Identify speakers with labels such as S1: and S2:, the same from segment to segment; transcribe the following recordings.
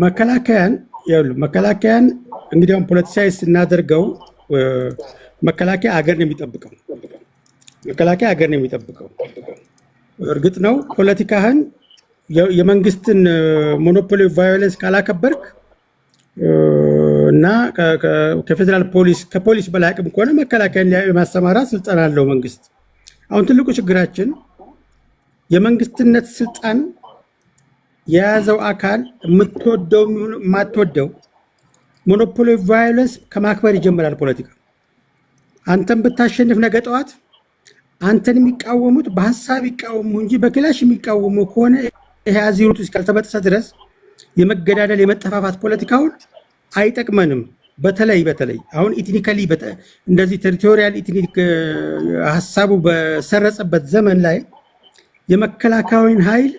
S1: መከላከያን እንግዲህ አሁን ፖለቲሳይዝ እናደርገው መከላከያ አገር ነው የሚጠብቀው። እርግጥ ነው ፖለቲካህን የመንግስትን ሞኖፖሊ ቫዮለንስ ካላከበርክ እና ከፌደራል ፖሊስ ከፖሊስ በላይ አቅም ከሆነ መከላከያን የማሰማራት ስልጣን አለው መንግስት። አሁን ትልቁ ችግራችን የመንግስትነት ስልጣን የያዘው አካል የምትወደው የማትወደው ሞኖፖሊ ቫዮለንስ ከማክበር ይጀምራል ፖለቲካ። አንተን ብታሸንፍ ነገ ጠዋት አንተን የሚቃወሙት በሐሳብ ይቃወሙ እንጂ በክላሽ የሚቃወሙ ከሆነ ይሄ አዚሩት እስካልተበጠሰ ድረስ የመገዳደል የመጠፋፋት ፖለቲካውን አይጠቅመንም። በተለይ አሁን ኢትኒካሊ እንደዚህ ቴሪቶሪያል ኢትኒክ ሐሳቡ በሰረጸበት ዘመን ላይ የመከላከያውን ኃይል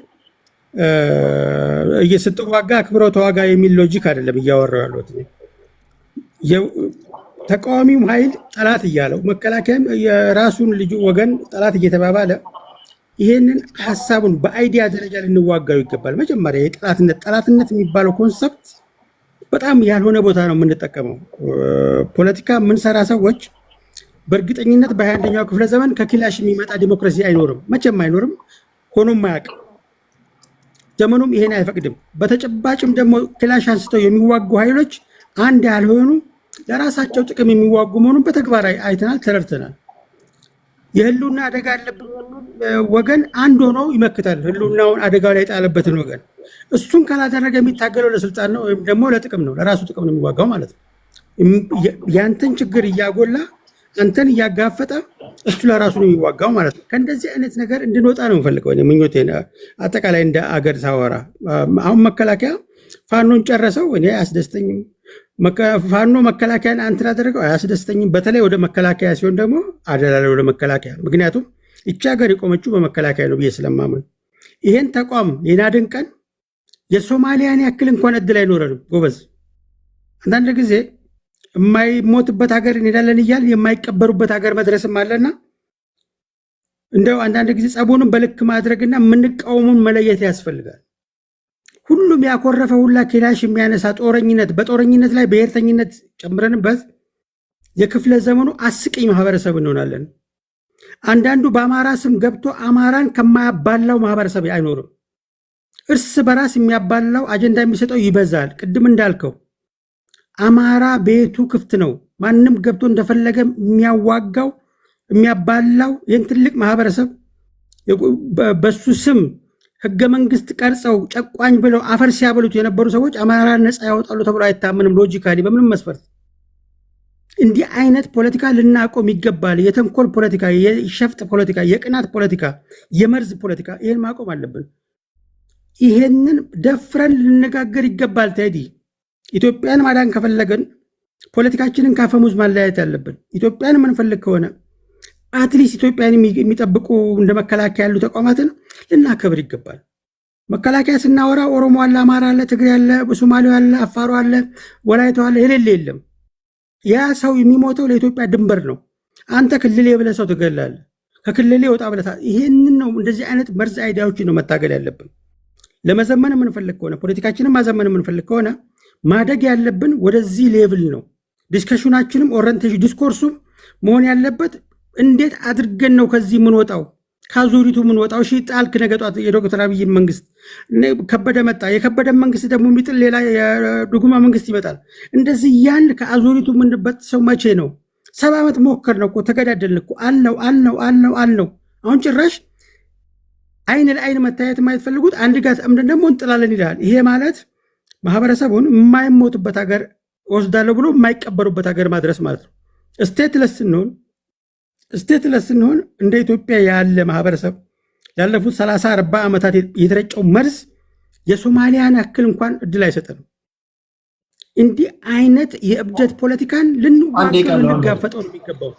S1: እየሰጠዋጋ አክብረው ተዋጋ የሚል ሎጂክ አይደለም እያወራው ያሉት። ተቃዋሚው ኃይል ጠላት እያለው መከላከያም የራሱን ልጅ ወገን ጠላት እየተባባለ ይሄንን ሐሳቡን በአይዲያ ደረጃ ልንዋጋው ይገባል። መጀመሪያ ጠላትነት የሚባለው ኮንሰፕት በጣም ያልሆነ ቦታ ነው የምንጠቀመው። ፖለቲካ የምንሰራ ሰዎች በእርግጠኝነት በ21ኛው ክፍለ ዘመን ከክላሽ የሚመጣ ዲሞክራሲ አይኖርም፣ መቼም አይኖርም፣ ሆኖም አያውቅም። ዘመኑም ይሄን አይፈቅድም። በተጨባጭም ደግሞ ክላሽ አንስተው የሚዋጉ ኃይሎች አንድ ያልሆኑ ለራሳቸው ጥቅም የሚዋጉ መሆኑን በተግባር አይተናል፣ ተረድተናል። የህልውና አደጋ ያለበት ወገን አንድ ሆኖ ይመክታል፣ ህልውናውን አደጋ ላይ የጣለበትን ወገን። እሱን ካላደረገ የሚታገለው ለስልጣን ነው ወይም ደግሞ ለጥቅም ነው፣ ለራሱ ጥቅም ነው የሚዋጋው ማለት ነው። ያንተን ችግር እያጎላ አንተን እያጋፈጠ እሱ ለራሱ ነው የሚዋጋው ማለት ነው። ከእንደዚህ አይነት ነገር እንድንወጣ ነው የምፈልገው ምኞቴ። አጠቃላይ እንደ አገር ሳወራ አሁን መከላከያ ፋኖን ጨረሰው እኔ አያስደስተኝም። ፋኖ መከላከያን አንትን አደረገው አያስደስተኝም። በተለይ ወደ መከላከያ ሲሆን ደግሞ አደላለ ወደ መከላከያ። ምክንያቱም ይቺ ሀገር የቆመችው በመከላከያ ነው ብዬ ስለማምን ይሄን ተቋም የናድን ቀን የሶማሊያን ያክል እንኳን እድል አይኖረንም ጎበዝ። አንዳንድ ጊዜ የማይሞትበት ሀገር እንሄዳለን እያል የማይቀበሩበት ሀገር መድረስም አለና እንደው አንዳንድ ጊዜ ጸቡንም በልክ ማድረግና የምንቃወሙን መለየት ያስፈልጋል። ሁሉም ያኮረፈ ሁላ ክላሽ የሚያነሳ ጦረኝነት፣ በጦረኝነት ላይ ብሔርተኝነት ጨምረንበት የክፍለ ዘመኑ አስቂኝ ማህበረሰብ እንሆናለን። አንዳንዱ በአማራ ስም ገብቶ አማራን ከማያባላው ማህበረሰብ አይኖርም። እርስ በራስ የሚያባላው አጀንዳ የሚሰጠው ይበዛል። ቅድም እንዳልከው አማራ ቤቱ ክፍት ነው። ማንም ገብቶ እንደፈለገ የሚያዋጋው የሚያባላው ይህን ትልቅ ማህበረሰብ በሱ ስም ህገ መንግስት ቀርጸው ጨቋኝ ብለው አፈር ሲያበሉት የነበሩ ሰዎች አማራ ነፃ ያወጣሉ ተብሎ አይታመንም። ሎጂካሊ በምንም መስፈርት እንዲህ አይነት ፖለቲካ ልናቆም ይገባል። የተንኮል ፖለቲካ፣ የሸፍጥ ፖለቲካ፣ የቅናት ፖለቲካ፣ የመርዝ ፖለቲካ ይሄን ማቆም አለብን። ይሄንን ደፍረን ልነጋገር ይገባል። ቴዲ ኢትዮጵያን ማዳን ከፈለገን ፖለቲካችንን ካፈሙዝ ማለያየት አለብን። ኢትዮጵያን የምንፈልግ ከሆነ አትሊስት ኢትዮጵያን የሚጠብቁ እንደ መከላከያ ያሉ ተቋማትን ልናከብር ይገባል። መከላከያ ስናወራ ኦሮሞ አለ፣ አማራ አለ፣ ትግሬ አለ፣ ሶማሌው አለ፣ አፋሩ አለ፣ ወላይታው አለ፣ የሌለ የለም። ያ ሰው የሚሞተው ለኢትዮጵያ ድንበር ነው። አንተ ክልሌ ብለህ ሰው ትገላለህ፣ ከክልሌ ወጣ ብለህ ይሄንን ነው። እንደዚህ አይነት መርዝ አይዲያዎችን ነው መታገል ያለብን። ለመዘመን የምንፈልግ ከሆነ ፖለቲካችንን ማዘመን የምንፈልግ ከሆነ ማደግ ያለብን ወደዚህ ሌቭል ነው። ዲስከሽናችንም ኦሪየንቴሽን ዲስኮርሱም መሆን ያለበት እንዴት አድርገን ነው ከዚህ የምንወጣው፣ ከአዙሪቱ የምንወጣው። እሺ ጣልክ፣ ነገ ጧት የዶክተር አብይን መንግስት ከበደ መጣ፣ የከበደ መንግስት ደግሞ የሚጥል ሌላ የዱጉማ መንግስት ይመጣል። እንደዚህ ያን ከአዙሪቱ የምንበት ሰው መቼ ነው? 70 ዓመት ሞከር ነው እኮ ተገዳደልን እኮ አልነው። አሁን ጭራሽ አይን ለአይን መታየት የማይፈልጉት አንድ ጋር ተምደን ደግሞ እንጥላለን ይላል። ይሄ ማለት ማህበረሰቡን የማይሞቱበት ሀገር ወስዳለሁ ብሎ የማይቀበሩበት ሀገር ማድረስ ማለት ነው። ስቴትለስ ስንሆን እንደ ኢትዮጵያ ያለ ማህበረሰብ ያለፉት 30-40 ዓመታት የተረጨው መርዝ የሶማሊያን ያክል እንኳን እድል አይሰጠንም። እንዲህ አይነት የእብደት ፖለቲካን ልንጋፈጠው ነው የሚገባው፣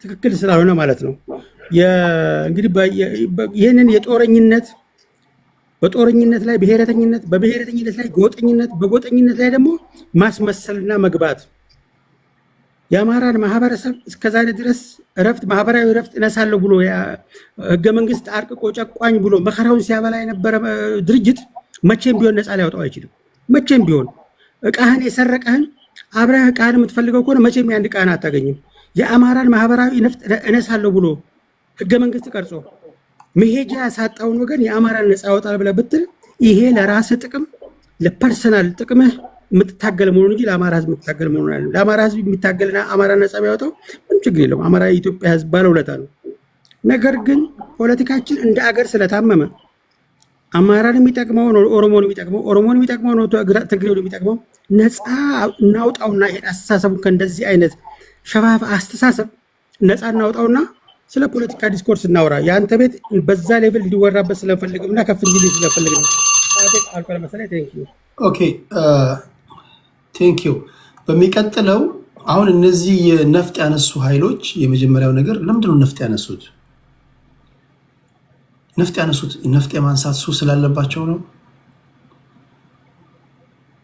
S1: ትክክል ስላልሆነ ማለት ነው። እንግዲህ ይህንን የጦረኝነት በጦረኝነት ላይ ብሔረተኝነት፣ በብሔረተኝነት ላይ ጎጠኝነት፣ በጎጠኝነት ላይ ደግሞ ማስመሰልና መግባት የአማራን ማህበረሰብ እስከዛሬ ድረስ ማህበራዊ እረፍት እነሳለሁ ብሎ ህገ መንግስት አርቅቆ ጨቋኝ ብሎ መከራውን ሲያበላ የነበረ ድርጅት መቼም ቢሆን ነፃ ሊያወጣው አይችልም። መቼም ቢሆን እቃህን የሰረቀህን አብረህ እቃህን የምትፈልገው ከሆነ መቼም ያን እቃህን አታገኝም። የአማራን ማህበራዊ ነፍጥ እነሳለሁ ብሎ ህገ መንግስት ቀርጾ መሄጃ ያሳጣውን ወገን የአማራን ነፃ ያወጣል ብለህ ብትል ይሄ ለራስ ጥቅም ለፐርሰናል ጥቅምህ የምትታገል መሆኑን እንጂ ለአማራ ህዝብ የምትታገል መሆኑን አይደለም። ለአማራ ህዝብ የሚታገልና አማራ ነፃ የሚያወጣው ምንም ችግር የለውም። አማራ የኢትዮጵያ ህዝብ ባለውለታ ነው። ነገር ግን ፖለቲካችን እንደ አገር ስለታመመ አማራን የሚጠቅመው ነው፣ ኦሮሞን የሚጠቅመው ኦሮሞን የሚጠቅመው ነው፣ ትግሬውን የሚጠቅመው ነፃ እናውጣውና ይሄን አስተሳሰቡን ከእንደዚህ አይነት ሸፋፍ አስተሳሰብ ነፃ እናውጣውና ስለ ፖለቲካ ዲስኮርስ እናውራ። የአንተ ቤት በዛ ሌቭል እንዲወራበት ስለፈልግምና ከፍ እንዲል ስለፈልግ ነው። አልቆለ መሰለኝ።
S2: ኦኬ ቴንክ ዩ። በሚቀጥለው አሁን እነዚህ ነፍጥ ያነሱ ኃይሎች የመጀመሪያው ነገር ለምንድን ነው ነፍጥ ያነሱት? ነፍጥ ያነሱት ነፍጥ የማንሳት ሱስ ስላለባቸው ነው።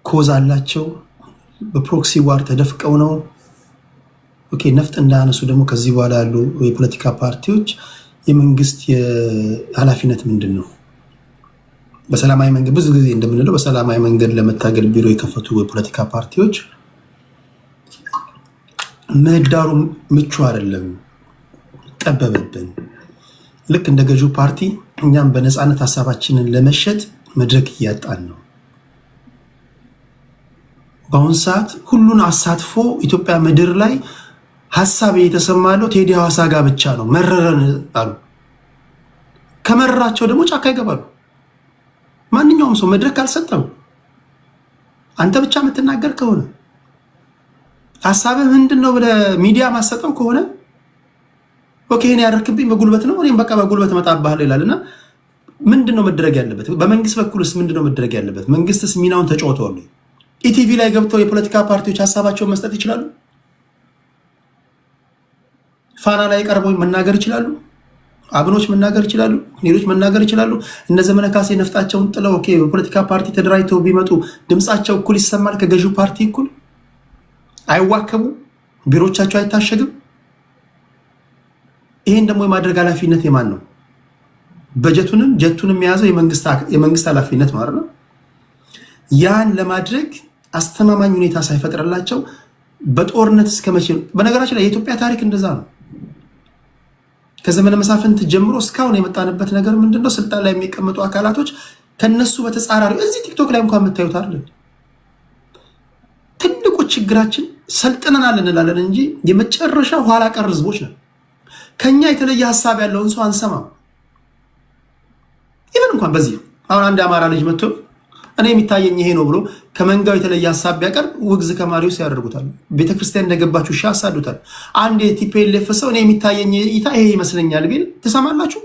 S2: ኮዝ አላቸው። በፕሮክሲ ዋር ተደፍቀው ነው። ኦኬ ነፍጥ እንዳያነሱ ደግሞ ከዚህ በኋላ ያሉ የፖለቲካ ፓርቲዎች የመንግስት ኃላፊነት ምንድን ነው? በሰላማዊ መንገድ ብዙ ጊዜ እንደምንለው በሰላማዊ መንገድ ለመታገል ቢሮ የከፈቱ የፖለቲካ ፓርቲዎች ምህዳሩ ምቹ አይደለም፣ ጠበበብን። ልክ እንደ ገዢው ፓርቲ እኛም በነፃነት ሀሳባችንን ለመሸጥ መድረክ እያጣን ነው። በአሁን ሰዓት ሁሉን አሳትፎ ኢትዮጵያ ምድር ላይ ሀሳብ የተሰማለው ቴዲ ሐዋሳ ጋር ብቻ ነው። መረረን አሉ። ከመረራቸው ደግሞ ጫካ ይገባሉ። ማንኛውም ሰው መድረክ አልሰጠም። አንተ ብቻ የምትናገር ከሆነ ሀሳብህ ምንድነው ብለህ ሚዲያ ማሰጠው ከሆነ ኦኬ እኔ ያደረክብኝ በጉልበት ነው፣ እኔም በቃ በጉልበት እመጣብሃለሁ ይላልና ምንድነው መደረግ ያለበት? በመንግስት በኩልስ ምንድነው መደረግ ያለበት? መንግስትስ ሚናውን ተጫውቷል? ኢቲቪ ላይ ገብተው የፖለቲካ ፓርቲዎች ሀሳባቸውን መስጠት ይችላሉ? ፋና ላይ ቀርበው መናገር ይችላሉ? አብኖች መናገር ይችላሉ? ሌሎች መናገር ይችላሉ? እነ ዘመነ ካሴ ነፍጣቸውን ጥለው ኦኬ በፖለቲካ ፓርቲ ተደራጅተው ቢመጡ ድምፃቸው እኩል ይሰማል? ከገዢው ፓርቲ እኩል አይዋከቡ? ቢሮቻቸው አይታሸግም? ይሄን ደግሞ የማድረግ ኃላፊነት የማን ነው? በጀቱንም ጀቱንም የያዘው የመንግስት ኃላፊነት ማለት ነው። ያን ለማድረግ አስተማማኝ ሁኔታ ሳይፈጥርላቸው በጦርነት እስከመቼ? በነገራችን ላይ የኢትዮጵያ ታሪክ እንደዛ ነው። ከዘመነ መሳፍንት ጀምሮ እስካሁን የመጣንበት ነገር ምንድነው? ስልጣን ላይ የሚቀመጡ አካላቶች ከነሱ በተጻራሪ እዚህ ቲክቶክ ላይ እንኳን የምታዩት አይደል? ትልቁ ችግራችን ሰልጥነናል እንላለን እንጂ የመጨረሻ ኋላ ቀር ህዝቦች ነን። ከኛ የተለየ ሀሳብ ያለውን ሰው አንሰማም። ይሄን እንኳን በዚህ አሁን አንድ አማራ ልጅ መጥቶ እኔ የሚታየኝ ይሄ ነው ብሎ ከመንጋው የተለየ ሀሳብ ቢያቀርብ ውግዝ ከማሪውስ ያደርጉታል። ቤተክርስቲያን እንደገባችሁ ሻ አሳዱታል። አንድ የቲፒኤልኤፍ ሰው እኔ የሚታየኝ እይታ ይሄ ይመስለኛል ቢል ትሰማላችሁ?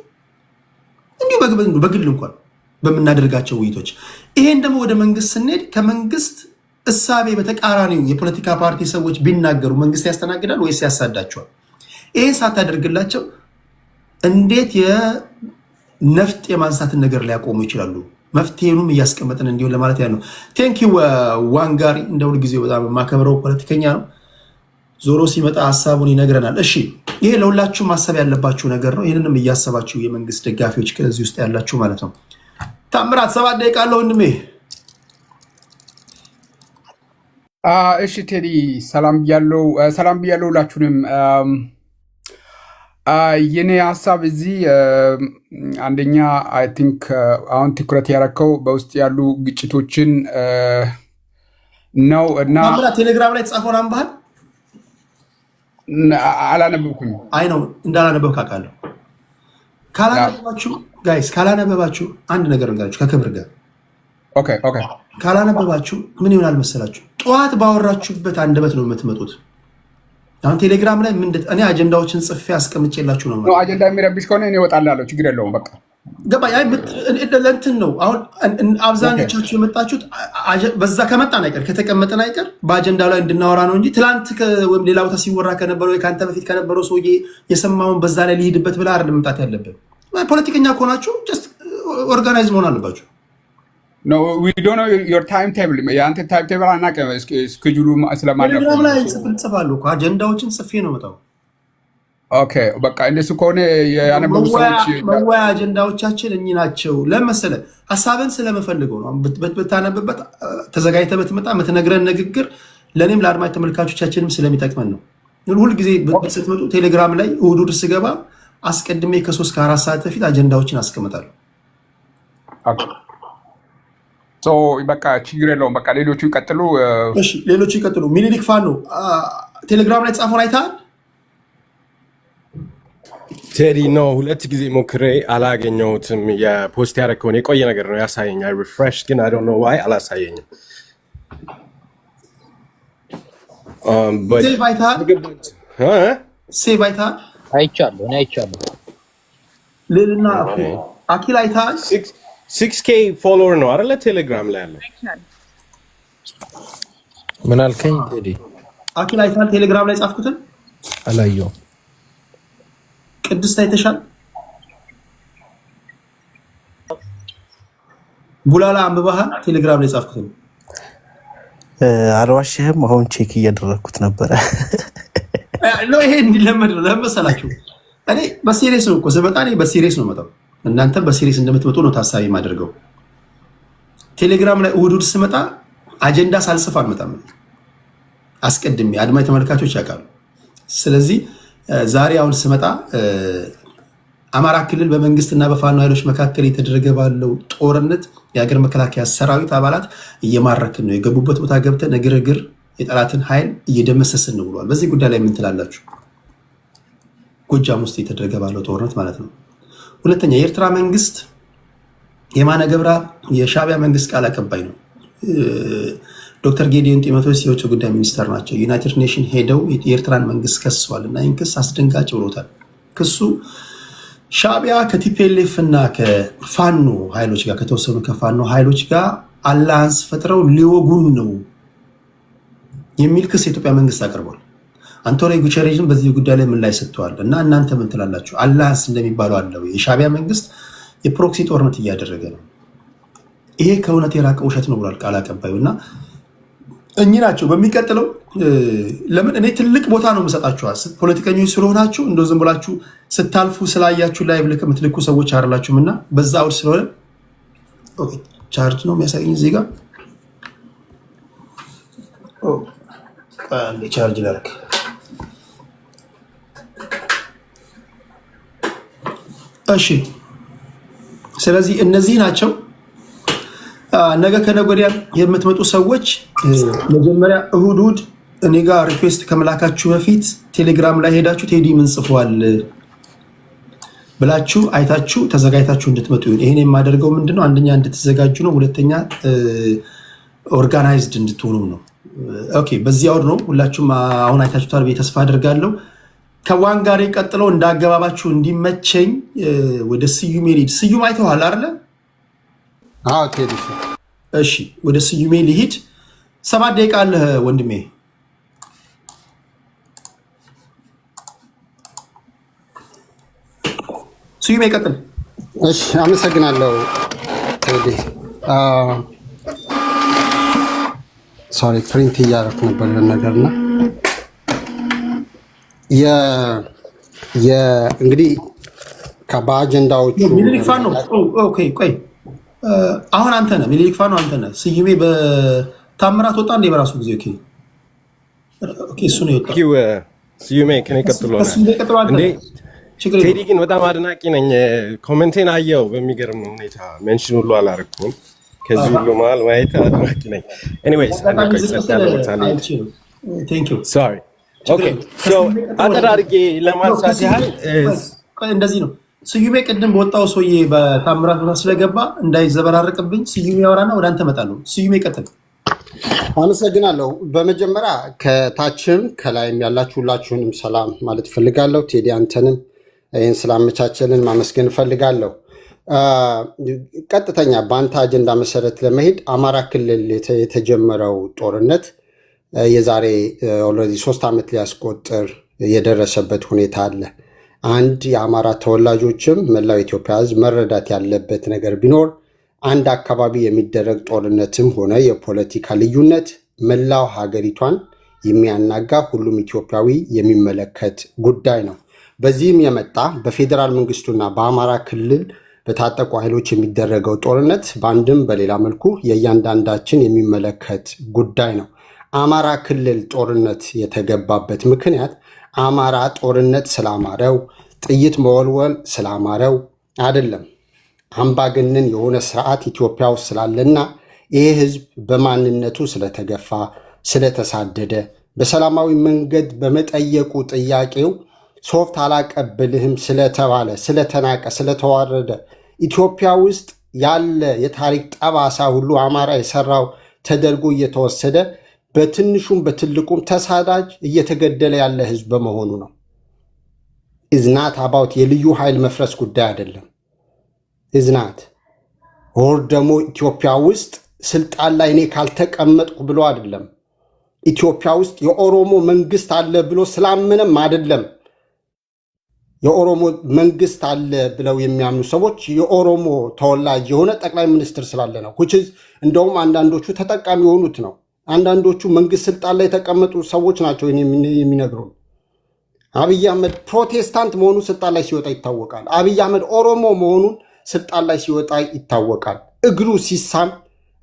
S2: እንዲሁ በግል እንኳን በምናደርጋቸው ውይይቶች። ይሄን ደግሞ ወደ መንግስት ስንሄድ ከመንግስት እሳቤ በተቃራኒው የፖለቲካ ፓርቲ ሰዎች ቢናገሩ መንግስት ያስተናግዳል ወይስ ያሳዳቸዋል? ይሄን ሳታደርግላቸው እንዴት የነፍጥ የማንሳትን ነገር ሊያቆሙ ይችላሉ? መፍትሄኑም እያስቀመጥን እንዲሆን ለማለት ያለው። ቴንክ ዩ ዋንጋሪ፣ እንደ ሁል ጊዜው በጣም የማከብረው ፖለቲከኛ ነው። ዞሮ ሲመጣ ሀሳቡን ይነግረናል። እሺ ይሄ ለሁላችሁም ማሰብ ያለባችሁ ነገር ነው። ይህንንም እያሰባችሁ የመንግስት ደጋፊዎች ከዚህ ውስጥ ያላችሁ ማለት ነው። ታምራት 7 ደቂቃ አለው ወንድሜ።
S3: እሺ ቴዲ ሰላም ብያለሁ ሁላችሁንም። የኔ ሀሳብ እዚህ አንደኛ አይ ቲንክ አሁን ትኩረት ያረከው በውስጥ ያሉ ግጭቶችን ነው እና
S2: ቴሌግራም ላይ የተጻፈውን አንባሃል?
S3: አላነበብኩኝ።
S2: አይ ነው እንዳላነበብክ አውቃለሁ። ካላነበባችሁ ጋይስ ካላነበባችሁ አንድ ነገር እንጋችሁ ከክብር ጋር
S3: ኦኬ
S2: ካላነበባችሁ ምን ይሆናል መሰላችሁ? ጠዋት ባወራችሁበት አንደበት ነው የምትመጡት። አሁን ቴሌግራም ላይ እኔ አጀንዳዎችን ጽፌ አስቀምጬላችሁ ነው።
S3: አጀንዳ የሚረብሽ ከሆነ እኔ እወጣላለሁ፣ ችግር የለውም። በቃ
S2: ገባኝ። ለእንትን ነው አሁን አብዛኞቻችሁ የመጣችሁት በዛ ከመጣን አይቀር ከተቀመጠን አይቀር በአጀንዳ ላይ እንድናወራ ነው እንጂ ትላንት ወይም ሌላ ቦታ ሲወራ ከነበረው ወይ ከአንተ በፊት ከነበረው ሰውዬ የሰማውን በዛ ላይ ሊሄድበት ብላ አይደል መምጣት ያለብን። ፖለቲከኛ ከሆናችሁ ጀስት ኦርጋናይዝ መሆን አለባችሁ።
S3: No, we don't know your timetable. የአንተ ታይምቴብል አናውቅም። ስኬጁሉ ስለማናውቅ
S2: ቴሌግራም ላይ ጽፋለሁ እኮ አጀንዳዎችን ጽፌ ነው መጣው።
S3: ኦኬ በቃ እንደሱ ከሆነ ያነበቡ ሰዎች
S2: መወያ አጀንዳዎቻችን እኚህ ናቸው። ለመሰለ ሀሳብን ስለመፈልገው ነው። ብታነብበት ተዘጋጅተህ ብትመጣ የምትነግረን ንግግር ለእኔም ለአድማጭ ተመልካቾቻችንም ስለሚጠቅመን ነው። ሁል ጊዜ ስትመጡ ቴሌግራም ላይ እሑድ ስገባ አስቀድሜ ከ3 ከ4 ሰዓት በፊት አጀንዳዎችን አስቀምጣለሁ።
S3: በቃ ችግር የለውም። በቃ ሌሎቹ ይቀጥሉ።
S2: እሺ ሌሎቹ ይቀጥሉ። ሚኒሊክ ፋኖ ቴሌግራም ላይ ጻፈውን አይተሃል?
S4: ቴዲ ነው 2 ጊዜ ሞክሬ አላገኘሁትም። የፖስት ያደረከውን የቆየ ነገር ነው ያሳየኛል። ሪፍሬሽ ግን አይ ዶንት ኖ ዋይ አላሳየኝም።
S2: ሴቭ አይተሃል? ሴቭ አይተሃል?
S5: አይቻለሁ እኔ አይቻለሁ።
S2: ሌልና አኪል አይተሃል?
S4: 6K ፎሎወር ነው አይደለ? ቴሌግራም ላይ ያለው
S5: ምን አልከኝ ቴዲ?
S2: አኪል አይተሃል? ቴሌግራም ላይ ጻፍኩትን
S5: አላየሁም።
S2: ቅድስት አይተሻል? ቡላላ አንብባሃል? ቴሌግራም ላይ ጻፍኩትን
S6: አልዋሽህም። አሁን ቼክ እያደረግኩት ነበረ።
S2: ይሄ እንዲለመድ ነው። ለመሰላችሁ እኔ በሲሪየስ ነው እኮ ስመጣ፣ እኔ በሲሪየስ ነው መጣው። እናንተም በሲሪየስ እንደምትመጡ ነው ታሳቢ ማድረገው። ቴሌግራም ላይ እሑድ ስመጣ አጀንዳ ሳልጽፍ አልመጣም። አስቀድሜ አድማጭ ተመልካቾች ያውቃሉ። ስለዚህ ዛሬ አሁን ስመጣ አማራ ክልል በመንግስትና በፋኖ ኃይሎች መካከል የተደረገ ባለው ጦርነት የሀገር መከላከያ ሰራዊት አባላት እየማረክን ነው፣ የገቡበት ቦታ ገብተን እግር የጠላትን ኃይል እየደመሰስን ነው ብሏል። በዚህ ጉዳይ ላይ ምን ትላላችሁ? ጎጃም ውስጥ የተደረገ ባለው ጦርነት ማለት ነው። ሁለተኛ የኤርትራ መንግስት የማነ ገብረአብ የሻዕቢያ መንግስት ቃል አቀባይ ነው። ዶክተር ጌዲዮን ጢሞቴዎስ የውጭ ጉዳይ ሚኒስተር ናቸው። ዩናይትድ ኔሽን ሄደው የኤርትራን መንግስት ከሰዋል እና ይህን ክስ አስደንጋጭ ብሎታል። ክሱ ሻዕቢያ ከቲፒኤልኤፍ እና ከፋኖ ኃይሎች ጋር ከተወሰኑ ከፋኖ ኃይሎች ጋር አላያንስ ፈጥረው ሊወጉን ነው የሚል ክስ የኢትዮጵያ መንግስት አቅርቧል። አንቶኒዮ ጉተሬዥን በዚህ ጉዳይ ላይ ምን ላይ ሰጥተዋል እና እናንተ ምን ትላላችሁ? አላያንስ እንደሚባለው አለው የሻዕቢያ መንግስት የፕሮክሲ ጦርነት እያደረገ ነው። ይሄ ከእውነት የራቀ ውሸት ነው ብሏል ቃል አቀባዩ እና እኚህ ናቸው። በሚቀጥለው ለምን እኔ ትልቅ ቦታ ነው የምሰጣችኋል። ፖለቲከኞች ስለሆናችሁ እንደ ዝም ብላችሁ ስታልፉ ስላያችሁ ላይ ብልክ የምትልኩ ሰዎች አይደላችሁም እና በዛ አውድ ስለሆነ ቻርጅ ነው የሚያሳየኝ እዚህ ጋር ቻርጅ ላድርግ። እሺ ስለዚህ እነዚህ ናቸው። ነገ ከነገ ወዲያ የምትመጡ ሰዎች መጀመሪያ እሑድ እኔ ጋር ሪኩዌስት ከመላካችሁ በፊት ቴሌግራም ላይ ሄዳችሁ ቴዲ ምን ጽፏል ብላችሁ አይታችሁ ተዘጋጅታችሁ እንድትመጡ ይሁን። ይሄን የማደርገው ምንድነው? አንደኛ እንድትዘጋጁ ነው፣ ሁለተኛ ኦርጋናይዝድ እንድትሆኑ ነው። ኦኬ በዚህ አውድ ነው ሁላችሁም አሁን አይታችሁታል ብዬ ተስፋ አደርጋለሁ። ከዋን ጋር ቀጥለው እንዳገባባችሁ እንዲመቸኝ ወደ ስዩሜ ልሂድ። ስዩም አይተዋል አይደለ?
S7: አዎ ቴዲ።
S2: እሺ ወደ ስዩሜ ልሂድ። 7 ደቂቃ አለህ ወንድሜ። ስዩሜ ቀጥል።
S7: እሺ አመሰግናለሁ ቴዲ። ሶሪ ፕሪንት እያደረኩ ነበር ነገርና እንግዲህ በአጀንዳዎቹ
S2: ሚኒሊክ ፋኖ ቆይ አሁን አንተ ነህ ሚኒሊክ ፋኖ አንተ ነህ። ስዩሜ በታምራት ወጣ እንዴ በራሱ ጊዜ? ኦኬ እሱ ነው የወጣው።
S4: ስዩሜ ከኔ ቀጥሎ እንዴ? ቴዲ ግን በጣም አድናቂ ነኝ። ኮሜንቴን አየው በሚገርም ሁኔታ ሜንሽን ሁሉ አላረኩም። ከዚህ ሁሉ መሀል ማየት አድናቂ ነኝ። ኤኒዌይስ ሶሪ ኦኬ ሶ አጠራርጌ ለማንሳት ያህል
S2: እንደዚህ ነው። ስዩሜ ቅድም በወጣው ሰውዬ በታምራት ቦታ ስለገባ እንዳይዘበራረቅብኝ ስዩሜ ያወራና ወደ አንተ እመጣለሁ። ስዩሜ ቀጥል።
S7: አመሰግናለሁ። በመጀመሪያ ከታችም ከላይም ያላችሁ ሁላችሁንም ሰላም ማለት እፈልጋለሁ። ቴዲ አንተንም ይህን ስላመቻቸልን ማመስገን እፈልጋለሁ። ቀጥተኛ በአንተ አጀንዳ መሰረት ለመሄድ አማራ ክልል የተጀመረው ጦርነት የዛሬ ኦልሬዲ 3 ዓመት ሊያስቆጥር የደረሰበት ሁኔታ አለ። አንድ የአማራ ተወላጆችም መላው ኢትዮጵያ ሕዝብ መረዳት ያለበት ነገር ቢኖር አንድ አካባቢ የሚደረግ ጦርነትም ሆነ የፖለቲካ ልዩነት መላው ሀገሪቷን የሚያናጋ ሁሉም ኢትዮጵያዊ የሚመለከት ጉዳይ ነው። በዚህም የመጣ በፌዴራል መንግስቱና በአማራ ክልል በታጠቁ ኃይሎች የሚደረገው ጦርነት በአንድም በሌላ መልኩ የእያንዳንዳችን የሚመለከት ጉዳይ ነው። አማራ ክልል ጦርነት የተገባበት ምክንያት አማራ ጦርነት ስላማረው፣ ጥይት መወልወል ስላማረው አይደለም። አምባገነን የሆነ ስርዓት ኢትዮጵያ ውስጥ ስላለና ይህ ህዝብ በማንነቱ ስለተገፋ፣ ስለተሳደደ፣ በሰላማዊ መንገድ በመጠየቁ ጥያቄው ሶፍት አላቀብልህም ስለተባለ፣ ስለተናቀ፣ ስለተዋረደ ኢትዮጵያ ውስጥ ያለ የታሪክ ጠባሳ ሁሉ አማራ የሰራው ተደርጎ እየተወሰደ በትንሹም በትልቁም ተሳዳጅ እየተገደለ ያለ ህዝብ በመሆኑ ነው። ኢዝናት አባውት የልዩ ኃይል መፍረስ ጉዳይ አይደለም። ኢዝናት ወር ደግሞ ኢትዮጵያ ውስጥ ስልጣን ላይ እኔ ካልተቀመጥኩ ብሎ አይደለም። ኢትዮጵያ ውስጥ የኦሮሞ መንግስት አለ ብሎ ስላመነም አይደለም። የኦሮሞ መንግስት አለ ብለው የሚያምኑ ሰዎች የኦሮሞ ተወላጅ የሆነ ጠቅላይ ሚኒስትር ስላለ ነው። እንደውም አንዳንዶቹ ተጠቃሚ የሆኑት ነው። አንዳንዶቹ መንግስት ስልጣን ላይ የተቀመጡ ሰዎች ናቸው የሚነግሩን። አብይ አህመድ ፕሮቴስታንት መሆኑ ስልጣን ላይ ሲወጣ ይታወቃል። አብይ አህመድ ኦሮሞ መሆኑን ስልጣን ላይ ሲወጣ ይታወቃል። እግሩ ሲሳም፣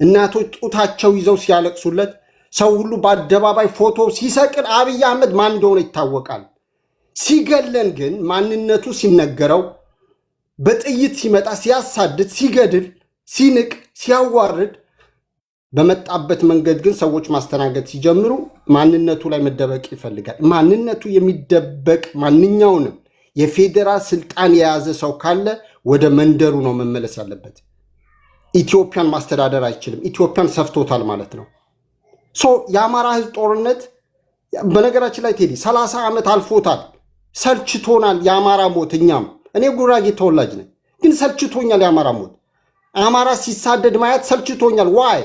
S7: እናቶች ጡታቸው ይዘው ሲያለቅሱለት፣ ሰው ሁሉ በአደባባይ ፎቶ ሲሰቅል አብይ አህመድ ማን እንደሆነ ይታወቃል። ሲገለን ግን ማንነቱ ሲነገረው፣ በጥይት ሲመጣ ሲያሳድድ፣ ሲገድል፣ ሲንቅ፣ ሲያዋርድ፣ በመጣበት መንገድ ግን ሰዎች ማስተናገድ ሲጀምሩ ማንነቱ ላይ መደበቅ ይፈልጋል። ማንነቱ የሚደበቅ ማንኛውንም የፌዴራል ስልጣን የያዘ ሰው ካለ ወደ መንደሩ ነው መመለስ ያለበት። ኢትዮጵያን ማስተዳደር አይችልም። ኢትዮጵያን ሰፍቶታል ማለት ነው። የአማራ ህዝብ ጦርነት በነገራችን ላይ ቴዲ 30 ዓመት አልፎታል። ሰልችቶናል የአማራ ሞት። እኛም እኔ ጉራጌ ተወላጅ ነኝ፣ ግን ሰልችቶኛል የአማራ ሞት። አማራ ሲሳደድ ማየት ሰልችቶኛል። ዋይ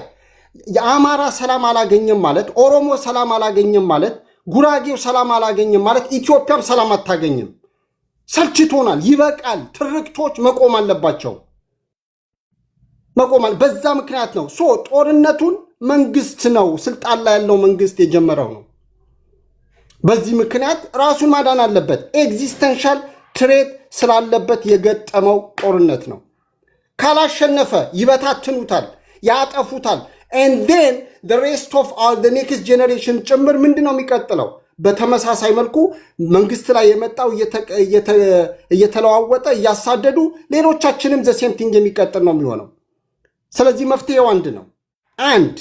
S7: የአማራ ሰላም አላገኘም ማለት፣ ኦሮሞ ሰላም አላገኘም ማለት፣ ጉራጌው ሰላም አላገኘም ማለት ኢትዮጵያም ሰላም አታገኝም። ሰልችቶናል። ይበቃል። ትርክቶች መቆም አለባቸው። በዛ ምክንያት ነው ጦርነቱን መንግስት ነው ስልጣን ላይ ያለው መንግስት የጀመረው ነው። በዚህ ምክንያት ራሱን ማዳን አለበት። ኤግዚስተንሻል ትሬት ስላለበት የገጠመው ጦርነት ነው። ካላሸነፈ ይበታትኑታል፣ ያጠፉታል። and then the rest of the next generation ጭምር ምንድነው የሚቀጥለው? በተመሳሳይ መልኩ መንግስት ላይ የመጣው እየተለዋወጠ እያሳደዱ ሌሎቻችንም ዘሴምቲንግ የሚቀጥል ነው የሚሆነው። ስለዚህ መፍትሄው አንድ ነው። አንድ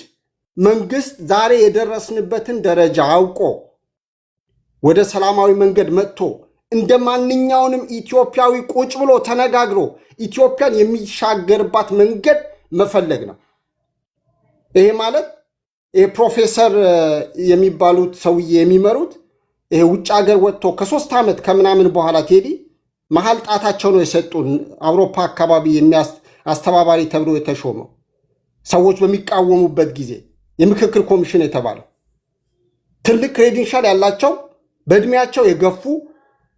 S7: መንግስት ዛሬ የደረስንበትን ደረጃ አውቆ ወደ ሰላማዊ መንገድ መጥቶ እንደ ማንኛውንም ኢትዮጵያዊ ቁጭ ብሎ ተነጋግሮ ኢትዮጵያን የሚሻገርባት መንገድ መፈለግ ነው። ይሄ ማለት ፕሮፌሰር የሚባሉት ሰውዬ የሚመሩት ይሄ ውጭ ሀገር ወጥቶ ከ3 ዓመት ከምናምን በኋላ ቴዲ መሀል ጣታቸው ነው የሰጡን። አውሮፓ አካባቢ አስተባባሪ ተብሎ የተሾመው ሰዎች በሚቃወሙበት ጊዜ የምክክር ኮሚሽን የተባለው ትልቅ ክሬዲንሻል ያላቸው በእድሜያቸው የገፉ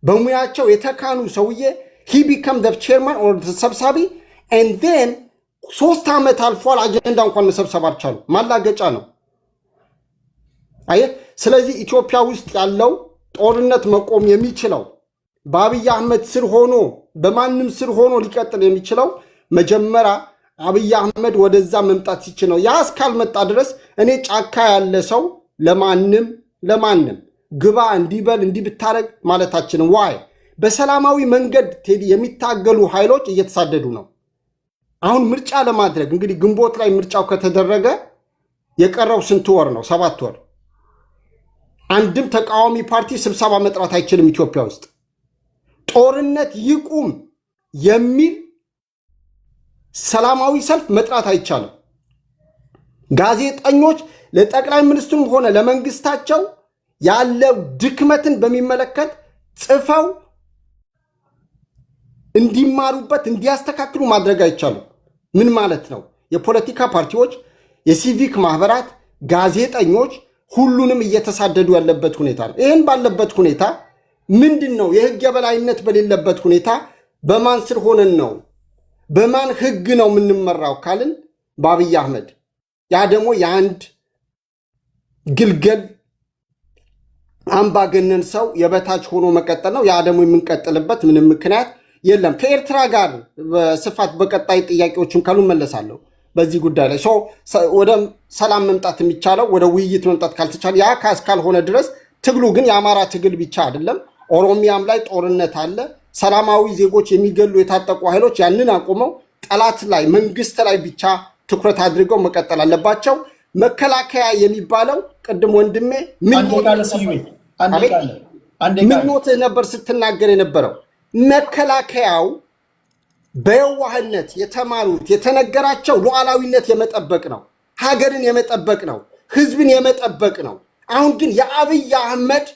S7: በሙያቸው የተካኑ ሰውዬ he become the chairman or the ሰብሳቢ and then 3 ዓመት አልፏል። አጀንዳ እንኳን መሰብሰብ አልቻሉ። ማላገጫ ነው። ስለዚህ ኢትዮጵያ ውስጥ ያለው ጦርነት መቆም የሚችለው በአብይ አህመድ ስር ሆኖ በማንም ስር ሆኖ ሊቀጥል የሚችለው መጀመሪያ አብይ አህመድ ወደዛ መምጣት ሲችል ነው። ያ እስካልመጣ ድረስ እኔ ጫካ ያለ ሰው ለማንም ግባ እንዲበል እንዲብታረግ ማለታችን ዋይ በሰላማዊ መንገድ ቴዲ የሚታገሉ ኃይሎች እየተሳደዱ ነው። አሁን ምርጫ ለማድረግ እንግዲህ ግንቦት ላይ ምርጫው ከተደረገ የቀረው ስንት ወር ነው? 7 ወር። አንድም ተቃዋሚ ፓርቲ ስብሰባ መጥራት አይችልም። ኢትዮጵያ ውስጥ ጦርነት ይቁም የሚል ሰላማዊ ሰልፍ መጥራት አይቻልም። ጋዜጠኞች ለጠቅላይ ሚኒስትሩም ሆነ ለመንግስታቸው ያለው ድክመትን በሚመለከት ጽፈው እንዲማሩበት እንዲያስተካክሉ ማድረግ አይቻልም። ምን ማለት ነው? የፖለቲካ ፓርቲዎች፣ የሲቪክ ማህበራት፣ ጋዜጠኞች ሁሉንም እየተሳደዱ ያለበት ሁኔታ ነው። ይህን ባለበት ሁኔታ ምንድን ነው የህግ የበላይነት በሌለበት ሁኔታ በማን ስር ሆነን ነው በማን ህግ ነው የምንመራው ካልን በአብይ አህመድ። ያ ደግሞ የአንድ ግልገል አምባገነን ሰው የበታች ሆኖ መቀጠል ነው። ያ ደግሞ የምንቀጥልበት ምንም ምክንያት የለም። ከኤርትራ ጋር በስፋት በቀጣይ ጥያቄዎችም ካሉ መለሳለሁ በዚህ ጉዳይ ላይ ወደ ሰላም መምጣት የሚቻለው ወደ ውይይት መምጣት ካልተቻለ ያ ካልሆነ ድረስ ትግሉ ግን የአማራ ትግል ብቻ አይደለም። ኦሮሚያም ላይ ጦርነት አለ። ሰላማዊ ዜጎች የሚገሉ የታጠቁ ኃይሎች ያንን አቁመው ጠላት ላይ መንግስት ላይ ብቻ ትኩረት አድርገው መቀጠል አለባቸው። መከላከያ የሚባለው ቅድም ወንድሜ ምኞትህ ነበር ስትናገር የነበረው። መከላከያው በየዋህነት የተማሩት የተነገራቸው ሉዓላዊነት የመጠበቅ ነው፣ ሀገርን የመጠበቅ ነው፣ ህዝብን የመጠበቅ ነው። አሁን ግን የአብይ አህመድ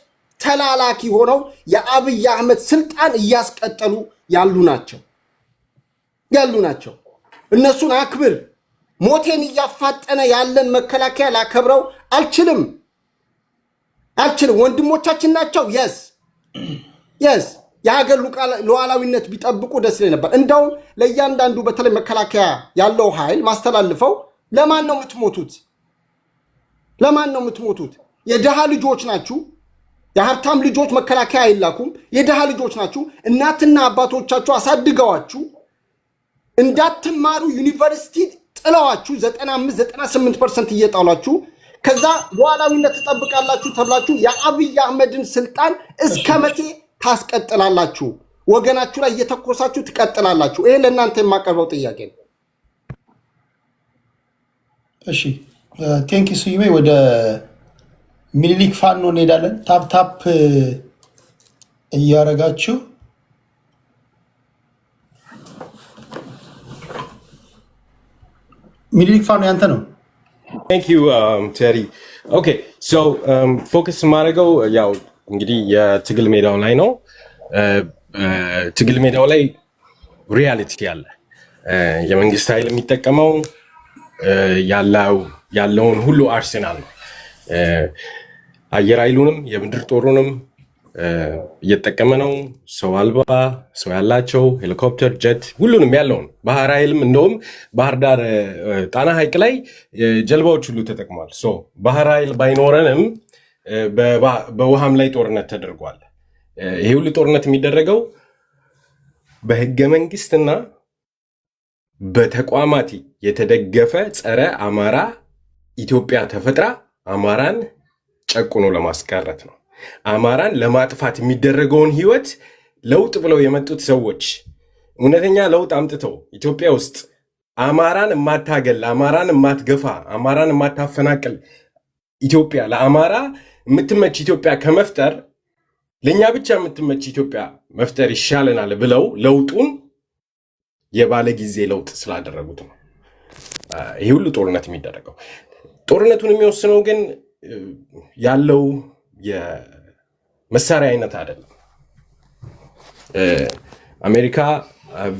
S7: ተላላኪ ሆነው የአብይ አህመድ ስልጣን እያስቀጠሉ ያሉ ናቸው። እነሱን አክብር። ሞቴን እያፋጠነ ያለን መከላከያ ላከብረው አልችልም። ወንድሞቻችን ናቸው። የስ የሀገር ሉዓላዊነት ቢጠብቁ ደስ ይለኝ ነበር። እንደውም ለእያንዳንዱ በተለይ መከላከያ ያለው ኃይል ማስተላልፈው ለማን ነው የምትሞቱት? የድሃ ልጆች ናችሁ። የሀብታም ልጆች መከላከያ አይላኩም። የድሃ ልጆች ናችሁ። እናትና አባቶቻችሁ አሳድገዋችሁ እንዳትማሩ ዩኒቨርሲቲ ጥለዋችሁ 95-98% እየጣሏችሁ ከዛ ሉዓላዊነት ትጠብቃላችሁ ተብላችሁ የአብይ አህመድን ስልጣን እስከ መቼ ታስቀጥላላችሁ? ወገናችሁ ላይ እየተኮሳችሁ ትቀጥላላችሁ? ይሄ ለእናንተ የማቀርበው ጥያቄ ነው።
S2: እሺ ቴንክ ዩ ስዩሜ። ወደ ሚኒሊክ ፋኖ እንሄዳለን። ታፕ እያረጋችሁ ሚኒሊክ ፋኖ ያንተ ነው።
S4: ቴንክ ዩ ቴሪ። ኦኬ ሶ ፎከስ ማድረገው ያው እንግዲህ የትግል ሜዳው ላይ ነው። ትግል ሜዳው ላይ ሪያሊቲ አለ። የመንግስት ኃይል የሚጠቀመው ያለውን ሁሉ አርሴናል ነው። አየር ኃይሉንም የምድር ጦሩንም እየተጠቀመ ነው። ሰው አልባ ሰው ያላቸው ሄሊኮፕተር፣ ጀት ሁሉንም ያለውን ባህር ኃይልም እንደውም ባህር ዳር ጣና ሐይቅ ላይ ጀልባዎች ሁሉ ተጠቅሟል። ባህር ኃይል ባይኖረንም በውሃም ላይ ጦርነት ተደርጓል። ይሄ ሁሉ ጦርነት የሚደረገው በህገ መንግስትና በተቋማት የተደገፈ ጸረ አማራ ኢትዮጵያ ተፈጥራ አማራን ጨቁኖ ለማስቀረት ነው። አማራን ለማጥፋት የሚደረገውን ህይወት ለውጥ ብለው የመጡት ሰዎች እውነተኛ ለውጥ አምጥተው ኢትዮጵያ ውስጥ አማራን የማታገል፣ አማራን የማትገፋ፣ አማራን የማታፈናቅል ኢትዮጵያ ለአማራ የምትመች ኢትዮጵያ ከመፍጠር ለኛ ብቻ የምትመች ኢትዮጵያ መፍጠር ይሻለናል ብለው ለውጡን የባለ ጊዜ ለውጥ ስላደረጉት ነው ይሄ ሁሉ ጦርነት የሚደረገው። ጦርነቱን የሚወስነው ግን ያለው የመሳሪያ አይነት አይደለም። አሜሪካ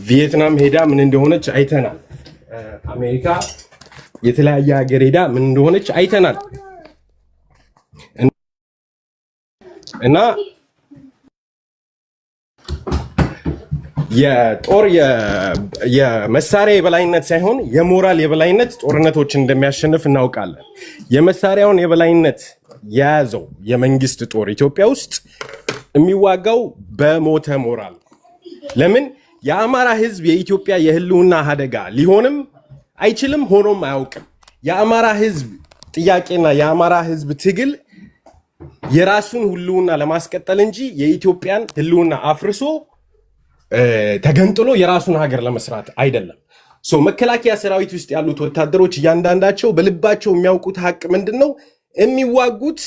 S4: ቪየትናም ሄዳ ምን እንደሆነች አይተናል። አሜሪካ የተለያየ ሀገር ሄዳ ምን እንደሆነች አይተናል። እና የጦር የመሳሪያ የበላይነት ሳይሆን የሞራል የበላይነት ጦርነቶችን እንደሚያሸንፍ እናውቃለን። የመሳሪያውን የበላይነት የያዘው የመንግስት ጦር ኢትዮጵያ ውስጥ የሚዋጋው በሞተ ሞራል። ለምን? የአማራ ህዝብ የኢትዮጵያ የህልውና አደጋ ሊሆንም አይችልም፣ ሆኖም አያውቅም። የአማራ ህዝብ ጥያቄና የአማራ ህዝብ ትግል የራሱን ህልውና ለማስቀጠል እንጂ የኢትዮጵያን ህልውና አፍርሶ ተገንጥሎ የራሱን ሀገር ለመስራት አይደለም። መከላከያ ሰራዊት ውስጥ ያሉት ወታደሮች እያንዳንዳቸው በልባቸው የሚያውቁት ሀቅ ምንድነው? የሚዋጉት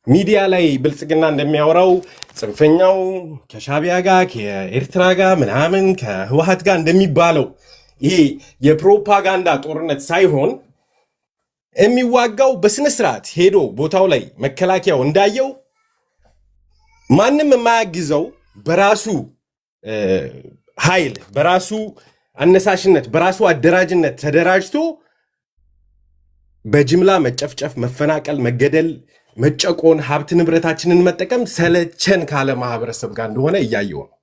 S4: ሚዲያ ላይ ብልጽግና እንደሚያወራው ጽንፈኛው ከሻቢያ ጋር ከኤርትራ ጋር ምናምን ከህወሓት ጋር እንደሚባለው ይሄ የፕሮፓጋንዳ ጦርነት ሳይሆን የሚዋጋው በስነ ስርዓት ሄዶ ቦታው ላይ መከላከያው እንዳየው ማንም የማያግዘው በራሱ ኃይል በራሱ አነሳሽነት በራሱ አደራጅነት ተደራጅቶ በጅምላ መጨፍጨፍ፣ መፈናቀል፣ መገደል፣ መጨቆን፣ ሀብት ንብረታችንን መጠቀም ሰለቸን ካለ ማህበረሰብ ጋር እንደሆነ እያየው ነው።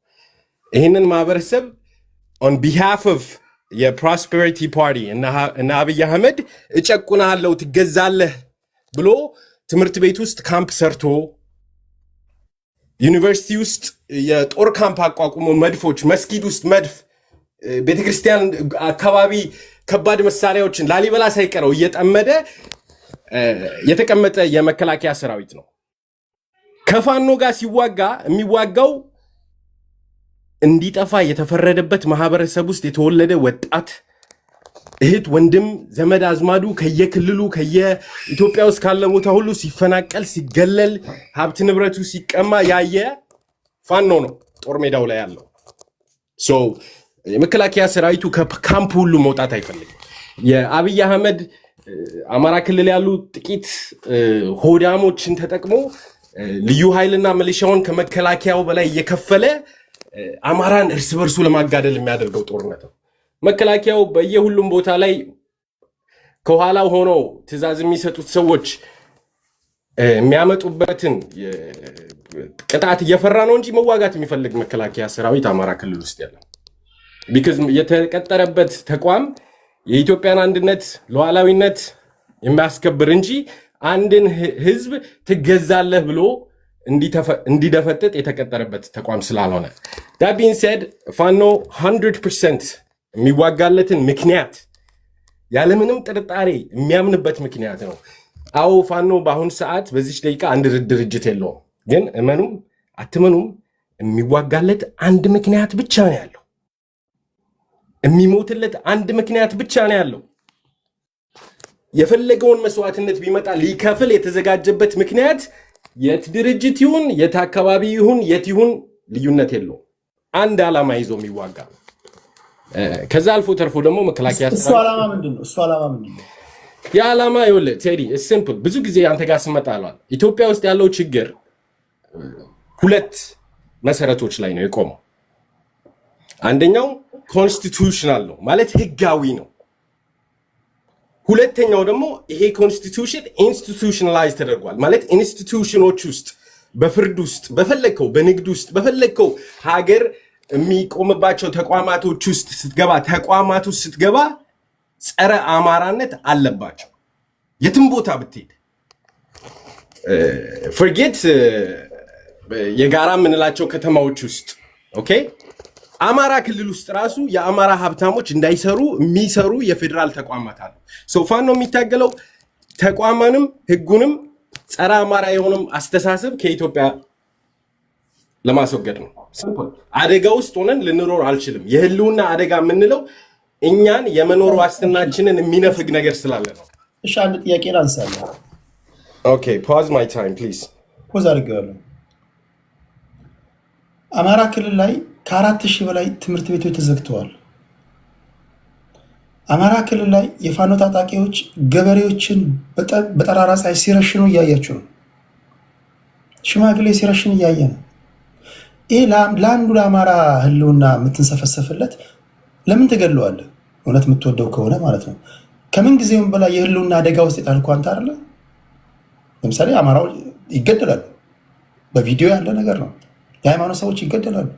S4: ይህንን ማህበረሰብ on behalf of የፕሮስፐሪቲ ፓርቲ እና አብይ አህመድ እጨቁናለሁ ትገዛለህ ብሎ ትምህርት ቤት ውስጥ ካምፕ ሰርቶ ዩኒቨርሲቲ ውስጥ የጦር ካምፕ አቋቁሞ መድፎች፣ መስጊድ ውስጥ መድፍ፣ ቤተክርስቲያን አካባቢ ከባድ መሳሪያዎችን ላሊበላ ሳይቀረው እየጠመደ የተቀመጠ የመከላከያ ሰራዊት ነው። ከፋኖ ጋር ሲዋጋ የሚዋጋው እንዲጠፋ የተፈረደበት ማህበረሰብ ውስጥ የተወለደ ወጣት እህት፣ ወንድም፣ ዘመድ አዝማዱ ከየክልሉ ከየኢትዮጵያ ውስጥ ካለ ቦታ ሁሉ ሲፈናቀል፣ ሲገለል፣ ሀብት ንብረቱ ሲቀማ ያየ ፋኖ ነው ጦር ሜዳው ላይ ያለው። የመከላከያ ሰራዊቱ ከካምፕ ሁሉ መውጣት አይፈልግም። የአብይ አህመድ አማራ ክልል ያሉ ጥቂት ሆዳሞችን ተጠቅሞ ልዩ ኃይልና ሚሊሻውን ከመከላከያው በላይ እየከፈለ አማራን እርስ በርሱ ለማጋደል የሚያደርገው ጦርነት ነው። መከላከያው በየሁሉም ቦታ ላይ ከኋላው ሆኖ ትዕዛዝ የሚሰጡት ሰዎች የሚያመጡበትን ቅጣት እየፈራ ነው እንጂ መዋጋት የሚፈልግ መከላከያ ሰራዊት አማራ ክልል ውስጥ ያለ ቢካዝ የተቀጠረበት ተቋም የኢትዮጵያን አንድነት ሉዓላዊነት የሚያስከብር እንጂ አንድን ህዝብ ትገዛለህ ብሎ እንዲደፈጥጥ የተቀጠረበት ተቋም ስላልሆነ that being said ፋኖ 100% የሚዋጋለትን ምክንያት ያለምንም ጥርጣሬ የሚያምንበት ምክንያት ነው። አዎ ፋኖ በአሁን ሰዓት በዚህ ደቂቃ አንድ ድርጅት የለውም፣ ግን እመኑም አትመኑም የሚዋጋለት አንድ ምክንያት ብቻ ነው ያለው። የሚሞትለት አንድ ምክንያት ብቻ ነው ያለው። የፈለገውን መስዋዕትነት ቢመጣ ሊከፍል የተዘጋጀበት ምክንያት የት ድርጅት ይሁን የት አካባቢ ይሁን የት ይሁን ልዩነት የለው። አንድ ዓላማ ይዞ የሚዋጋ ከዛ አልፎ ተርፎ ደግሞ መከላከያ
S2: እሱ ዓላማ ምንድነው?
S4: የዓላማ ይኸውልህ ቴዲ ሲምፕል። ብዙ ጊዜ አንተ ጋር ስመጣ አሏል ኢትዮጵያ ውስጥ ያለው ችግር ሁለት መሰረቶች ላይ ነው የቆመው። አንደኛው ኮንስቲቱሽናል ነው ማለት ህጋዊ ነው። ሁለተኛው ደግሞ ይሄ ኮንስቲቱሽን ኢንስቲቱሽናላይዝ ተደርጓል ማለት ኢንስቲቱሽኖች ውስጥ በፍርድ ውስጥ በፈለከው በንግድ ውስጥ በፈለከው ሀገር የሚቆምባቸው ተቋማቶች ውስጥ ስትገባ ተቋማት ውስጥ ስትገባ ጸረ አማራነት አለባቸው። የትም ቦታ ብትሄድ forget የጋራ የምንላቸው ከተማዎች ውስጥ ኦኬ አማራ ክልል ውስጥ ራሱ የአማራ ሀብታሞች እንዳይሰሩ የሚሰሩ የፌደራል ተቋማት አሉ። ፋኖ የሚታገለው ተቋማንም ህጉንም ጸረ አማራ የሆነም አስተሳሰብ ከኢትዮጵያ ለማስወገድ ነው። አደጋ ውስጥ ሆነን ልንኖር አልችልም። የህልውና አደጋ የምንለው እኛን የመኖር ዋስትናችንን የሚነፍግ ነገር ስላለ ነው።
S2: እሺ አንድ ጥያቄ ላንሳለሁ።
S4: ኦኬ ፓውዝ ማይ ታይም ፕሊዝ።
S2: ፖዝ አድርገዋለሁ። አማራ ክልል ላይ ከ4000 በላይ ትምህርት ቤቶች ተዘግተዋል። አማራ ክልል ላይ የፋኖ ታጣቂዎች ገበሬዎችን በጠራራ ፀሐይ ሲረሽኑ እያያችሁ ነው። ሽማግሌ ሲረሽን እያየ ነው። ይሄ ለአንዱ ለአማራ ህልውና የምትንሰፈሰፍለት ለምን ትገለዋለህ? እውነት የምትወደው ከሆነ ማለት ነው። ከምን ጊዜውም በላይ የህልውና አደጋ ውስጥ የጣልኩ አንተ አይደለ? ለምሳሌ አማራው ይገደላሉ። በቪዲዮ ያለ ነገር ነው። የሃይማኖት ሰዎች ይገደላሉ።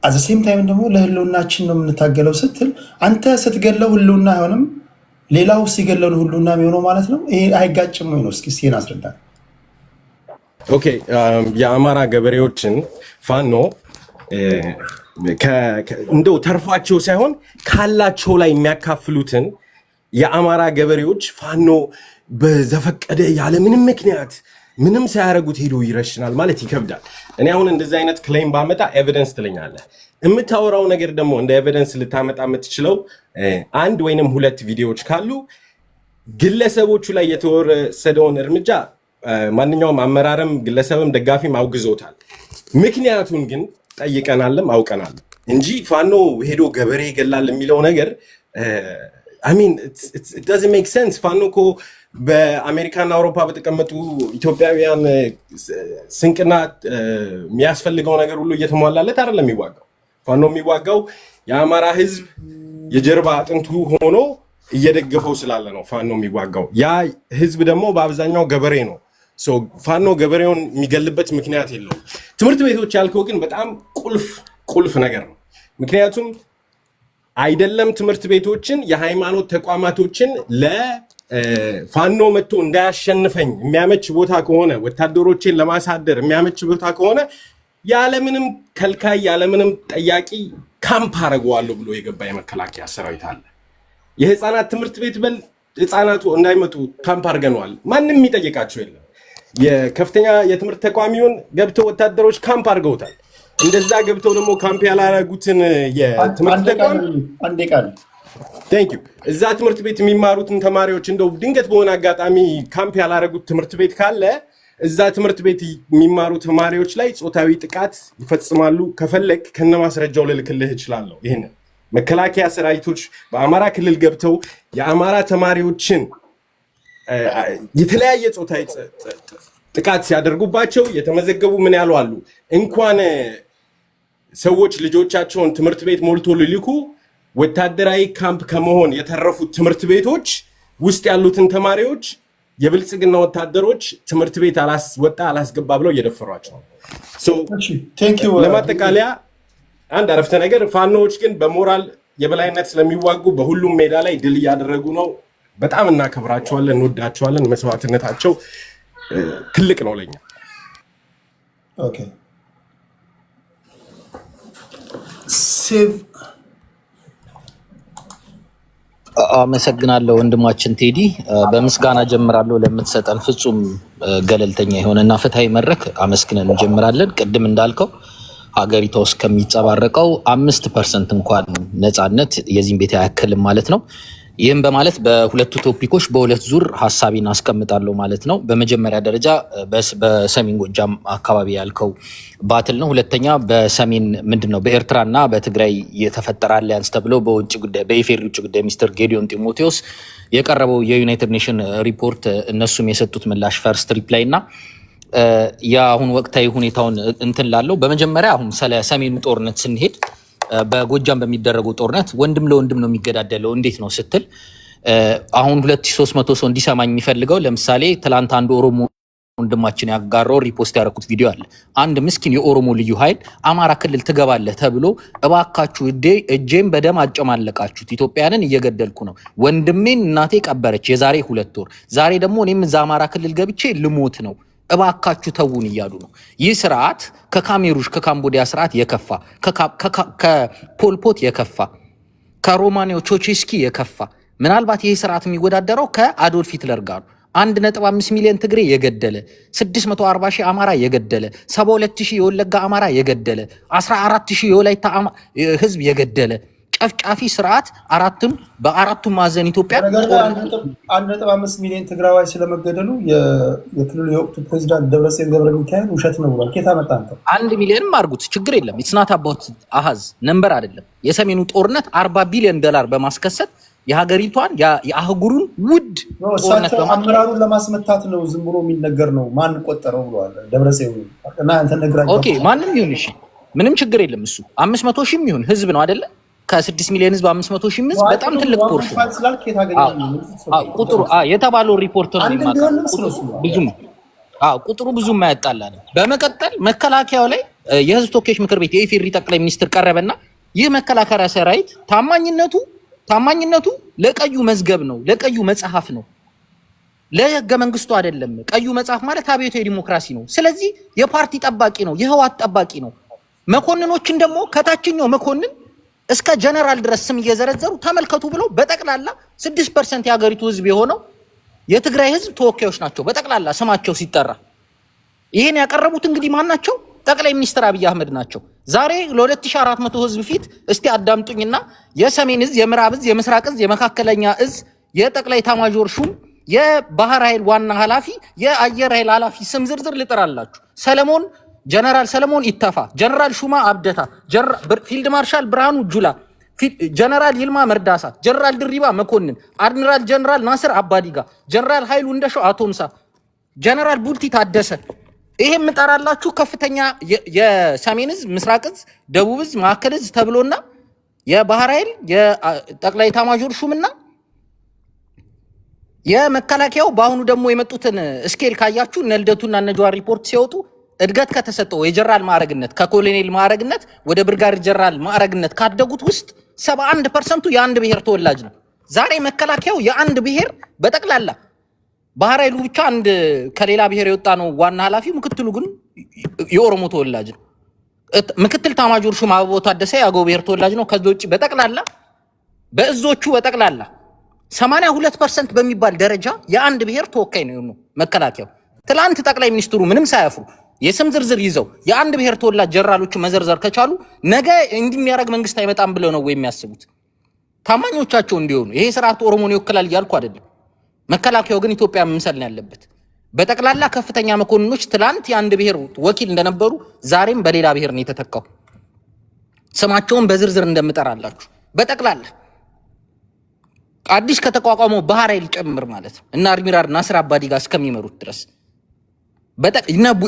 S2: አዘ ሴም ታይም ደግሞ ለህልውናችን ነው የምንታገለው ስትል አንተ ስትገለው ህልውና አይሆንም፣ ሌላው ሲገለው ህልውና የሚሆነው ማለት ነው። ይሄ አይጋጭም ወይ ነው? እስኪ ሲን አስረዳ።
S4: ኦኬ የአማራ ገበሬዎችን ፋኖ እንደው ተርፏቸው ሳይሆን ካላቸው ላይ የሚያካፍሉትን የአማራ ገበሬዎች ፋኖ በዘፈቀደ ያለ ምንም ምክንያት ምንም ሳያረጉት ሄዶ ይረሽናል ማለት ይከብዳል። እኔ አሁን እንደዚህ አይነት ክሌም ባመጣ ኤቪደንስ ትለኛለህ። የምታወራው ነገር ደግሞ እንደ ኤቪደንስ ልታመጣ የምትችለው አንድ ወይንም ሁለት ቪዲዮዎች ካሉ ግለሰቦቹ ላይ የተወሰደውን እርምጃ ማንኛውም አመራርም ግለሰብም ደጋፊም አውግዞታል። ምክንያቱን ግን ጠይቀናልም አውቀናል እንጂ ፋኖ ሄዶ ገበሬ ይገላል የሚለው ነገር I mean it doesn't make sense። ፋኖ እኮ በአሜሪካና አውሮፓ በተቀመጡ ኢትዮጵያውያን ስንቅና የሚያስፈልገው ነገር ሁሉ እየተሟላለት አይደለም የሚዋጋው። ፋኖ የሚዋጋው የአማራ ህዝብ የጀርባ አጥንቱ ሆኖ እየደገፈው ስላለ ነው ፋኖ የሚዋጋው። ያ ህዝብ ደግሞ በአብዛኛው ገበሬ ነው። ፋኖ ገበሬውን የሚገልበት ምክንያት የለውም። ትምህርት ቤቶች ያልከው ግን በጣም ቁልፍ ነገር ነው። ምክንያቱም አይደለም ትምህርት ቤቶችን የሃይማኖት ተቋማቶችን ፋኖ መጥቶ እንዳያሸንፈኝ የሚያመች ቦታ ከሆነ ወታደሮችን ለማሳደር የሚያመች ቦታ ከሆነ ያለምንም ከልካይ ያለምንም ጠያቂ ካምፕ አረጋዋለሁ ብሎ የገባ የመከላከያ ሰራዊት አለ። የህፃናት ትምህርት ቤት በል ህፃናቱ እንዳይመጡ ካምፕ አርገነዋል። ማንንም የሚጠይቃቸው የለም። የከፍተኛ የትምህርት ተቋሚውን ገብተው ወታደሮች ካምፕ አርገውታል። እንደዛ ገብተው ደግሞ ካምፕ ያላረጉትን የትምህርት ተቋም እዛ ትምህርት ቤት የሚማሩትን ተማሪዎች እንደው ድንገት በሆነ አጋጣሚ ካምፕ ያላረጉት ትምህርት ቤት ካለ እዛ ትምህርት ቤት የሚማሩ ተማሪዎች ላይ ጾታዊ ጥቃት ይፈጽማሉ። ከፈለግ ከነማስረጃው ልልክልህ እችላለሁ። ይሄን መከላከያ ሰራዊቶች በአማራ ክልል ገብተው የአማራ ተማሪዎችን የተለያየ ጾታዊ ጥቃት ሲያደርጉባቸው የተመዘገቡ ምን ያሉ አሉ። እንኳን ሰዎች ልጆቻቸውን ትምህርት ቤት ሞልቶ ሊልኩ ወታደራዊ ካምፕ ከመሆን የተረፉት ትምህርት ቤቶች ውስጥ ያሉትን ተማሪዎች የብልጽግና ወታደሮች ትምህርት ቤት አላስወጣ አላስገባ ብለው እየደፈሯቸው ነው። ለማጠቃለያ አንድ አረፍተ ነገር፣ ፋኖዎች ግን በሞራል የበላይነት ስለሚዋጉ በሁሉም ሜዳ ላይ ድል እያደረጉ ነው። በጣም እናከብራቸዋለን፣ እንወዳቸዋለን። መስዋዕትነታቸው ትልቅ ነው ለኛ።
S2: ኦኬ ሴቭ
S5: አመሰግናለሁ ወንድማችን ቴዲ። በምስጋና ጀምራለሁ ለምትሰጠን ፍጹም ገለልተኛ የሆነና ፍትሃዊ መድረክ አመስግነን እንጀምራለን። ቅድም እንዳልከው ሀገሪቷ ውስጥ ከሚጸባረቀው 5% እንኳን ነፃነት የዚህን ቤት አያክልም ማለት ነው። ይህም በማለት በሁለቱ ቶፒኮች በሁለት ዙር ሀሳቤን አስቀምጣለሁ ማለት ነው። በመጀመሪያ ደረጃ በሰሜን ጎጃም አካባቢ ያልከው ባትል ነው። ሁለተኛ በሰሜን ምንድነው በኤርትራና በትግራይ የተፈጠረ አሊያንስ ተብሎ በኢፌዴሪ ውጭ ጉዳይ ሚኒስትር ጌዲዮን ጢሞቴዎስ የቀረበው የዩናይትድ ኔሽን ሪፖርት እነሱም የሰጡት ምላሽ ፈርስት ሪፕላይ እና የአሁን ወቅታዊ ሁኔታውን እንትን ላለው በመጀመሪያ አሁን ስለ ሰሜኑ ጦርነት ስንሄድ በጎጃም በሚደረገው ጦርነት ወንድም ለወንድም ነው የሚገዳደለው። እንዴት ነው ስትል አሁን 2300 ሰው እንዲሰማኝ የሚፈልገው ለምሳሌ ትላንት አንድ ኦሮሞ ወንድማችን ያጋራው ሪፖስት ያደረኩት ቪዲዮ አለ። አንድ ምስኪን የኦሮሞ ልዩ ኃይል አማራ ክልል ትገባለህ ተብሎ እባካችሁ እጄን በደም አጨማለቃችሁት፣ ኢትዮጵያንን እየገደልኩ ነው፣ ወንድሜን እናቴ ቀበረች የዛሬ 2 ወር፣ ዛሬ ደግሞ እኔም እዛ አማራ ክልል ገብቼ ልሞት ነው፣ እባካችሁ ተውን እያሉ ነው። ይህ ስርዓት ከካሜሩሽ ከካምቦዲያ ስርዓት የከፋ ከፖልፖት የከፋ ከሮማኒዮ ቾቼስኪ የከፋ ምናልባት ይህ ስርዓት የሚወዳደረው ከአዶልፍ ሂትለር ጋር 1.5 ሚሊዮን ትግሬ የገደለ 640 ሺህ አማራ የገደለ 72000 የወለጋ አማራ የገደለ 14000 የወላይታ ህዝብ የገደለ ጨፍጫፊ ስርዓት በአራቱም ማዕዘን ኢትዮጵያ
S2: 1.5 ሚሊዮን ትግራዋይ ስለመገደሉ የክልሉ የወቅቱ ፕሬዚዳንት ደብረጽዮን ገብረሚካኤል ውሸት ነው ብሏል። ኬታ መጣ አንተ
S5: 1 ሚሊዮንም አድርጉት ችግር የለም። ኢትስ ናት አባውት አሃዝ ነምበር አይደለም። የሰሜኑ ጦርነት 40 ቢሊዮን ዶላር በማስከሰት የሀገሪቷን የአህጉሩን ውድ ጦርነት
S2: አመራሩን ለማስመታት ነው። ዝም ብሎ የሚነገር ነው። ማን ቆጠረው ብሏል ደብረጽዮን እና አንተ ነግራችሁ።
S5: ኦኬ ማንም ይሁን እሺ ምንም ችግር የለም። እሱ 500 ሺህም ይሁን ህዝብ ነው አይደለ? ከ6 ሚሊዮን ህዝብ 500 ሺህ ህዝብ በጣም ትልቅ ፖርሽን ቁጥሩ የተባለው ሪፖርት ነው የሚማከው ቁጥሩ ብዙም አያጣላንም። በመቀጠል መከላከያው ላይ የህዝብ ተወካዮች ምክር ቤት የኢፌዴሪ ጠቅላይ ሚኒስትር ቀረበና ይህ መከላከያ ሰራዊት ታማኝነቱ ለቀዩ መዝገብ ነው፣ ለቀዩ መጽሐፍ ነው፣ ለህገ መንግስቱ አይደለም። ቀዩ መጽሐፍ ማለት አብዮታዊ ዲሞክራሲ ነው። ስለዚህ የፓርቲ ጠባቂ ነው፣ የህዋት ጠባቂ ነው። መኮንኖችን ደግሞ ከታችኛው መኮንን እስከ ጀነራል ድረስ ስም እየዘረዘሩ ተመልከቱ ብለው በጠቅላላ 6% የሀገሪቱ ህዝብ የሆነው የትግራይ ህዝብ ተወካዮች ናቸው። በጠቅላላ ስማቸው ሲጠራ ይሄን ያቀረቡት እንግዲህ ማን ናቸው? ጠቅላይ ሚኒስትር አብይ አህመድ ናቸው። ዛሬ ለ2400 ህዝብ ፊት እስቲ አዳምጡኝና የሰሜን እዝ፣ የምዕራብ እዝ፣ የምስራቅ እዝ፣ የመካከለኛ እዝ የጠቅላይ ኤታማዦር ሹም የባህር ኃይል ዋና ኃላፊ የአየር ኃይል ኃላፊ ስም ዝርዝር ልጥራላችሁ። ጀነራል ሰለሞን ኢተፋ፣ ጀነራል ሹማ አብደታ፣ ፊልድ ማርሻል ብርሃኑ ጁላ፣ ጀነራል ይልማ መርዳሳ፣ ጀነራል ድሪባ መኮንን፣ አድሚራል ጀነራል ናስር አባዲጋ፣ ጀነራል ኃይሉ እንደሾ አቶምሳ፣ ጀነራል ቡልቲ ታደሰ። ይሄ የምጠራላችሁ ከፍተኛ የሰሜን እዝ፣ ምስራቅ እዝ፣ ደቡብ እዝ፣ ማዕከል እዝ ተብሎና የባህር ኃይል የጠቅላይ ኤታማዦር ሹምና የመከላከያው በአሁኑ ደግሞ የመጡትን ስኬል ካያችሁ እነ ልደቱና እነ ጀዋር ሪፖርት ሲወጡ እድገት ከተሰጠው የጀነራል ማዕረግነት ከኮሎኔል ማዕረግነት ወደ ብርጋዴር ጀነራል ማዕረግነት ካደጉት ውስጥ 71% የአንድ ብሔር ተወላጅ ነው። ዛሬ መከላከያው የአንድ ብሔር በጠቅላላ ባህር ኃይሉ ብቻ አንድ ከሌላ ብሔር የወጣ ነው ዋና ኃላፊ፣ ምክትሉ ግን የኦሮሞ ተወላጅ ነው። ምክትል ታማጆር ሹም አበባው ታደሰ የአገው ብሔር ተወላጅ ነው። ከዛ ውጪ በጠቅላላ በእዞቹ በጠቅላላ 82% በሚባል ደረጃ የአንድ ብሔር ተወካይ ነው መከላከያው። ትላንት ጠቅላይ ሚኒስትሩ ምንም ሳያፍሩ የስም ዝርዝር ይዘው የአንድ ብሔር ተወላጅ ጀነራሎቹ መዘርዘር ከቻሉ ነገ እንደሚያረግ መንግስት አይመጣም ብለው ነው የሚያስቡት ታማኞቻቸው እንዲሆኑ። ይሄ ስርዓት ኦሮሞን ይወክላል እያልኩ አይደለም። መከላከያው ግን ኢትዮጵያ መምሰል ነው ያለበት። በጠቅላላ ከፍተኛ መኮንኖች ትላንት የአንድ ብሔር ወኪል እንደነበሩ ዛሬም በሌላ ብሔር ነው የተተካው። ስማቸውን በዝርዝር እንደምጠራላችሁ በጠቅላላ አዲስ ከተቋቋመው ባህር ኃይል ጨምር ማለት ነው እና አድሚራል ናስር አባዲ ጋር እስከሚመሩት ድረስ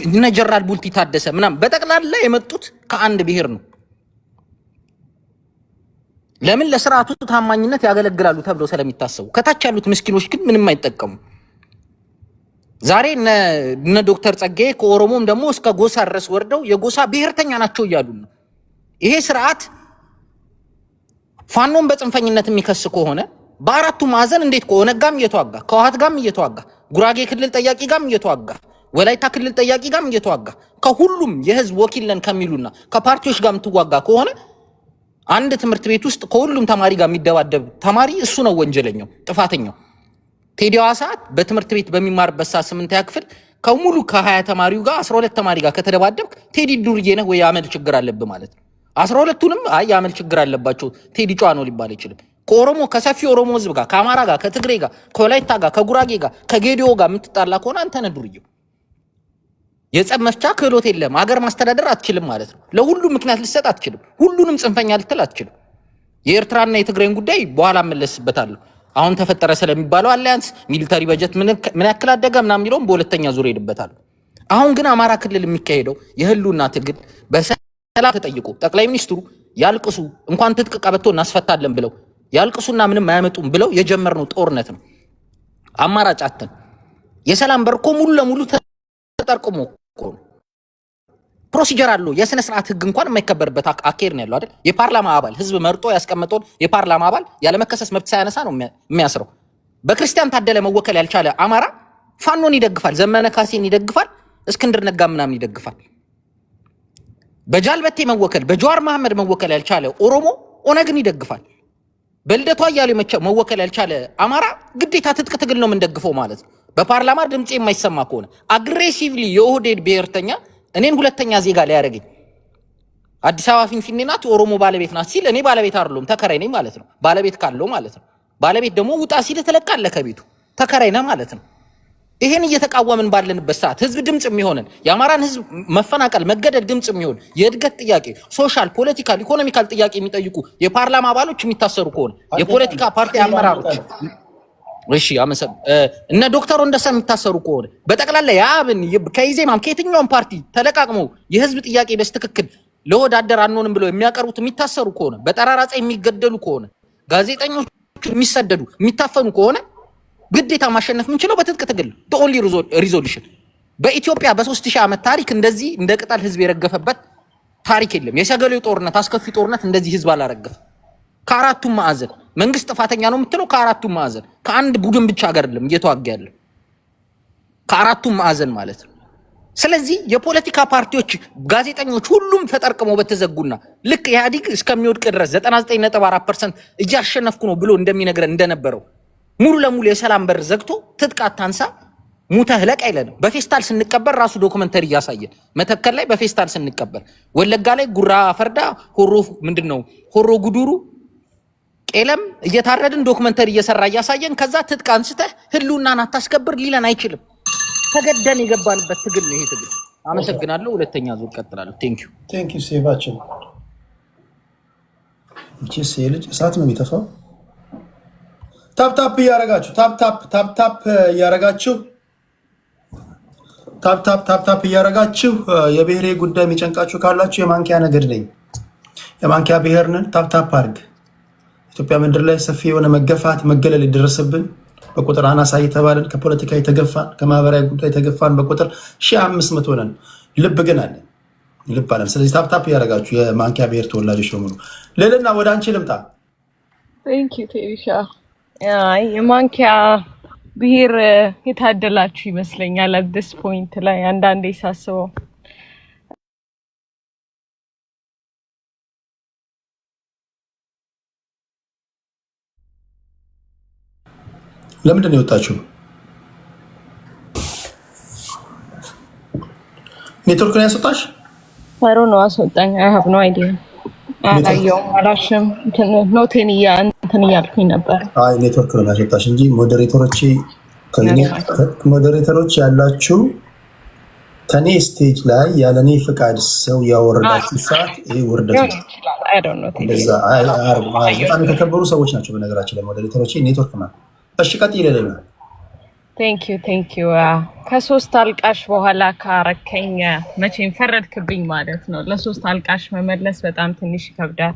S5: እነ ጀነራል ቡልቲ ታደሰ ምናምን በጠቅላላ የመጡት ከአንድ ብሔር ነው። ለምን? ለስርዓቱ ታማኝነት ያገለግላሉ ተብለው ስለሚታሰቡ። ከታች ያሉት ምስኪኖች ግን ምንም አይጠቀሙ። ዛሬ እነ ዶክተር ጸጋዬ ከኦሮሞም ደግሞ እስከ ጎሳ ድረስ ወርደው የጎሳ ብሔርተኛ ናቸው እያሉ ነው። ይሄ ስርዓት ፋኖን በጽንፈኝነት የሚከስ ከሆነ በአራቱ ማዕዘን እንዴት ከኦነግ ጋርም እየተዋጋ ከህወሓት ጋርም እየተዋጋ ጉራጌ ክልል ጠያቂ ጋርም እየተዋጋ ወላይታ ክልል ጠያቂ ጋርም እየተዋጋ ከሁሉም የህዝብ ወኪል ነን ከሚሉና ከፓርቲዎች ጋርም ትዋጋ ከሆነ አንድ ትምህርት ቤት ውስጥ ከሁሉም ተማሪ ጋር የሚደባደብ ተማሪ እሱ ነው ወንጀለኛው፣ ጥፋተኛው። ቴዲ ሐዋሳ በትምህርት ቤት በሚማርበት ሰዓት 8ኛ ክፍል ከሙሉ ከ20 ተማሪው ጋር 12 ተማሪ ጋር ከተደባደብክ ቴዲ ዱርዬ ነህ ወይ ያመል ችግር አለብህ ማለት ነው። 12ቱንም አይ ያመል ችግር አለባቸው ቴዲ ጨዋ ነው ሊባል አይችልም። ከኦሮሞ ከሰፊ ኦሮሞ ህዝብ ጋር ከአማራ ጋር ከትግሬ ጋር ከወላይታ ጋር ከጉራጌ ጋር ከጌዲዮ ጋር የምትጣላ ከሆነ አንተ ነህ ዱርዬው። የጸብ መፍቻ ክህሎት የለም፣ ሀገር ማስተዳደር አትችልም ማለት ነው። ለሁሉም ምክንያት ልትሰጥ አትችልም፣ ሁሉንም ጽንፈኛ ልትል አትችልም። የኤርትራና የትግሬን ጉዳይ በኋላ እመለስበታለሁ። አሁን ተፈጠረ ስለሚባለው አሊያንስ ሚሊታሪ በጀት ምን ያክል አደገ ምናምን የሚለውን በሁለተኛ ዙር ሄድበታለሁ። አሁን ግን አማራ ክልል የሚካሄደው የህልውና ትግል በሰላም ተጠይቆ ጠቅላይ ሚኒስትሩ ያልቅሱ እንኳን ትጥቅ ቀበቶ እናስፈታለን ብለው ያልቅሱና ምንም አያመጡም ብለው የጀመርነው ጦርነት ነው። አማራጭ አተን የሰላም በር እኮ ሙሉ ለሙሉ ተጠርቅሞ ፕሮሲጀር አለው። የስነ ስርዓት ህግ እንኳን የማይከበርበት አካሄድ ነው ያለው አይደል? የፓርላማ አባል ህዝብ መርጦ ያስቀመጠውን የፓርላማ አባል ያለመከሰስ መብት ሳያነሳ ነው የሚያስረው። በክርስቲያን ታደለ መወከል ያልቻለ አማራ ፋኖን ይደግፋል፣ ዘመነ ካሴን ይደግፋል፣ እስክንድር ነጋ ምናምን ይደግፋል። በጃልበቴ መወከል በጀዋር መሐመድ መወከል ያልቻለ ኦሮሞ ኦነግን ይደግፋል። በልደቷ እያሉ መወከል ያልቻለ አማራ ግዴታ ትጥቅ ትግል ነው የምንደግፈው ማለት ነው። በፓርላማ ድምጽ የማይሰማ ከሆነ አግሬሲቭሊ የኦህዴድ ብሔርተኛ እኔን ሁለተኛ ዜጋ ሊያደርገኝ አዲስ አበባ ፊንፊኔ ናት ኦሮሞ ባለቤት ናት ሲል እኔ ባለቤት አይደለም ተከራይ ነኝ ማለት ነው። ባለቤት ካለው ማለት ነው። ባለቤት ደግሞ ውጣ ሲል ተለቃለ ከቤቱ ተከራይ ነህ ማለት ነው። ይሄን እየተቃወምን ባለንበት ሰዓት ህዝብ ድምጽ የሚሆነን የአማራን ህዝብ መፈናቀል መገደል ድምጽ የሚሆን የእድገት ጥያቄ ሶሻል ፖለቲካል ኢኮኖሚካል ጥያቄ የሚጠይቁ የፓርላማ አባሎች የሚታሰሩ ከሆነ የፖለቲካ ፓርቲ አመራሮች እሺ እነ ዶክተር ወንደሰን የሚታሰሩ ከሆነ በጠቅላላ ያብን ከኢዜማም ከየትኛውም ፓርቲ ተለቃቅመው የህዝብ ጥያቄ በስትክክል ለወዳደር አንሆንም ብለው የሚያቀርቡት የሚታሰሩ ከሆነ በጠራራ ፀሐይ የሚገደሉ ከሆነ ጋዜጠኞች የሚሰደዱ የሚታፈኑ ከሆነ ግዴታ ማሸነፍ የምንችለው በትጥቅ ትግል ኦንሊ ሪዞሉሽን። በኢትዮጵያ በ3000 ዓመት ታሪክ እንደዚህ እንደ ቅጠል ህዝብ የረገፈበት ታሪክ የለም። የሰገሌው ጦርነት አስከፊ ጦርነት እንደዚህ ህዝብ አላረገፈ። ከአራቱም ማዕዘን መንግስት ጥፋተኛ ነው የምትለው ከአራቱም ማዕዘን ከአንድ ቡድን ብቻ ጋር አይደለም እየተዋጋ ያለው ከአራቱም ማዕዘን ማለት ነው። ስለዚህ የፖለቲካ ፓርቲዎች ጋዜጠኞች ሁሉም ተጠርቅመው በተዘጉና ልክ ኢህአዲግ እስከሚወድቅ ድረስ 99.4% እያሸነፍኩ ነው ብሎ እንደሚነግረን እንደነበረው ሙሉ ለሙሉ የሰላም በር ዘግቶ ትጥቅ አታንሳ ሙተህ ለቅ አይለንም። በፌስታል ስንቀበር ራሱ ዶክመንተሪ እያሳየን መተከል ላይ በፌስታል ስንቀበር ወለጋ ላይ ጉራ ፈርዳ ሆሮ ምንድነው ሆሮ ጉዱሩ ቄለም እየታረድን ዶክመንተሪ እየሰራ እያሳየን ከዛ ትጥቅ አንስተህ ህልውናን አታስከብር ሊለን አይችልም። ተገደን የገባንበት ትግል ነው ይሄ ትግል። አመሰግናለሁ። ሁለተኛ ዙር ቀጥላለሁ። ቴንክ ዩ
S2: ሴቫችን እቺስ የልጅ እሳት ነው የሚተፋው። ታፕ እያረጋችሁ ታፕ እያረጋችሁ የብሔሬ ጉዳይ የሚጨንቃችሁ ካላችሁ የማንኪያ ነገድ ነኝ። የማንኪያ ብሔር ነን። ታፕ አድርግ። ኢትዮጵያ ምድር ላይ ሰፊ የሆነ መገፋት መገለል ይደረስብን በቁጥር አናሳ እየተባለን ከፖለቲካ የተገፋን ከማህበራዊ ጉዳይ የተገፋን በቁጥር 1500 ነን። ልብ ግን አለን፣ ልብ አለን። ስለዚህ ታፕ እያረጋችሁ የማንኪያ ብሔር ተወላጆች በሙሉ ልልና ወደ አንቺ ልምጣ።
S8: የማንኪያ ብሔር የታደላችሁ ይመስለኛል at this point ላይ አንዳንዴ ሳስበው
S2: ለምንድን ነው የወጣችሁ? ኔትወርክ ነው ያስወጣሽ?
S8: አሮ ነው አስወጣኝ። I have no idea። አላየሁም አላሽም ኖቴን እንትን እያልኩኝ ነበር።
S2: አይ ኔትወርክ ነው ያስወጣሽ እንጂ ሞዴሬተሮች ያላችሁ ከኔ ስቴጅ ላይ ያለኔ ፍቃድ ሰው ያወረዳችሁ ሰዓት ይሄ ውርደት ነው። በጣም የተከበሩ ሰዎች ናቸው በነገራችን ላይ ሞዴሬተሮች። ኔትወርክ ነው። እሺ ቀጥይ ይለና
S8: ቴንክ ዩ ከሶስት አልቃሽ በኋላ ካረከኝ መቼም ፈረድክብኝ ማለት ነው። ለሶስት አልቃሽ መመለስ በጣም ትንሽ ይከብዳል።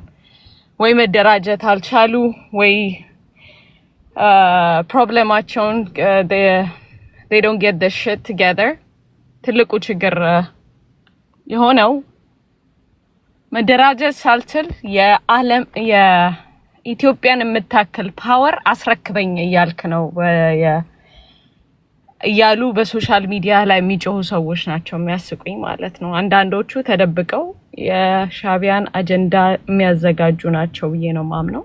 S8: ወይ መደራጀት አልቻሉ ወይ ፕሮብሌማቸውን they don't get the shit together። ትልቁ ችግር የሆነው መደራጀት ሳልችል የዓለም የኢትዮጵያን የምታክል ፓወር አስረክበኝ እያልክ ነው እያሉ በሶሻል ሚዲያ ላይ የሚጮሁ ሰዎች ናቸው የሚያስቁኝ ማለት ነው። አንዳንዶቹ ተደብቀው የሻቢያን አጀንዳ የሚያዘጋጁ ናቸው ብዬ ነው ማምነው።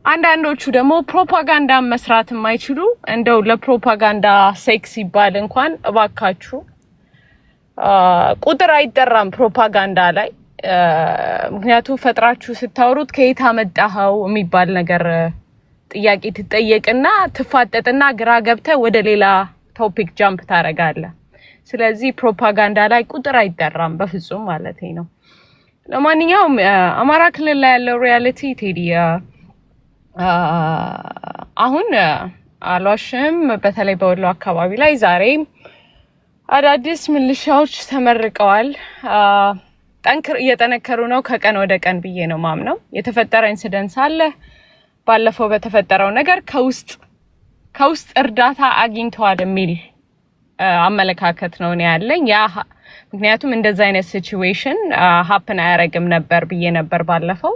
S8: አንዳንዶቹ ደግሞ ፕሮፓጋንዳ መስራት የማይችሉ እንደው ለፕሮፓጋንዳ ሴክስ ይባል እንኳን እባካችሁ ቁጥር አይጠራም ፕሮፓጋንዳ ላይ ምክንያቱም ፈጥራችሁ ስታወሩት ከየት አመጣኸው የሚባል ነገር ጥያቄ ትጠየቅና ትፋጠጥና ግራ ገብተህ ወደ ሌላ ቶፒክ ጃምፕ ታረጋለህ። ስለዚህ ፕሮፓጋንዳ ላይ ቁጥር አይጠራም በፍጹም ማለት ነው። ለማንኛውም አማራ ክልል ላይ ያለው ሪያሊቲ ቴዲ አሁን አሏሽም በተለይ በወሎ አካባቢ ላይ ዛሬ አዳዲስ ሚሊሻዎች ተመርቀዋል። እየጠነከሩ ነው ከቀን ወደ ቀን ብዬ ነው ማምነው። የተፈጠረ ኢንሲደንስ አለ። ባለፈው በተፈጠረው ነገር ከውስጥ እርዳታ አግኝተዋል የሚል አመለካከት ነው ያለኝ። ያ ምክንያቱም እንደዛ አይነት ሲቹዌሽን ሃፕን አያረግም ነበር ብዬ ነበር ባለፈው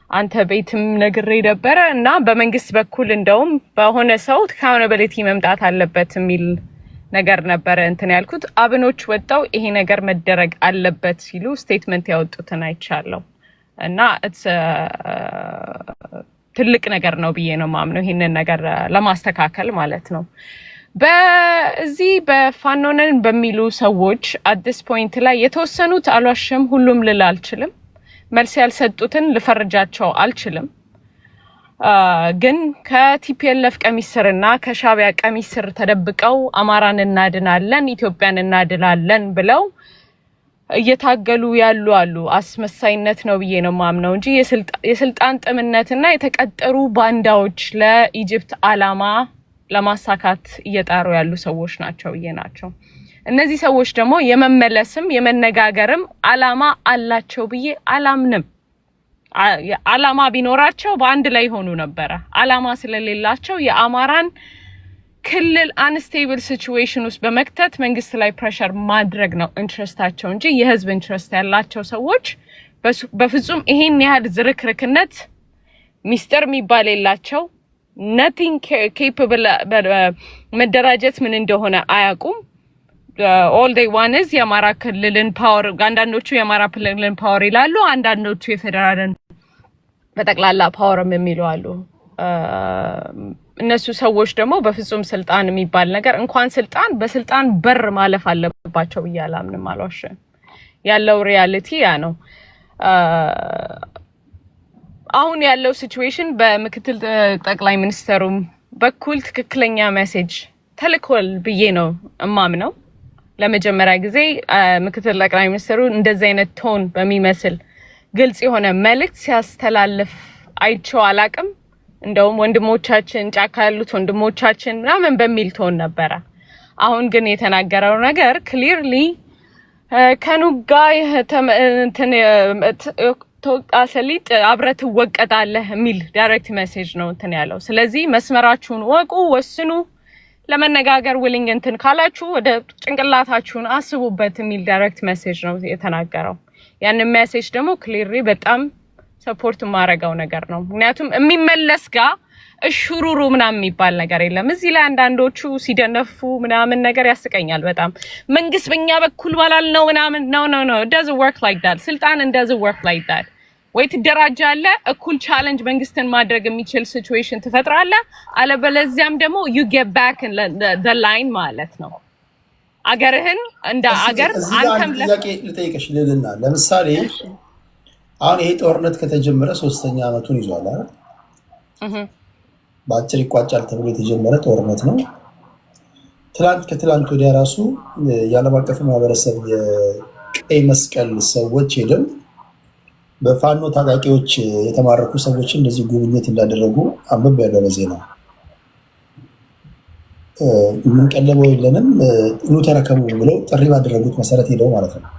S8: አንተ ቤትም ነግሬ ነበር እና በመንግስት በኩል እንደውም በሆነ ሰው አካውንታቢሊቲ መምጣት አለበት የሚል ነገር ነበር እንትን ያልኩት። አብኖች ወጣው ይሄ ነገር መደረግ አለበት ሲሉ ስቴትመንት ያወጡትን አይቻለሁ እና ትልቅ ነገር ነው ብዬ ነው ማምነው ይሄንን ነገር ለማስተካከል ማለት ነው። በዚህ በፋኖነን በሚሉ ሰዎች አዲስ ፖይንት ላይ የተወሰኑት አሏሽም ሁሉም ልል አልችልም። መልስ ያልሰጡትን ልፈርጃቸው አልችልም። ግን ከቲፒኤልኤፍ ቀሚስ ስርና ከሻቢያ ቀሚስ ስር ተደብቀው አማራን እናድናለን ኢትዮጵያን እናድላለን ብለው እየታገሉ ያሉ አሉ። አስመሳይነት ነው ብዬ ነው ማምነው እንጂ የስልጣን ጥምነትና የተቀጠሩ ባንዳዎች ለኢጂፕት አላማ ለማሳካት እየጣሩ ያሉ ሰዎች ናቸው ብዬ ናቸው። እነዚህ ሰዎች ደግሞ የመመለስም የመነጋገርም አላማ አላቸው ብዬ አላምንም። አላማ ቢኖራቸው በአንድ ላይ ሆኑ ነበር። አላማ ስለሌላቸው የአማራን ክልል አንስቴብል ሲቹዌሽን ውስጥ በመክተት መንግስት ላይ ፕሬሸር ማድረግ ነው ኢንትረስታቸው እንጂ የህዝብ ኢንትረስት ያላቸው ሰዎች በፍጹም ይሄን ያህል ዝርክርክነት ሚስጥር የሚባል የላቸው nothing capable መደራጀት ምን እንደሆነ አያውቁም። all they want is የአማራ ክልልን ፓወር። አንዳንዶቹ የአማራ ክልልን ፓወር ይላሉ፣ አንዳንዶቹ የፌደራልን በጠቅላላ ፓወርም የሚሉ አሉ። እነሱ ሰዎች ደግሞ በፍጹም ስልጣን የሚባል ነገር እንኳን ስልጣን በስልጣን በር ማለፍ አለባቸው ብዬ አላምንም። አልዋሽም። ያለው ሪያሊቲ ያ ነው። አሁን ያለው ሲቹዌሽን በምክትል ጠቅላይ ሚኒስትሩም በኩል ትክክለኛ ሜሴጅ ተልኮል ብዬ ነው እማምነው። ለመጀመሪያ ጊዜ ምክትል ጠቅላይ ሚኒስትሩ እንደዚህ አይነት ቶን በሚመስል ግልጽ የሆነ መልእክት ሲያስተላልፍ አይቼው አላቅም። እንደውም ወንድሞቻችን ጫካ ያሉት ወንድሞቻችን ምናምን በሚል ቶን ነበረ። አሁን ግን የተናገረው ነገር ክሊርሊ ከኑጋ እንትን ተወቃሰሊጥ አብረት ወቀጣለህ የሚል ዳይሬክት ሜሴጅ ነው እንትን ያለው። ስለዚህ መስመራችሁን ወቁ፣ ወስኑ፣ ለመነጋገር ዊሊንግ እንትን ካላችሁ ወደ ጭንቅላታችሁን አስቡበት የሚል ዳይሬክት ሜሴጅ ነው የተናገረው። ያን ሜሴጅ ደግሞ ክሊርሊ በጣም ሰፖርት ማረጋው ነገር ነው። ምክንያቱም የሚመለስ ጋር እሹሩሩ ምናምን የሚባል ነገር የለም። እዚህ ላይ አንዳንዶቹ ሲደነፉ ምናምን ነገር ያስቀኛል በጣም። መንግስት በእኛ በኩል ባላል ነው ምናምን no it doesn't work like that። ስልጣን doesn't work like that። ወይ ትደራጃለህ፣ እኩል ቻሌንጅ መንግስትን ማድረግ የሚችል ሲቹዌሽን ትፈጥራለህ፣ አለበለዚያም ደግሞ you get back in the line ማለት ነው። አገርህን እንደ አገር አንተም
S2: ለጥያቄ ልጠይቅሽ ልልና ለምሳሌ አሁን ይሄ ጦርነት ከተጀመረ 3ኛ ዓመቱን ይዟል አይደል? በአጭር ይቋጫል ተብሎ የተጀመረ ጦርነት ነው። ከትላንት ወዲያ ራሱ የዓለም አቀፍ ማህበረሰብ የቀይ መስቀል ሰዎች ሄደው በፋኖ ታጣቂዎች የተማረኩ ሰዎች እንደዚህ ጉብኝት እንዳደረጉ አንብቤያለሁ በዜና። የምንቀለበው የለንም ኑ ተረከቡ ብለው ጥሪ ባደረጉት መሰረት ሄደው ማለት ነው።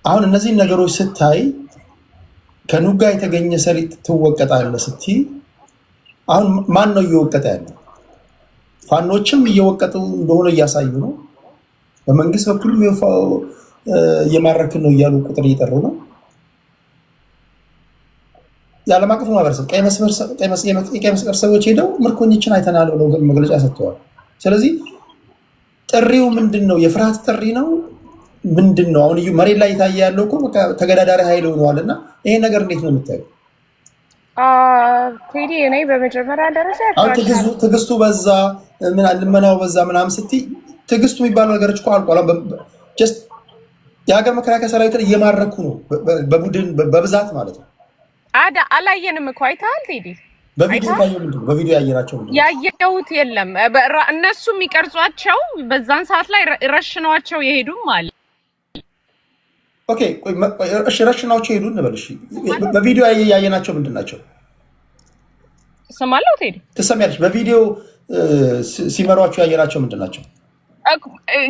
S2: አሁን እነዚህን ነገሮች ስታይ ከኑጋ የተገኘ ሰሊጥ ትወቀጣለህ ስትይ አሁን ማን ነው እየወቀጠ ያለው? ፋኖችም እየወቀጡ እንደሆነ እያሳዩ ነው። በመንግስት በኩልም እየማረክን ነው እያሉ ቁጥር እየጠሩ ነው። የዓለም አቀፍ ማህበረሰብ ቀይ መስቀል ሰዎች ሄደው ምርኮኞችን አይተናል ብለው መግለጫ ሰጥተዋል። ስለዚህ ጥሪው ምንድን ነው? የፍርሃት ጥሪ ነው ምንድን ነው? አሁን መሬት ላይ የታየ ያለው እኮ በቃ ተገዳዳሪ ኃይል ሆነዋል። እና ይሄ ነገር እንዴት ነው የምታየው?
S8: ቴዲ እኔ በመጀመሪያ ደረጃ
S2: አሁን ትዕግስቱ በዛ ልመናው በዛ ምናምን ስትይ ትዕግስቱ የሚባለው ነገሮች እኮ አልቋል። ጀስት የሀገር መከላከያ ሰራዊትን እየማረኩ ነው በቡድን በብዛት ማለት ነው።
S8: አላየንም እኮ አይተሃል ቴዲ?
S2: በቪዲዮ ያየናቸው
S8: ያየሁት የለም። እነሱ የሚቀርጿቸው በዛን ሰዓት ላይ ረሽኗቸው የሄዱም አለ።
S2: ኦኬ እሺ፣ ረሽኗቸው የሄዱ እንበል። እሺ በቪዲዮ ያየናቸው ምንድን ናቸው?
S8: ሰማለሁ ቴዲ
S2: ትሰሚያለሽ? በቪዲዮ ሲመሯቸው ያየናቸው ምንድን ናቸው?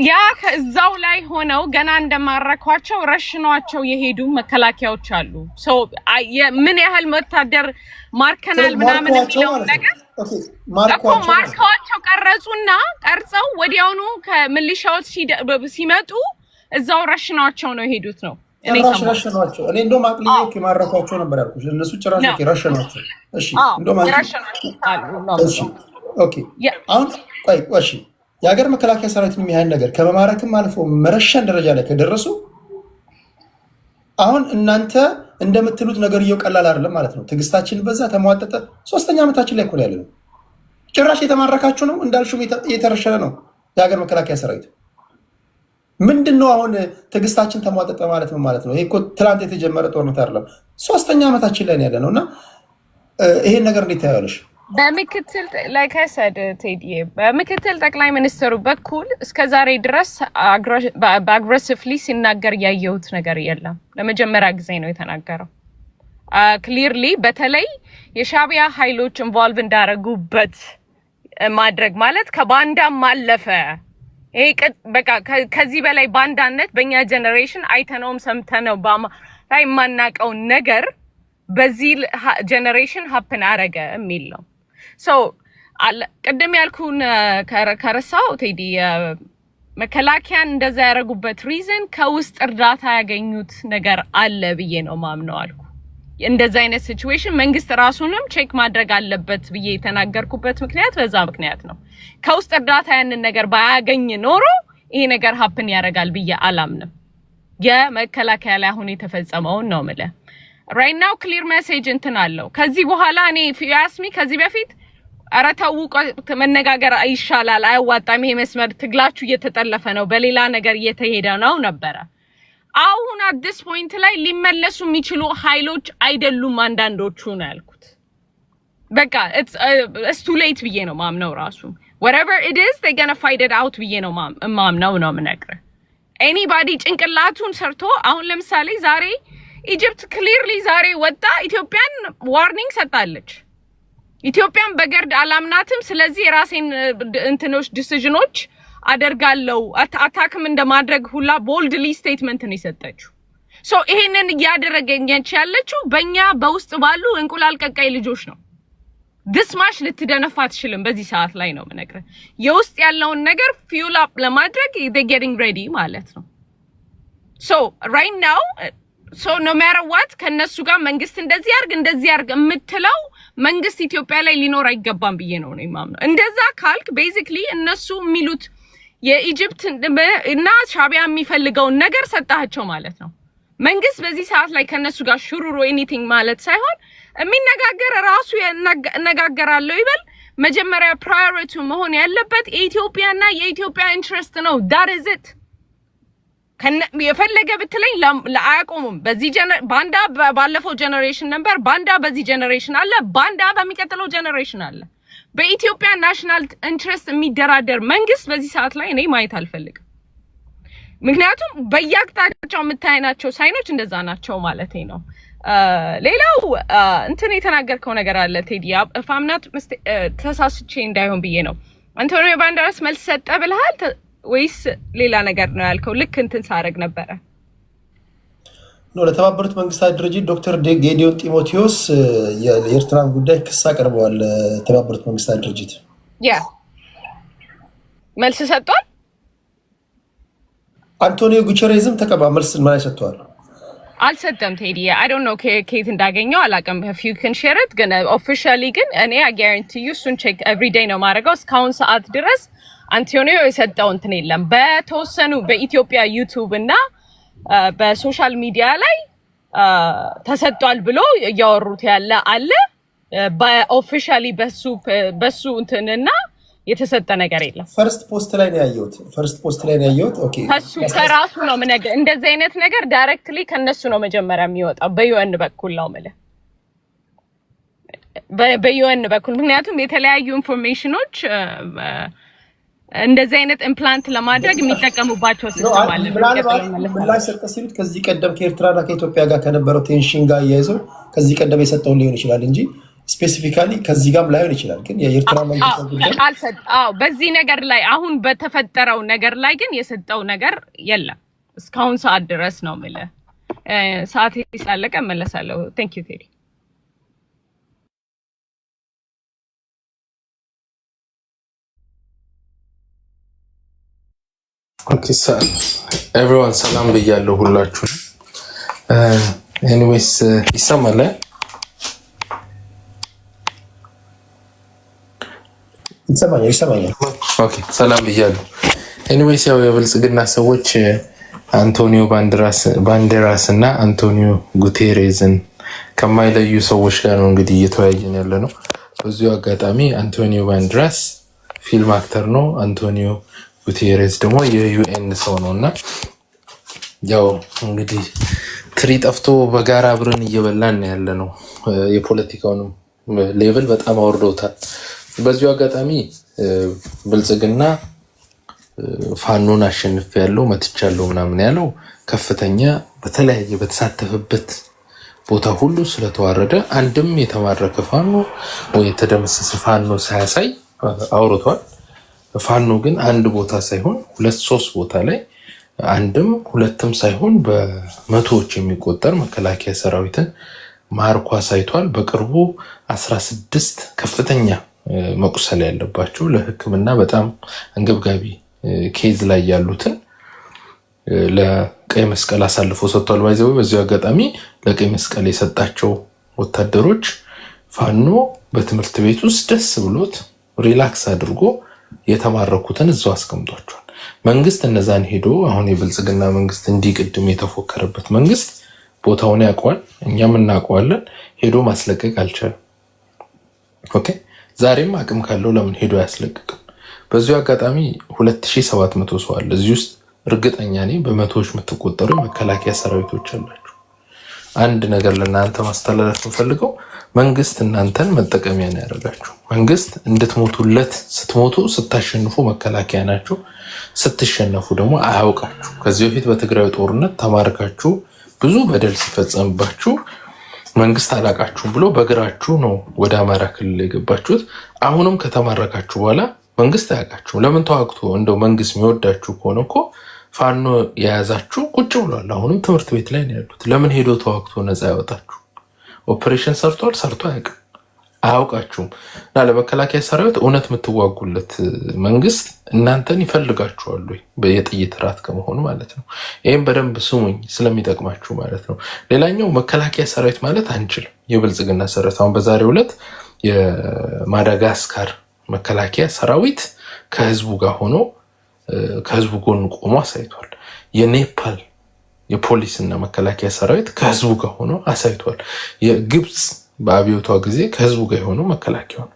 S8: ያ ከዛው ላይ ሆነው ገና እንደማረኳቸው ረሽኗቸው የሄዱ መከላከያዎች አሉ። ምን ያህል ወታደር ማርከናል ምናምን የሚለው ነገር እኮ ማርካቸው ቀረጹና ቀርጸው ወዲያውኑ ከሚሊሻዎች ሲመጡ እዛው ረሽኗቸው ነው የሄዱት ነው።
S2: ረሽኗቸው እኔ እንደውም አቅልዬ ማረኳቸው ነበር ያልኩሽ። እነሱ ጭራሽ ረሽኗቸው። እሺ እንደውም ኦኬ አሁን ቆይ እሺ የሀገር መከላከያ ሰራዊት የሚያህል ነገር ከመማረክም አልፎ መረሸን ደረጃ ላይ ከደረሱ አሁን እናንተ እንደምትሉት ነገር ቀላል አይደለም ማለት ነው። ትዕግስታችን በዛ ተሟጠጠ። 3ኛ ዓመታችን ላይ እኮ ያለ ነው። ጭራሽ የተማረካችሁ ነው እንዳልሽው የተረሸነ ነው የሀገር መከላከያ ሰራዊት። ምንድነው አሁን ትዕግስታችን ተሟጠጠ ማለት ነው ማለት ነው። ይሄ እኮ ትላንት የተጀመረ ጦርነት አይደለም። 3ኛ ዓመታችን ላይ ያለ ነውና ይሄን ነገር እንዴት ታያለሽ?
S8: በምክትል like I said ቴዲ በምክትል ጠቅላይ ሚኒስትሩ በኩል እስከዛሬ ድረስ በአግሬሲቭሊ ሲናገር ያየሁት ነገር የለም። ለመጀመሪያ ጊዜ ነው የተናገረው። ክሊርሊ በተለይ የሻቢያ ኃይሎች ኢንቮልቭ እንዳረጉበት ማድረግ ማለት ከባንዳም ማለፈ። ይሄ በቃ ከዚህ በላይ ባንዳነት በእኛ ጀነሬሽን አይተነውም ሰምተነው ላይ የማናውቀው ነገር በዚህ ጀነሬሽን ሀፕን አረገ የሚል ነው። ቅድም ያልኩን ከረሳው ቴዲ መከላከያን እንደዛ ያደረጉበት ሪዝን ከውስጥ እርዳታ ያገኙት ነገር አለ ብዬ ነው ማምነው አልኩ። እንደዛ አይነት ሲቹዌሽን መንግስት ራሱንም ቼክ ማድረግ አለበት ብዬ የተናገርኩበት ምክንያት በዛ ምክንያት ነው። ከውስጥ እርዳታ ያንን ነገር ባያገኝ ኖሮ ይሄ ነገር ሀፕን ያደርጋል ብዬ አላምንም። የመከላከያ ላይ አሁን የተፈጸመውን ነው የምልህ። right now clear message እንትን አለው። ከዚህ በኋላ እኔ ፊያስሚ ከዚህ በፊት አራታው መነጋገር አይሻላል አይዋጣም፣ ይሄ መስመር ትግላችሁ እየተጠለፈ ነው፣ በሌላ ነገር እየተሄደ ነው ነበረ። አሁን at this point ላይ ሊመለሱ የሚችሉ ኃይሎች አይደሉም አንዳንዶቹ ነው ያልኩት። በቃ it's too late ብዬ ነው ማምነው ራሱ whatever it is they gonna fight it out ብዬ ነው ማምነው ነው የምነግርህ። anybody ጭንቅላቱን ሰርቶ አሁን ለምሳሌ ዛሬ ኢጂፕት ክሊርሊ ዛሬ ወጣ ኢትዮጵያን ዋርኒንግ ሰጣለች። ኢትዮጵያን በገርድ አላምናትም፣ ስለዚህ የራሴን እንትኖች ዲሲዥኖች አደርጋለሁ አታክም እንደማድረግ ሁላ ቦልድሊ ስቴትመንት ነው የሰጠችው። ይሄንን እያደረገች ያለችው በእኛ በውስጥ ባሉ እንቁላል ቀቃይ ልጆች ነው። ድስማሽ ልትደነፋ አትችልም በዚህ ሰዓት ላይ ነው የምነግርህ። የውስጥ ያለውን ነገር ፊውል አፕ ለማድረግ they getting ready ማለት ነው። right now no matter what ከነሱ ጋር መንግስት እንደዚህ ያርግ የምትለው መንግስት ኢትዮጵያ ላይ ሊኖር አይገባም ብዬ ነው የማምነው። እንደዛ ካልክ ቤዚክሊ እነሱ የሚሉት የኢጅፕት እና ሻቢያ የሚፈልገውን ነገር ሰጣቸው ማለት ነው። መንግስት በዚህ ሰዓት ላይ ከነሱ ጋር ሽሩሩ ኤኒቲንግ ማለት ሳይሆን የሚነጋገር ራሱ ያነጋገራለሁ ይበል። መጀመሪያ ፕራዮሪቲ መሆን ያለበት የኢትዮጵያና የኢትዮጵያ ኢንትረስት ነው። ዳት ኢዝ ኢት። የፈለገ ብትለኝ ለአያቆሙም። በዚህ ባንዳ ባለፈው ጀነሬሽን ነበር፣ ባንዳ በዚህ ጀነሬሽን አለ፣ ባንዳ በሚቀጥለው ጀነሬሽን አለ። በኢትዮጵያ ናሽናል ኢንትረስት የሚደራደር መንግስት በዚህ ሰዓት ላይ እኔ ማየት አልፈልግም። ምክንያቱም በየአቅጣጫው የምታይናቸው ሳይኖች እንደዛ ናቸው ማለት ነው። ሌላው እንትን የተናገርከው ነገር አለ ቴዲ፣ ፋምናት ተሳስቼ እንዳይሆን ብዬ ነው። አንቶኒዮ ባንዴራስ መልስ ሰጠ ብለሃል ወይስ ሌላ ነገር ነው ያልከው? ልክ እንትን ሳረግ ነበረ
S2: ነው። ለተባበሩት መንግስታት ድርጅት ዶክተር ጌዲዮን ጢሞቴዎስ የኤርትራን ጉዳይ ክስ አቅርበዋል። ለተባበሩት መንግስታት ድርጅት
S8: ያ መልስ ሰጥቷል።
S2: አንቶኒዮ ጉተሬዝም መልስ ማለት ሰጥቷል።
S8: አልሰጠም ቴዲ። አይ ዶንት ኖ ከየት እንዳገኘው አላውቅም። if you can share it ግን ኦፊሻሊ ግን እኔ I guarantee you እሱን ቼክ every day ነው ማድረገው። እስካሁን ሰዓት ድረስ አንቶኒዮ የሰጠው እንትን የለም። በተወሰኑ በኢትዮጵያ ዩቲዩብ እና በሶሻል ሚዲያ ላይ ተሰጥቷል ብሎ እያወሩት ያለ አለ። በኦፊሻሊ በሱ እንትንና የተሰጠ ነገር የለም።
S2: ፈርስት ፖስት ላይ ነው ያየሁት። ኦኬ
S8: ከራሱ ነው ነገር እንደዚህ አይነት ነገር ዳይሬክትሊ ከነሱ ነው መጀመሪያ የሚወጣው በዩኤን በኩል ነው ማለት በዩኤን በኩል። ምክንያቱም የተለያዩ ኢንፎርሜሽኖች እንደዚህ አይነት ኢምፕላንት ለማድረግ የሚጠቀሙባቸው ሲስተም አለ።
S2: ምላሽ ሰጠ ሲሉት ከዚህ ቀደም ከኤርትራና ከኢትዮጵያ ጋር ከነበረው ቴንሽን ጋር እያይዘው ከዚህ ቀደም የሰጠውን ሊሆን ይችላል እንጂ ስፔሲፊካሊ ከዚህ ጋርም ላይሆን ይችላል። ግን የኤርትራ መንግስት
S8: በዚህ ነገር ላይ አሁን በተፈጠረው ነገር ላይ ግን የሰጠው ነገር የለም እስካሁን ሰዓት ድረስ ነው የምልህ። ሰዓት ሲያለቀ እመለሳለሁ። ቴንክ ዩ ቴዲ።
S9: ኦኬ ኤቭሪዋን ሰላም ብያለሁ ሁላችሁ። ኤኒዌይስ ይሰማል?
S2: ይሰማኛል።
S9: ኦኬ ሰላም ብያለሁ። ኤኒዌይስ ያው የብልጽግና ሰዎች አንቶኒዮ ባንዴራስ እና አንቶኒዮ ጉቴሬዝን ከማይለዩ ሰዎች ጋር ነው እንግዲህ እየተወያየን ያለ ነው። በዚሁ አጋጣሚ አንቶኒዮ ባንዴራስ ፊልም አክተር ነው። አንቶኒዮ ጉቴሬዝ ደግሞ የዩኤን ሰው ነው እና ያው እንግዲህ ትሪ ጠፍቶ በጋራ አብረን እየበላን ያለ ነው። የፖለቲካውንም ሌቭል በጣም አወርዶታል። በዚሁ አጋጣሚ ብልጽግና ፋኖን አሸንፍ ያለው መትቻለሁ ምናምን ያለው ከፍተኛ በተለያየ በተሳተፈበት ቦታ ሁሉ ስለተዋረደ አንድም የተማረከ ፋኖ ወይ የተደመሰሰ ፋኖ ሳያሳይ አውርቷል። ፋኖ ግን አንድ ቦታ ሳይሆን 2-3 ቦታ ላይ አንድም ሁለትም ሳይሆን በመቶዎች የሚቆጠር መከላከያ ሰራዊትን ማርኮ አሳይቷል። በቅርቡ 16 ከፍተኛ መቁሰል ያለባቸው ለሕክምና በጣም አንገብጋቢ ኬዝ ላይ ያሉትን ለቀይ መስቀል አሳልፎ ሰጥቷል። ባይዘው በዚህ አጋጣሚ ለቀይ መስቀል የሰጣቸው ወታደሮች ፋኖ በትምህርት ቤት ውስጥ ደስ ብሎት ሪላክስ አድርጎ የተማረኩትን እዛው አስቀምጧቸዋል። መንግስት እነዛን ሄዶ አሁን የብልጽግና መንግስት እንዲቅድም የተፎከረበት መንግስት ቦታውን ያውቀዋል፣ እኛም እናውቀዋለን። ሄዶ ማስለቀቅ አልቻለም። ኦኬ ዛሬም አቅም ካለው ለምን ሄዶ ያስለቅቅም? በዚሁ አጋጣሚ 2700 ሰው አለ እዚህ ውስጥ እርግጠኛ ነኝ በመቶዎች የምትቆጠሩ የመከላከያ ሰራዊቶች አላችሁ። አንድ ነገር ለእናንተ ማስተላለፍ የምፈልገው መንግስት እናንተን መጠቀሚያ ነው ያደርጋችሁ። መንግስት እንድትሞቱለት ስትሞቱ ስታሸንፉ መከላከያ ናችሁ፣ ስትሸነፉ ደግሞ አያውቃችሁ። ከዚህ በፊት በትግራይ ጦርነት ተማርካችሁ ብዙ በደል ሲፈጸምባችሁ መንግስት አላቃችሁም ብሎ በእግራችሁ ነው ወደ አማራ ክልል የገባችሁት። አሁንም ከተማረካችሁ በኋላ መንግስት አያውቃችሁም። ለምን ተዋግቶ እንደው መንግስት የሚወዳችሁ ከሆነ እኮ ፋኖ የያዛችሁ ቁጭ ብሏል። አሁንም ትምህርት ቤት ላይ ነው ያሉት። ለምን ሄዶ ተዋግቶ ነፃ ያወጣችሁ? ኦፕሬሽን ሰርቷል? ሰርቶ አያውቅም። አያውቃችሁም። እና ለመከላከያ ሰራዊት እውነት የምትዋጉለት መንግስት እናንተን ይፈልጋችኋል ወይ? የጥይት ራት ከመሆኑ ማለት ነው። ይህም በደንብ ስሙኝ ስለሚጠቅማችሁ ማለት ነው። ሌላኛው መከላከያ ሰራዊት ማለት አንችልም። የብልጽግና ሰራዊት አሁን በዛሬው ዕለት የማዳጋስካር መከላከያ ሰራዊት ከህዝቡ ጋር ሆኖ ከህዝቡ ጎን ቆሞ አሳይቷል። የኔፓል የፖሊስና መከላከያ ሰራዊት ከህዝቡ ጋር ሆኖ አሳይቷል። የግብጽ በአብዮቷ ጊዜ ከህዝቡ ጋር የሆነው መከላከያ ነው።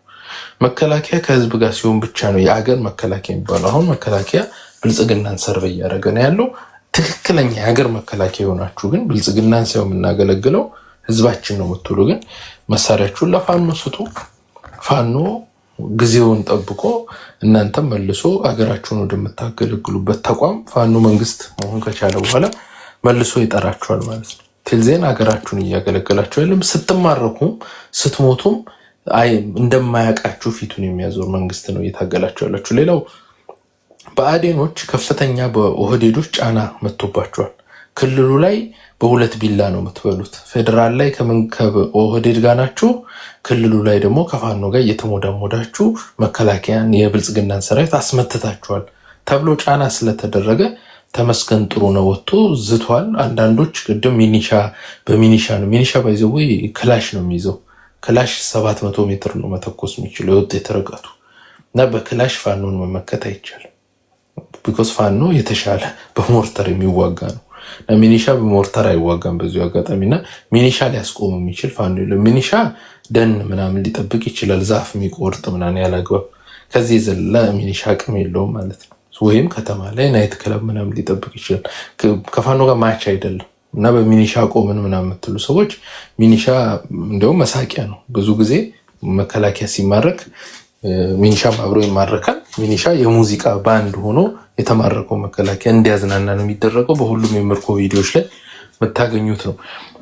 S9: መከላከያ ከህዝብ ጋር ሲሆን ብቻ ነው የአገር መከላከያ የሚባለው። አሁን መከላከያ ብልጽግናን ሰርቬይ እያደረገ ነው ያለው። ትክክለኛ የሀገር መከላከያ የሆናችሁ ግን ብልጽግናን ሳይሆን የምናገለግለው ህዝባችን ነው የምትሉ ግን መሳሪያችሁን ለፋኖ ስጡ። ፋኖ ጊዜውን ጠብቆ እናንተም መልሶ አገራችሁን ወደምታገለግሉበት ተቋም ፋኖ መንግስት መሆን ከቻለ በኋላ መልሶ ይጠራችኋል ማለት ነው። ቴልዜን አገራችሁን እያገለገላችሁ ያለም ስትማረኩም ስትሞቱም እንደማያውቃችሁ ፊቱን የሚያዞር መንግስት ነው እየታገላችሁ ያላችሁ። ሌላው በአዴኖች ከፍተኛ በኦህዴዶች ጫና መጥቶባቸዋል። ክልሉ ላይ በሁለት ቢላ ነው የምትበሉት። ፌደራል ላይ ከኦህዴድ ጋር ናችሁ፣ ክልሉ ላይ ደግሞ ከፋኖ ጋር እየተሞዳሞዳችሁ መከላከያን የብልጽግናን ሰራዊት አስመትታችኋል ተብሎ ጫና ስለተደረገ ተመስገን ጥሩነህ ወጥቶ ዝቷል። አንዳንዶች ቅድም በሚኒሻ ነው ሚኒሻ ባይዘው ክላሽ ነው የሚይዘው። ክላሽ 700 ሜትር ነው መተኮስ የሚችለው የውጤት ርቀቱ እና በክላሽ ፋኖን መመከት አይቻልም። ቢኮዝ ፋኖ የተሻለ በሞርተር የሚዋጋ ነው። ሚኒሻ በሞርተር አይዋጋም። በዚሁ አጋጣሚና ሚኒሻ ሊያስቆም የሚችል ፋኖ የለም። ሚኒሻ ደን ምናምን ሊጠብቅ ይችላል፣ ዛፍ የሚቆርጥ ምናምን ያላግባብ። ከዚህ የዘለለ ሚኒሻ አቅም የለውም ማለት ነው። ወይም ከተማ ላይ ናይት ክለብ ምናምን ሊጠብቅ ይችላል። ከፋኖ ጋር ማች አይደለም። እና በሚኒሻ ቆምን ምናምን የምትሉ ሰዎች ሚኒሻ እንደውም መሳቂያ ነው። ብዙ ጊዜ መከላከያ ሲማረክ ሚኒሻም አብሮ ይማረካል። ሚኒሻ የሙዚቃ ባንድ ሆኖ የተማረከው መከላከያ እንዲያዝናና ነው የሚደረገው። በሁሉም የምርኮ ቪዲዮዎች ላይ የምታገኙት ነው።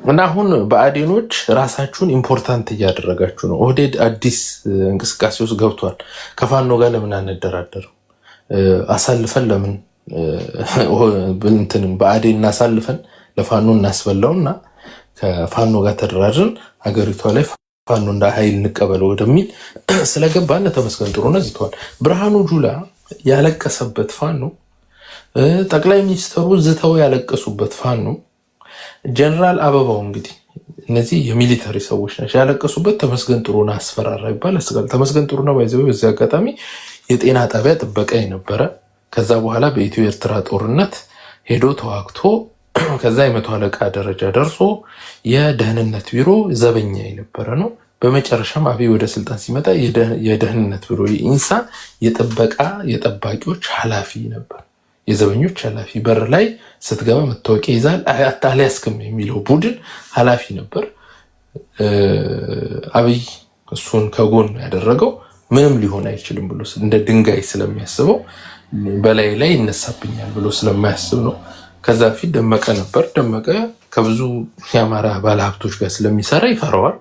S9: እና አሁን በአዴኖች ራሳችሁን ኢምፖርታንት እያደረጋችሁ ነው። ኦህዴድ አዲስ እንቅስቃሴ ውስጥ ገብቷል። ከፋኖ ጋር ለምን አንደራደርም? አሳልፈን ለምን በአዴን እናሳልፈን ለፋኖ እናስበላውና ከፋኖ ጋር ተደራድረን ሀገሪቷ ላይ ፋኖ እንደ ኃይል እንቀበለው ወደሚል ስለገባን ተመስገን ጥሩነህ ዝቷል። ብርሃኑ ጁላ ያለቀሰበት ፋኖ፣ ጠቅላይ ሚኒስትሩ ዝተው ያለቀሱበት ፋኖ፣ ጀነራል አበባው እንግዲህ እነዚህ የሚሊተሪ ሰዎች ናቸው ያለቀሱበት። ተመስገን ጥሩነህ አስፈራራ ይባላል። ተመስገን ጥሩነህ ባይዘው በዚህ አጋጣሚ የጤና ጣቢያ ጥበቃ የነበረ ከዛ በኋላ በኢትዮ ኤርትራ ጦርነት ሄዶ ተዋግቶ ከዛ የመቶ አለቃ ደረጃ ደርሶ የደህንነት ቢሮ ዘበኛ የነበረ ነው። በመጨረሻም አብይ ወደ ስልጣን ሲመጣ የደህንነት ቢሮ የኢንሳ የጠባቂዎች ኃላፊ ነበር። የዘበኞች ኃላፊ፣ በር ላይ ስትገባ መታወቂያ ይዛል አልያዝክም የሚለው ቡድን ኃላፊ ነበር። አብይ እሱን ከጎን ያደረገው ምንም ሊሆን አይችልም ብሎ እንደ ድንጋይ ስለሚያስበው በላይ ላይ ይነሳብኛል ብሎ ስለማያስብ ነው። ከዛ ፊት ደመቀ ነበር። ደመቀ ከብዙ የአማራ ባለሀብቶች ጋር ስለሚሰራ ይፈራዋል።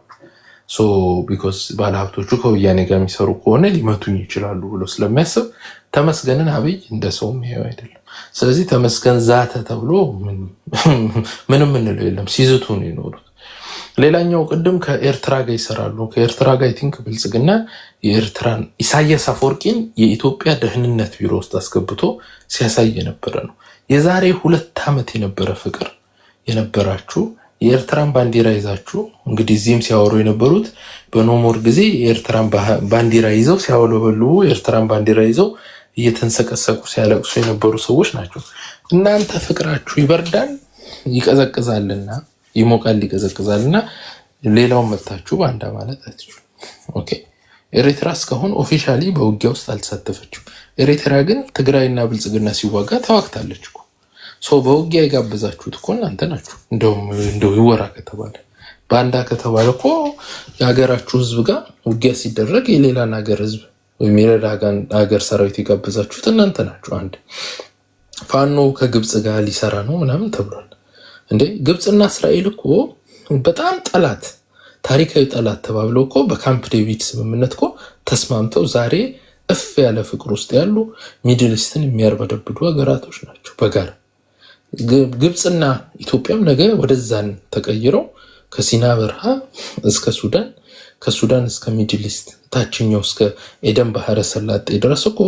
S9: ቢኮዝ ባለሀብቶቹ ከወያኔ ጋር የሚሰሩ ከሆነ ሊመቱኝ ይችላሉ ብሎ ስለሚያስብ ተመስገንን አብይ እንደ ሰውም ይሄው አይደለም። ስለዚህ ተመስገን ዛተ ተብሎ ምንም እንለው የለም። ሲዝቱ ነው የኖሩት። ሌላኛው ቅድም ከኤርትራ ጋር ይሰራሉ። ከኤርትራ ጋር አይ ቲንክ ብልጽግና የኤርትራን ኢሳያስ አፈወርቂን የኢትዮጵያ ደህንነት ቢሮ ውስጥ አስገብቶ ሲያሳይ የነበረ ነው። የዛሬ 2 ዓመት የነበረ ፍቅር የነበራችሁ የኤርትራን ባንዲራ ይዛችሁ እንግዲህ እዚህም ሲያወሩ የነበሩት በኖሞር ጊዜ የኤርትራን ባንዲራ ይዘው ሲያወለበሉ የኤርትራን ባንዲራ ይዘው እየተንሰቀሰቁ ሲያለቅሱ የነበሩ ሰዎች ናቸው። እናንተ ፍቅራችሁ ይበርዳል ይቀዘቅዛልና ይሞቃል ይቀዘቅዛልና ሌላውን መታችሁ ባንዳ ማለት አትችሉ። ኦኬ ኤርትራ እስካሁን ኦፊሻሊ በውጊያ ውስጥ አልተሳተፈችም። ኤርትራ ግን ትግራይና ብልጽግና ሲዋጋ ተዋግታለች እኮ። በውጊያ የጋበዛችሁት እኮ እናንተ ናችሁ። እንደው ይወራ ከተባለ ባንዳ ከተባለ እኮ የሀገራችሁ ህዝብ ጋር ውጊያ ሲደረግ የሌላን ሀገር ህዝብ ወይም የሌላ ሀገር ሰራዊት የጋበዛችሁት እናንተ ናችሁ። አንድ ፋኖ ከግብጽ ጋር ሊሰራ ነው ምናምን ተብሏል። እንዴ ግብጽና እስራኤል እኮ በጣም ጠላት ታሪካዊ ጠላት ተባብለው እኮ በካምፕ ዴቪድ ስምምነት እኮ ተስማምተው ዛሬ እፍ ያለ ፍቅር ውስጥ ያሉ ሚድል ኢስትን የሚያርበደብዱ ሀገራቶች ናቸው በጋራ። ግብጽና ኢትዮጵያም ነገ ወደዛን ተቀይረው ከሲና በረሃ እስከ ሱዳን፣ ከሱዳን እስከ ሚድል ኢስት ታችኛው እስከ ኤደን ባህረ ሰላጤ ድረስ እኮ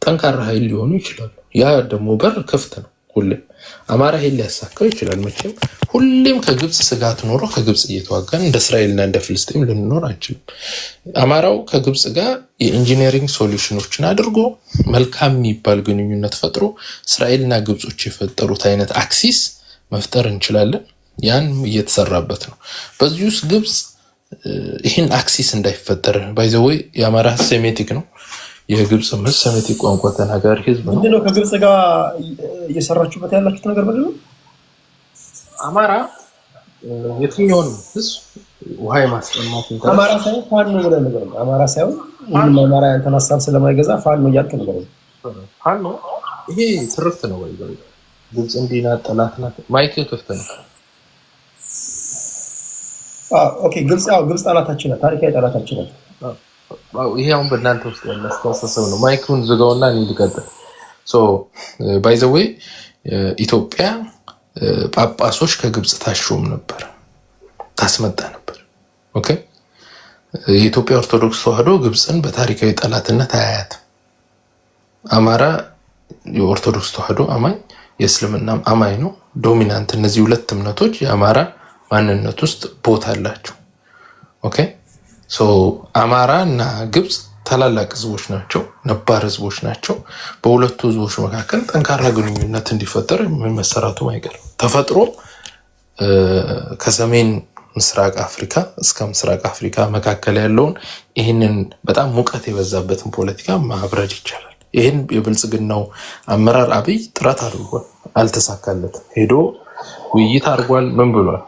S9: ጠንካራ ኃይል ሊሆኑ ይችላሉ። ያ ደግሞ በር ክፍት ነው። ሁሌም አማራ ይሄን ሊያሳካው ይችላል። መቼም ሁሌም ከግብፅ ስጋት ኖሮ ከግብፅ እየተዋጋን እንደ እስራኤልና እንደ ፍልስጤም ልንኖር አንችልም። አማራው ከግብፅ ጋር የኢንጂነሪንግ ሶሉሽኖችን አድርጎ መልካም የሚባል ግንኙነት ፈጥሮ እስራኤልና ግብጾች የፈጠሩት አይነት አክሲስ መፍጠር እንችላለን። ያን እየተሰራበት ነው። በዚህ ውስጥ ግብፅ ይህን አክሲስ እንዳይፈጠር ባይዘወይ የአማራ ሴሜቲክ ነው። የግብፅ ሴሜቲክ ቋንቋ ተናጋሪ ህዝብ ነው።
S2: ምንድነው ከግብፅ ጋር እየሰራችሁበት ያላችሁት ነገር ምንድነው?
S9: አማራ የትኛውን ህዝብ ውሃ የማስጠማት
S2: አማራ ሳይሆን ፋኖ ብለህ ነገር ነው። አማራ ሳይሆን ሁሉም አማራ ያንተን ሀሳብ ስለማይገዛ ፋኖ እያልክ ነገር ነው።
S9: ፋኖ ይሄ ትርክት ነው ወይ? ግብፅ እንዲህ ናት፣ ጠላት ናት። ማይክ ክፍት ነው።
S2: ኦኬ ግብፅ ጠላታችን ናት፣ ታሪካዊ ጠላታችን ናት።
S9: ይሄ አሁን በእናንተ ውስጥ ያለ አስተሳሰብ ነው። ማይኩን ዝጋውና እኔ ልቀጥል። ባይ ዘ ዌይ ኢትዮጵያ ጳጳሶች ከግብፅ ታሾም ነበር፣ ታስመጣ ነበር። ኦኬ የኢትዮጵያ ኦርቶዶክስ ተዋህዶ ግብፅን በታሪካዊ ጠላትነት አያያትም። አማራ የኦርቶዶክስ ተዋህዶ አማኝ የእስልምና አማኝ ነው፣ ዶሚናንት። እነዚህ ሁለት እምነቶች የአማራ ማንነት ውስጥ ቦታ አላቸው። ኦኬ አማራ እና ግብፅ ታላላቅ ህዝቦች ናቸው፣ ነባር ህዝቦች ናቸው። በሁለቱ ህዝቦች መካከል ጠንካራ ግንኙነት እንዲፈጠር መሰራቱ አይቀርም። ተፈጥሮ ከሰሜን ምስራቅ አፍሪካ እስከ ምስራቅ አፍሪካ መካከል ያለውን ይህንን በጣም ሙቀት የበዛበትን ፖለቲካ ማብረድ ይቻላል። ይህን የብልጽግናው አመራር አብይ ጥረት አድርጓል፣ አልተሳካለትም። ሄዶ ውይይት አድርጓል። ምን ብሏል?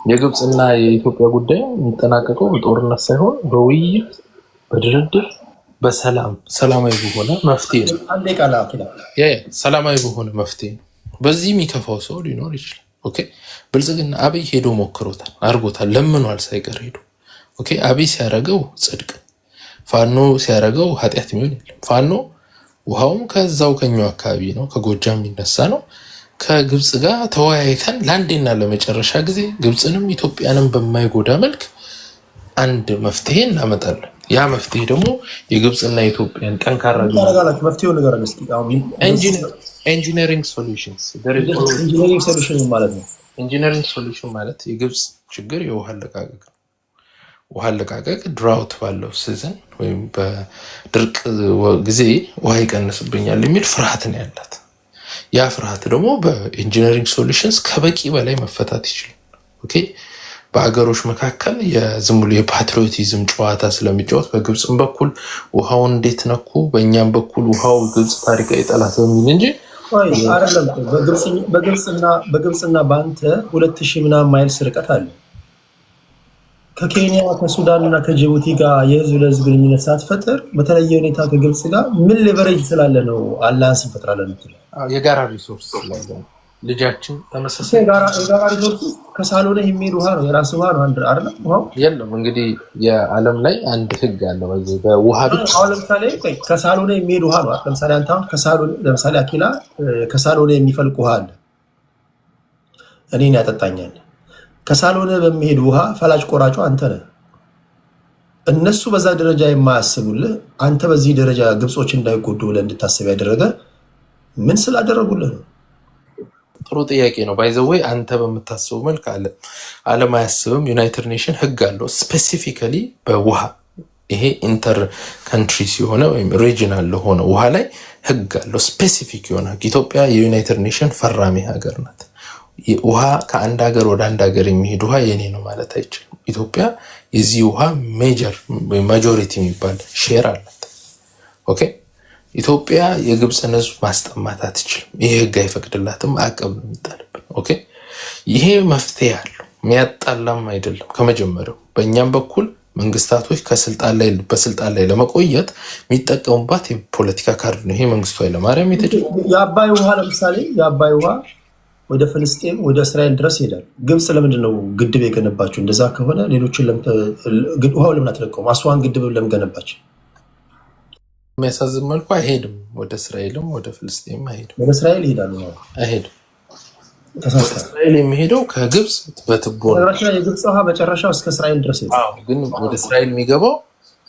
S9: የግብፅና የኢትዮጵያ ጉዳይ የሚጠናቀቀው በጦርነት ሳይሆን በውይይት በድርድር በሰላም ሰላማዊ በሆነ መፍትሄ ነው። ሰላማዊ በሆነ መፍትሄ ነው። በዚህ የሚከፋው ሰው ሊኖር ይችላል። ኦኬ ብልጽግና አብይ ሄዶ ሞክሮታል፣ አድርጎታል፣ ለምኗል ሳይቀር ሄዶ። ኦኬ አብይ ሲያደርገው ጽድቅ፣ ፋኖ ሲያደርገው ኃጢአት የሚሆን የለም። ፋኖ ውሃውም ከዛው ከኛው አካባቢ ነው፣ ከጎጃም የሚነሳ ነው። ከግብፅ ጋር ተወያይተን ለአንዴና ለመጨረሻ ጊዜ ግብፅንም ኢትዮጵያንም በማይጎዳ መልክ አንድ መፍትሄ እናመጣለን። ያ መፍትሄ ደግሞ የግብፅና የኢትዮጵያን ጠንካራ
S2: መፍትሄው ነገር
S9: ኢንጂነሪንግ ሶሉሽንስ
S2: ማለት ነው።
S9: ኢንጂነሪንግ ሶሉሽን ማለት የግብፅ ችግር የውሃ አለቃቀቅ ነው። ውሃ አለቃቀቅ ድራውት ባለው ሲዝን ወይም በድርቅ ጊዜ ውሃ ይቀንስብኛል የሚል ፍርሃት ነው ያላት። ያ ፍርሃት ደግሞ በኢንጂነሪንግ ሶሉሽንስ ከበቂ በላይ መፈታት ይችላል። ኦኬ በአገሮች መካከል የዝሙሉ የፓትሪዮቲዝም ጨዋታ ስለሚጫወት በግብፅም በኩል ውሃውን እንዴት ነኩ፣ በእኛም በኩል ውሃው ግብፅ ታሪካዊ ጠላት በሚል እንጂ
S2: አይደለም። በግብፅና በአንተ 2000 ምናምን ማይልስ ርቀት አለ። ከኬንያ ከሱዳን እና ከጅቡቲ ጋር የህዝብ ለህዝብ ግንኙነት ሳትፈጥር በተለየ ሁኔታ ከግብፅ ጋር ምን ሌቨሬጅ ስላለ ነው አላያንስ እንፈጥራለን የምትለው?
S9: የጋራ ሪሶርስ ስላለ ልጃችን ተመሳሳይ
S2: የጋራ ሪሶርስ ከሳሎነ የሚሄድ ውሃ ነው፣ የራስ ውሃ ነው። አንድ አይደለም ውሃው የለም።
S9: እንግዲህ የዓለም ላይ አንድ ህግ አለ በዚህ በውሃ ብቻ።
S2: አሁን ለምሳሌ ከሳሎነ የሚሄድ ውሃ ነው። ለምሳሌ አንተ አሁን ከሳሎነ ለምሳሌ አኪላ ከሳሎነ የሚፈልቅ ውሃ አለ፣ እኔን ያጠጣኛል። ከሳሎነ በሚሄድ ውሃ ፈላጭ ቆራጩ አንተ ነህ። እነሱ በዛ ደረጃ የማያስቡልህ አንተ በዚህ ደረጃ ግብጾች እንዳይጎዱ ብለህ እንድታስብ ያደረገ ምን ስላደረጉልህ ነው?
S9: ጥሩ ጥያቄ ነው። ባይዘወይ አንተ በምታስበው መልክ ዓለም አያስብም። ዩናይትድ ኔሽን ህግ አለው ስፔሲፊካሊ በውሃ ይሄ ኢንተር ካንትሪ ሲሆነ ወይም ሪጂናል ለሆነ ውሃ ላይ ህግ አለው ስፔሲፊክ የሆነ ህግ። ኢትዮጵያ የዩናይትድ ኔሽን ፈራሚ ሀገር ናት። ውሃ ከአንድ ሀገር ወደ አንድ ሀገር የሚሄድ ውሃ የኔ ነው ማለት አይችልም። ኢትዮጵያ የዚህ ውሃ ሜጀር ወይም ማጆሪቲ የሚባል ሼር አላት። ኦኬ ኢትዮጵያ የግብፅን ህዝብ ማስጠማት አትችልም። ይሄ ህግ አይፈቅድላትም። ማዕቀብ ነው የሚጣልብን። ኦኬ ይሄ መፍትሄ አለው፣ የሚያጣላም አይደለም። ከመጀመሪያው በእኛም በኩል መንግስታቶች በስልጣን ላይ ለመቆየት የሚጠቀሙባት የፖለቲካ ካርድ ነው። ይሄ መንግስቱ ኃይለማርያም
S2: የአባይ ውሃ ለምሳሌ የአባይ ውሃ ወደ ፍልስጤም ወደ እስራኤል ድረስ ይሄዳል። ግብፅ ለምንድን ነው ግድብ የገነባቸው? እንደዛ ከሆነ ሌሎችን ውሃው ለምን አትለቀውም? አስዋን ግድብ ለምን ገነባች?
S9: የሚያሳዝን መልኩ አይሄድም። ወደ እስራኤልም ወደ ፍልስጤም አይሄድም።
S2: ወደ እስራኤል ይሄዳሉ።
S9: አይሄድም። እስራኤል የሚሄደው ከግብፅ በትቦ ነው።
S2: የግብፅ ውሃ መጨረሻው እስከ እስራኤል ድረስ ይሄዳል።
S9: ግን ወደ እስራኤል የሚገባው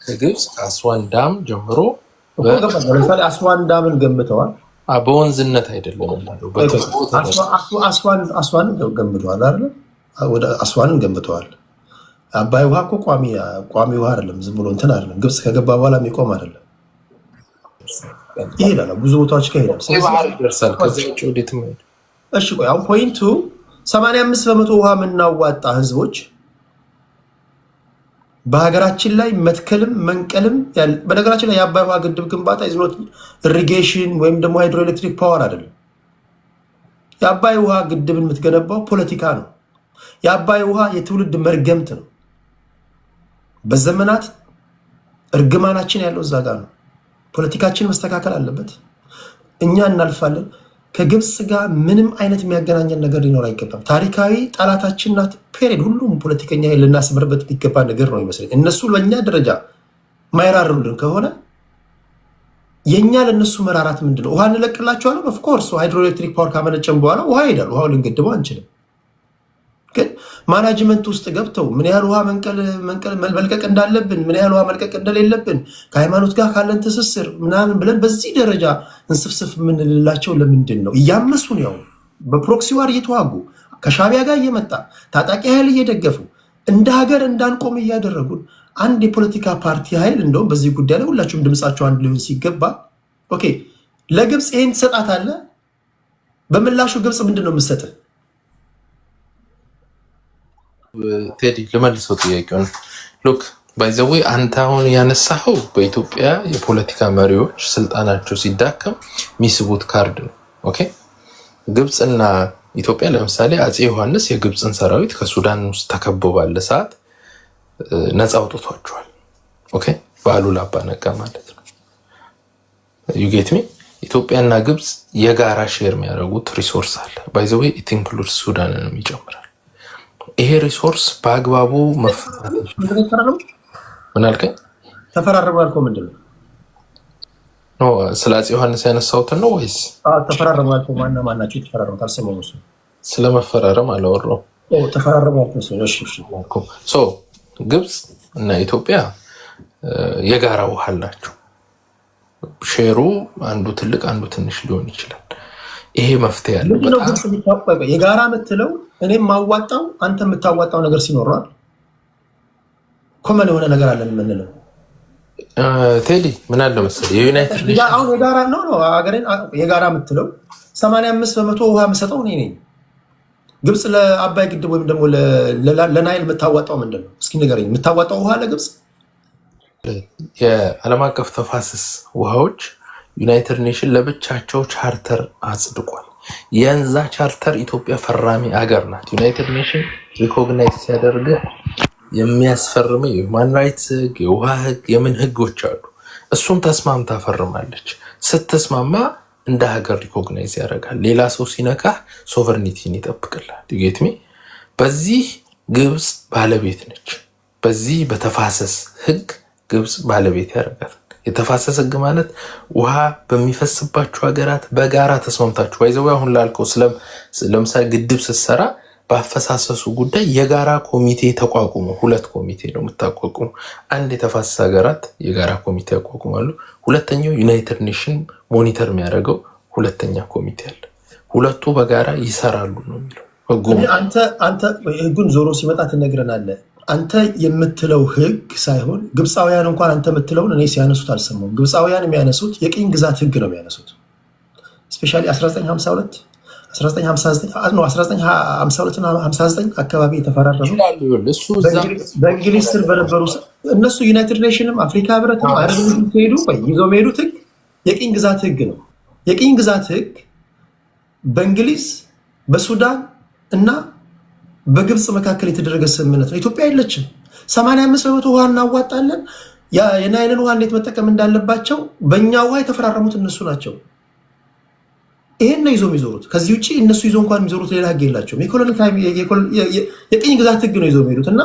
S9: ከግብፅ ከአስዋን ዳም ጀምሮ
S2: ለምሳሌ አስዋን ዳምን ገንብተዋል።
S9: በወንዝነት አይደለም
S2: አስዋን ገንብተዋል አይደል? ወደ አስዋንን ገንብተዋል። አባይ ውሃ እኮ ቋሚ ውሃ አይደለም፣ ዝም ብሎ እንትን አይደለም። ግብፅ ከገባ በኋላ የሚቆም አይደለም፣ ይሄዳል። ብዙ ቦታዎች ከሄዳል። እሺ ቆይ አሁን ፖይንቱ 85% ውሃ የምናዋጣ ህዝቦች በሀገራችን ላይ መትከልም መንቀልም በነገራችን ላይ የአባይ ውሃ ግድብ ግንባታ ኢዝኖት ኢሪጌሽን ወይም ደግሞ ሃይድሮኤሌክትሪክ ፓወር አይደለም። የአባይ ውሃ ግድብን የምትገነባው ፖለቲካ ነው። የአባይ ውሃ የትውልድ መርገምት ነው። በዘመናት እርግማናችን ያለው እዛ ጋር ነው። ፖለቲካችን መስተካከል አለበት። እኛ እናልፋለን። ከግብፅ ጋር ምንም አይነት የሚያገናኘን ነገር ሊኖር አይገባም። ታሪካዊ ጠላታችን ናት። ፔሬድ ሁሉም ፖለቲከኛ ልናስምርበት የሚገባ ነገር ነው ይመስለኝ። እነሱ በእኛ ደረጃ ማይራሩልን ከሆነ የእኛ ለእነሱ መራራት ምንድን ነው? ውሃ እንለቅላቸዋለን። ኦፍኮርስ ሃይድሮኤሌክትሪክ ፓወር ካመነጨን በኋላ ውሃ ይሄዳል። ውሃው ልንገድበው አንችልም። ግን ማናጅመንት ውስጥ ገብተው ምን ያህል ውሃ መልቀቅ እንዳለብን፣ ምን ያህል ውሃ መልቀቅ እንደሌለብን ከሃይማኖት ጋር ካለን ትስስር ምናምን ብለን በዚህ ደረጃ እንስፍስፍ የምንልላቸው ለምንድን ነው? እያመሱን ያው በፕሮክሲ ዋር እየተዋጉ ከሻቢያ ጋር እየመጣ ታጣቂ ኃይል እየደገፉ እንደ ሀገር እንዳንቆም እያደረጉን አንድ የፖለቲካ ፓርቲ ኃይል እንደውም በዚህ ጉዳይ ላይ ሁላችሁም ድምፃቸው አንድ ሊሆን ሲገባ ኦኬ ለግብፅ ይሄን ትሰጣታለህ፣ በምላሹ ግብፅ ምንድን ነው የምትሰጥህ?
S9: ቴዲ ልመልሰው ጥያቄውን። ሉክ ባይዘዌ አንተ አሁን ያነሳኸው በኢትዮጵያ የፖለቲካ መሪዎች ስልጣናቸው ሲዳከም የሚስቡት ካርድ ነው። ኦኬ ግብፅና ኢትዮጵያ ለምሳሌ አፄ ዮሐንስ የግብፅን ሰራዊት ከሱዳን ውስጥ ተከቦ ባለ ሰዓት ነፃ አውጥቷቸዋል። ኦኬ በአሉላ አባ ነጋ ማለት ነው። ዩጌትሚ ኢትዮጵያና ግብፅ የጋራ ሼር የሚያደርጉት ሪሶርስ አለ። ባይዘዌ ኢት ኢንክሉድስ ሱዳንንም ይጨምራል። ይሄ ሪሶርስ በአግባቡ ምን አልከኝ?
S2: ተፈራረሙ ያልከው ምንድን ነው?
S9: ስለ አፄ ዮሐንስ ያነሳሁትን ነው ወይስ
S2: ተፈራረሙ ያልከው ማናቸው የተፈራረሙት? አልሰማሁም። እሱ
S9: ስለመፈራረም አላወራሁም።
S2: ተፈራረሙ ያልከው
S9: ግብፅ እና ኢትዮጵያ የጋራ ውሃ አላቸው። ሼሩ አንዱ ትልቅ አንዱ ትንሽ ሊሆን ይችላል። ይሄ መፍትሄ ያለው
S2: የጋራ የምትለው እኔም ማዋጣው አንተ የምታዋጣው ነገር ሲኖረዋል ኮመን የሆነ ነገር አለን የምንለው
S9: ቴዲ ምን አለ መሰለህ የዩናይትድ
S2: አሁን የጋራ ነው ሀገሬን የጋራ የምትለው 85% ውሃ የምሰጠው እኔ ነኝ። ግብፅ ለአባይ ግድብ ወይም ደግሞ ለናይል የምታዋጣው ምንድን ነው? እስኪ ንገረኝ። የምታዋጣው ውሃ ለግብፅ
S9: የዓለም አቀፍ ተፋሰስ ውሃዎች ዩናይትድ ኔሽን ለብቻቸው ቻርተር አጽድቋል። የንዛ ቻርተር ኢትዮጵያ ፈራሚ አገር ናት። ዩናይትድ ኔሽን ሪኮግናይዝ ሲያደርግ የሚያስፈርም የሁማን ራይትስ ህግ፣ የውሃ ህግ፣ የምን ህጎች አሉ። እሱን ተስማምታ ፈርማለች። ስትስማማ እንደ ሀገር ሪኮግናይዝ ያደርጋል። ሌላ ሰው ሲነካ ሶቨርኒቲን ይጠብቅላል። ጌትሚ በዚህ ግብፅ ባለቤት ነች። በዚህ በተፋሰስ ህግ ግብፅ ባለቤት ያደርጋል። የተፋሰስ ህግ ማለት ውሃ በሚፈስባቸው ሀገራት በጋራ ተስማምታችሁ ባይዘው አሁን ላልከው ለምሳሌ ግድብ ስትሰራ በአፈሳሰሱ ጉዳይ የጋራ ኮሚቴ ተቋቁሞ 2 ኮሚቴ ነው የምታቋቁሙ። አንድ የተፋሰስ ሀገራት የጋራ ኮሚቴ ያቋቁማሉ። ሁለተኛው ዩናይትድ ኔሽን ሞኒተር የሚያደርገው ሁለተኛ ኮሚቴ አለ። ሁለቱ በጋራ ይሰራሉ ነው የሚለው ህጉ።
S2: አንተ ህጉን ዞሮ ሲመጣ ትነግረናለህ። አንተ የምትለው ህግ ሳይሆን ግብፃውያን እንኳን አንተ የምትለውን እኔ ሲያነሱት አልሰማሁም። ግብፃውያን የሚያነሱት የቅኝ ግዛት ህግ ነው የሚያነሱት። ስፔሻሊ 1952 1952 እና 59 አካባቢ የተፈራረሙ በእንግሊዝ ስር በነበሩ እነሱ ዩናይትድ ኔሽንም አፍሪካ ህብረትም አረብ ሲሄዱ ይዘው የሚሄዱት ህግ የቅኝ ግዛት ህግ ነው። የቅኝ ግዛት ህግ በእንግሊዝ በሱዳን እና በግብፅ መካከል የተደረገ ስምምነት ነው። ኢትዮጵያ የለችም። 85% ውሃ እናዋጣለን። የናይልን ውሃ እንዴት መጠቀም እንዳለባቸው በእኛ ውሃ የተፈራረሙት እነሱ ናቸው። ይሄን ነው ይዞ የሚዞሩት። ከዚህ ውጭ እነሱ ይዞ እንኳን የሚዞሩት ሌላ ህግ የላቸውም። የቅኝ ግዛት ህግ ነው ይዞ የሚሄዱት እና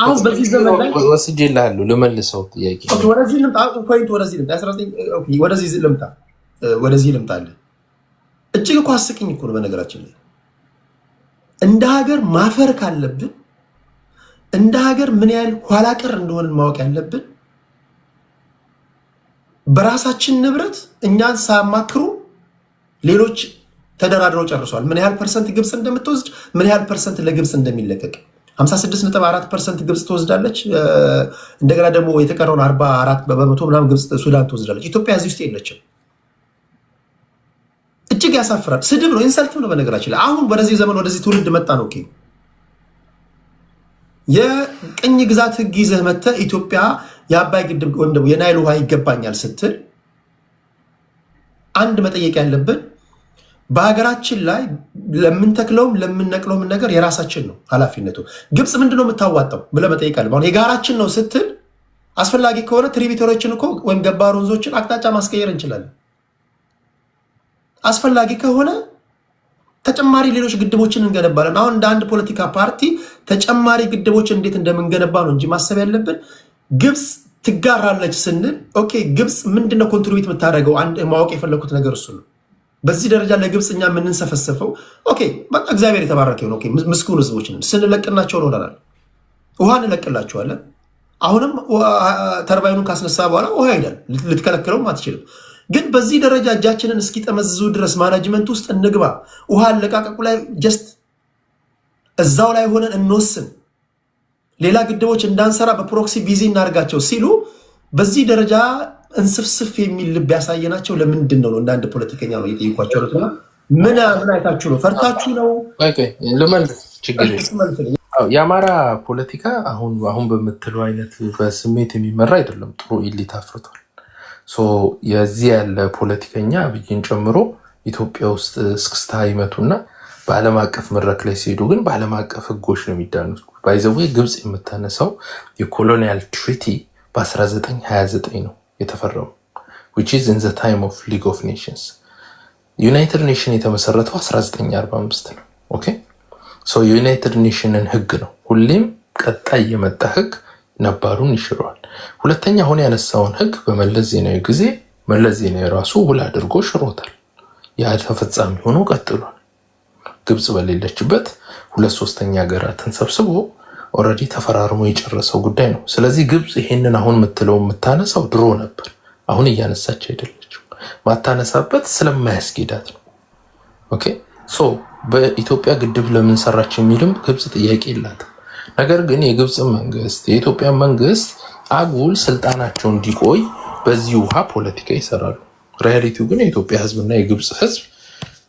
S2: አሁን በዚህ ዘመን ላይ
S9: ወስጄልሃለሁ ልመልሰው ጥያቄ
S2: ወደዚህ ልምጣለን። እጅግ እኮ አስቂኝ እኮ ነው በነገራችን ላይ እንደ ሀገር ማፈር ካለብን እንደ ሀገር ምን ያህል ኋላ ቀር እንደሆንን ማወቅ ያለብን በራሳችን ንብረት እኛን ሳያማክሩ ሌሎች ተደራድረው ጨርሷል። ምን ያህል ፐርሰንት ግብፅ እንደምትወስድ፣ ምን ያህል ፐርሰንት ለግብፅ እንደሚለቀቅ 56.4% ግብፅ ትወስዳለች። እንደገና ደግሞ የተቀረውን 44 በመቶ ምናምን ግብፅ ሱዳን ትወስዳለች። ኢትዮጵያ እዚህ ውስጥ የለችም። እጅግ ያሳፍራል። ስድብ ነው፣ ኢንሰልት ነው። በነገራችን ላይ አሁን ወደዚህ ዘመን ወደዚህ ትውልድ መጣ ነው። ኦኬ የቅኝ ግዛት ህግ ይዘህ መተህ ኢትዮጵያ የአባይ ግድብ ወይም ደግሞ የናይል ውሃ ይገባኛል ስትል አንድ መጠየቅ ያለብን በሀገራችን ላይ ለምንተክለውም ለምንነቅለውም ነገር የራሳችን ነው ኃላፊነቱ። ግብፅ ምንድነው የምታዋጣው ብለህ መጠየቅ አለ። አሁን የጋራችን ነው ስትል አስፈላጊ ከሆነ ትሪቢቶሪዎችን እኮ ወይም ገባር ወንዞችን አቅጣጫ ማስቀየር እንችላለን። አስፈላጊ ከሆነ ተጨማሪ ሌሎች ግድቦችን እንገነባለን። አሁን እንደ አንድ ፖለቲካ ፓርቲ ተጨማሪ ግድቦችን እንዴት እንደምንገነባ ነው እንጂ ማሰብ ያለብን ግብፅ ትጋራለች ስንል ኦኬ፣ ግብፅ ምንድነው ኮንትሪቢዩት የምታደርገው? አንድ ማወቅ የፈለኩት ነገር እሱ ነው። በዚህ ደረጃ ለግብፅ እኛ የምንሰፈሰፈው ኦኬ፣ በቃ እግዚአብሔር የተባረከ ነው። ኦኬ፣ ምስጉን ህዝቦችን ስንለቅናቸው ነው ሆናል። ውሃ እንለቅላቸዋለን። አሁንም ተርባይኑን ካስነሳ በኋላ ውሃ ይሄዳል። ልትከለክለውም አትችልም። ግን በዚህ ደረጃ እጃችንን እስኪጠመዝዙ ድረስ ማናጅመንት ውስጥ እንግባ፣ ውሃ አለቃቀቁ ላይ ጀስት እዛው ላይ ሆነን እንወስን፣ ሌላ ግድቦች እንዳንሰራ በፕሮክሲ ቢዚ እናርጋቸው ሲሉ በዚህ ደረጃ እንስፍስፍ የሚል ልብ ያሳየናቸው ለምንድን ነው? እንደ አንድ ፖለቲከኛ ነው እየጠየኳቸው ነው። ምን አይታችሁ ነው? ፈርታችሁ ነው?
S9: የአማራ ፖለቲካ አሁን በምትለው አይነት በስሜት የሚመራ አይደለም። ጥሩ ኢሊት አፍርቷል። የዚህ ያለ ፖለቲከኛ አብይን ጨምሮ ኢትዮጵያ ውስጥ እስክስታ ይመቱና በዓለም አቀፍ መድረክ ላይ ሲሄዱ ግን በዓለም አቀፍ ህጎች ነው የሚዳኑት። ባይዘዌ ግብፅ የምታነሳው የኮሎኒያል ትሪቲ በ1929 ነው የተፈረሙ which is in the time of League of Nations። ዩናይትድ ኔሽን የተመሰረተው 1945 ነው። ኦኬ ዩናይትድ ኔሽንን ህግ ነው ሁሌም ቀጣይ የመጣ ህግ ነባሩን ይሽረዋል። ሁለተኛ አሁን ያነሳውን ህግ በመለስ ዜናዊ ጊዜ መለስ ዜናዊ ራሱ ውል አድርጎ ሽሮታል። ያ ተፈጻሚ ሆኖ ቀጥሏል። ግብፅ በሌለችበት 2/3 ሀገራትን ሰብስቦ ኦልሬዲ ተፈራርሞ የጨረሰው ጉዳይ ነው። ስለዚህ ግብፅ ይሄንን አሁን የምታነሳው ድሮ ነበር፣ አሁን እያነሳች አይደለችም። ማታነሳበት ስለማያስኬዳት ነው። ኦኬ በኢትዮጵያ ግድብ ለምን ሰራች የሚልም ግብፅ ጥያቄ የላትም። ነገር ግን የግብፅ መንግስት የኢትዮጵያ መንግስት አጉል ስልጣናቸው እንዲቆይ በዚህ ውሃ ፖለቲካ ይሰራሉ። ሪያሊቲው ግን የኢትዮጵያ ህዝብና የግብፅ ህዝብ